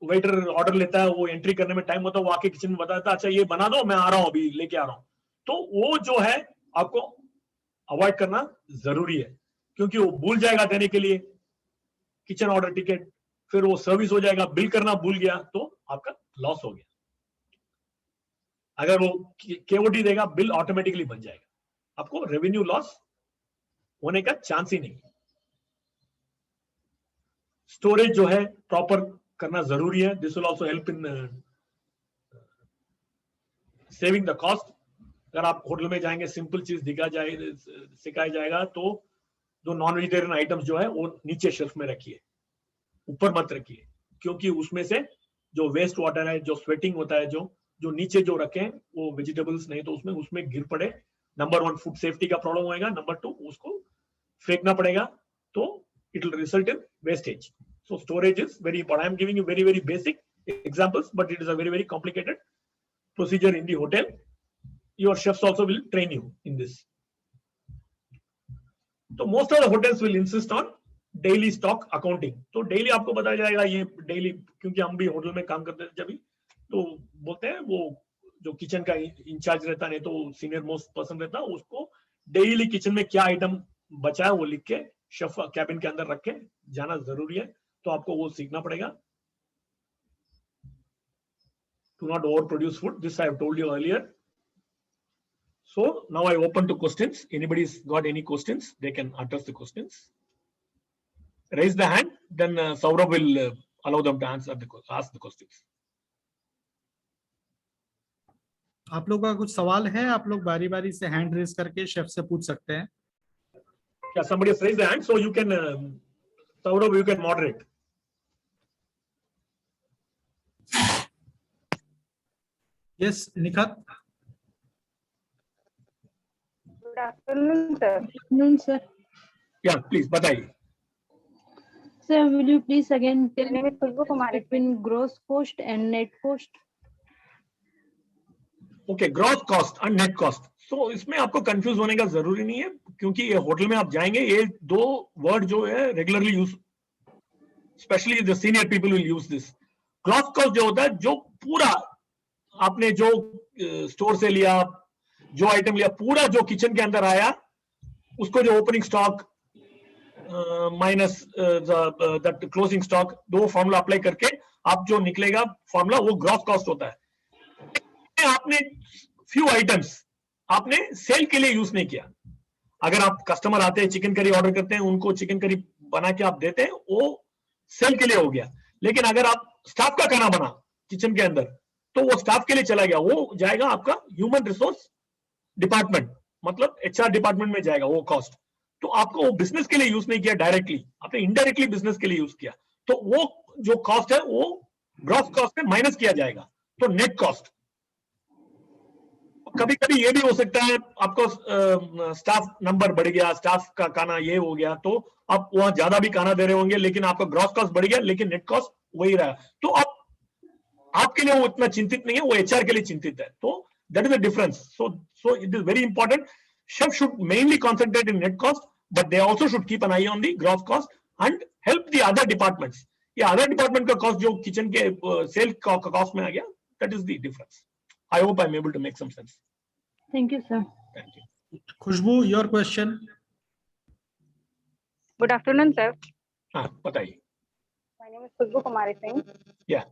वेटर ऑर्डर लेता है, वो एंट्री करने में टाइम होता है, वो आके किचन में बताता है, अच्छा ये बना दो, मैं आ रहा हूं, अभी लेके आ रहा हूं। तो वो जो है आपको अवॉइड करना जरूरी है, क्योंकि वो भूल जाएगा देने के लिए किचन ऑर्डर टिकट, फिर वो सर्विस हो जाएगा, बिल करना भूल गया तो आपका लॉस हो गया। अगर वो केओटी देगा, बिल ऑटोमेटिकली बन जाएगा, आपको रेवेन्यू लॉस होने का चांस ही नहीं। स्टोरेज जो है प्रॉपर करना जरूरी है, this will also help in saving the cost. अगर आप होटल में जाएंगे, सिंपल चीज सिखाया जाएगा, तो जो नॉन वेजिटेरियन आइटम्स जो है वो नीचे शेल्फ में रखिए, ऊपर मत रखिए, क्योंकि उसमें से जो वेस्ट वाटर है, जो स्वेटिंग होता है, जो नीचे जो रखें वो वेजिटेबल्स नहीं तो उसमें गिर पड़े, नंबर 1 फूड सेफ्टी का प्रॉब्लम होएगा, नंबर 2 उसको फेंकना पड़ेगा, तो it will result in wastage. So storage is very important. I am giving you very very basic examples, but it is a very very complicated procedure in the hotel. Your chefs also will train you in this. तो most of the hotels will insist on daily stock accounting. तो daily आपको बताया जाएगा, ये daily, क्योंकि हम भी hotel में काम करते थे जब भी, तो बोलते हैं वो जो किचन का इंचार्ज रहता नहीं तो सीनियर मोस्ट पर्सन रहता, उसको डेली किचन में क्या आइटम बचा है वो लिख के शेफ कैबिन के अंदर रख के जाना जरूरी है। तो आपको वो सीखना पड़ेगा। Do not over produce food, this I have told you earlier. So now I open to questions. Anybody's got any questions? They can address the questions. Raise the hand, then Saurabh will allow them to ask the questions. आप लोगों का कुछ सवाल है? आप लोग बारी बारी से हैंड रेज करके शेफ से पूछ सकते हैं. Yeah, somebody has raised the hand, so you can, Saurabh, you can moderate. Yes, Nikhat. Good afternoon, sir. Good afternoon, sir. Yeah, please, bataiye. Sir, will you please again tell My me name is Khushbu Kumari. between gross cost and net cost? Okay, gross cost and net cost. So इसमें आपको confuse होने का जरूरी नहीं है, क्योंकि ये hotel में आप जाएंगे, ये दो वर्ड जो है regularly use, specially the senior people will use this. Gross cost जो होता है, जो पूरा आपने जो स्टोर से लिया, जो आइटम लिया, पूरा जो किचन के अंदर आया, उसको जो opening stock minus that closing stock, दो फॉर्मूला अप्लाई करके आप जो निकलेगा फॉर्मूला, वो ग्रॉस कॉस्ट होता है. आपने फ्यू आइटम्स आपने सेल के लिए यूज नहीं किया. अगर आप कस्टमर आते हैं, चिकन करी ऑर्डर करते हैं, उनको चिकन करी बना के आप देते हैं, वो सेल के लिए हो गया. लेकिन अगर आप स्टाफ का खाना बना किचन के अंदर, तो वो स्टाफ के लिए चला गया, वो जाएगा आपका ह्यूमन रिसोर्स डिपार्टमेंट, मतलब एचआर डिपार्टमेंट में जाएगा वो कॉस्ट. तो आपको वो बिजनेस के लिए यूज नहीं किया डायरेक्टली, आपने इनडायरेक्टली बिजनेस के लिए यूज किया, तो वो जो कॉस्ट है वो ग्रॉस कॉस्ट में माइनस किया जाएगा. तो नेट कॉस्ट. कभी कभी ये भी हो सकता है आपको स्टाफ नंबर बढ़ गया, स्टाफ का खाना ये हो गया, तो आप वहां ज्यादा भी खाना दे रहे होंगे, लेकिन आपका ग्रॉस कॉस्ट बढ़ गया, लेकिन नेट कॉस्ट वही रहा. तो आपके लिए वो इतना चिंतित नहीं है, वो एचआर के लिए चिंतित है. तो that is the difference. So it is very important. Chef should mainly concentrate in net cost, but they also should keep an I on the gross cost and help the other departments. ये other department का cost जो kitchen के cell cost में आ गया, that is the difference. I hope I'm able to make some sense. Thank you, sir. Thank you. Khushbu, your question. Good afternoon, sir. Bataiye. My name is Khushbu Kumari Singh. Yeah.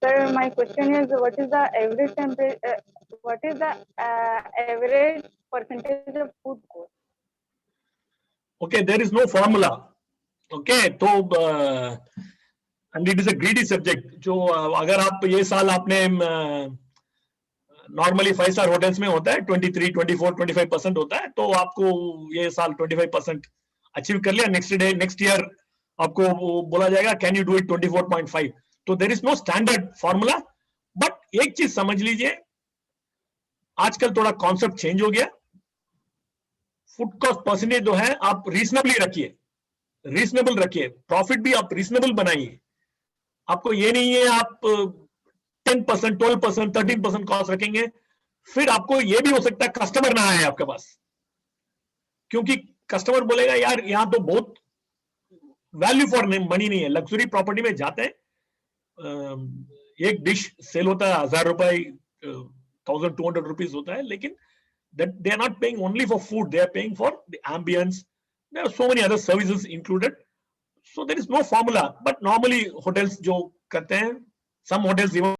Sir, my question is, what is the average temperature? What is the average percentage of food cost? Okay, there is no formula. Okay, तो and it is a greedy subject. जो अगर आप ये साल आपने normally five-star hotels में होता है 23, 24, 25% होता है, तो आपको ये साल 25% अचीव कर लिया, नेक्स्ट ईयर आपको बोला जाएगा कैन यू डू इट 24.5. तो there is no standard formula. But एक चीज समझ लीजिए, आजकल थोड़ा कॉन्सेप्ट चेंज हो गया. फूड कॉस्ट परसेंटेज जो है आप रीजनेबली रखिए, रीजनेबल रखिए, प्रॉफिट भी आप रीजनेबल बनाइए. आपको ये नहीं है आप 10%, 12%, 13% कॉस्ट रखेंगे, फिर आपको ये भी हो सकता है कस्टमर ना आए आपके पास, क्योंकि कस्टमर बोलेगा यार यहाँ तो बहुत वैल्यू फॉर मनी नहीं है. लग्जरी प्रॉपर्टी में जाते हैं, एक डिश सेल होता है 1000 रुपए, 1200 रुपीज होता है, लेकिन they are not paying only for food, they are paying for the ambience. There are so many other services included. So there is no formula, but normally hotels जो करते हैं, some hotels even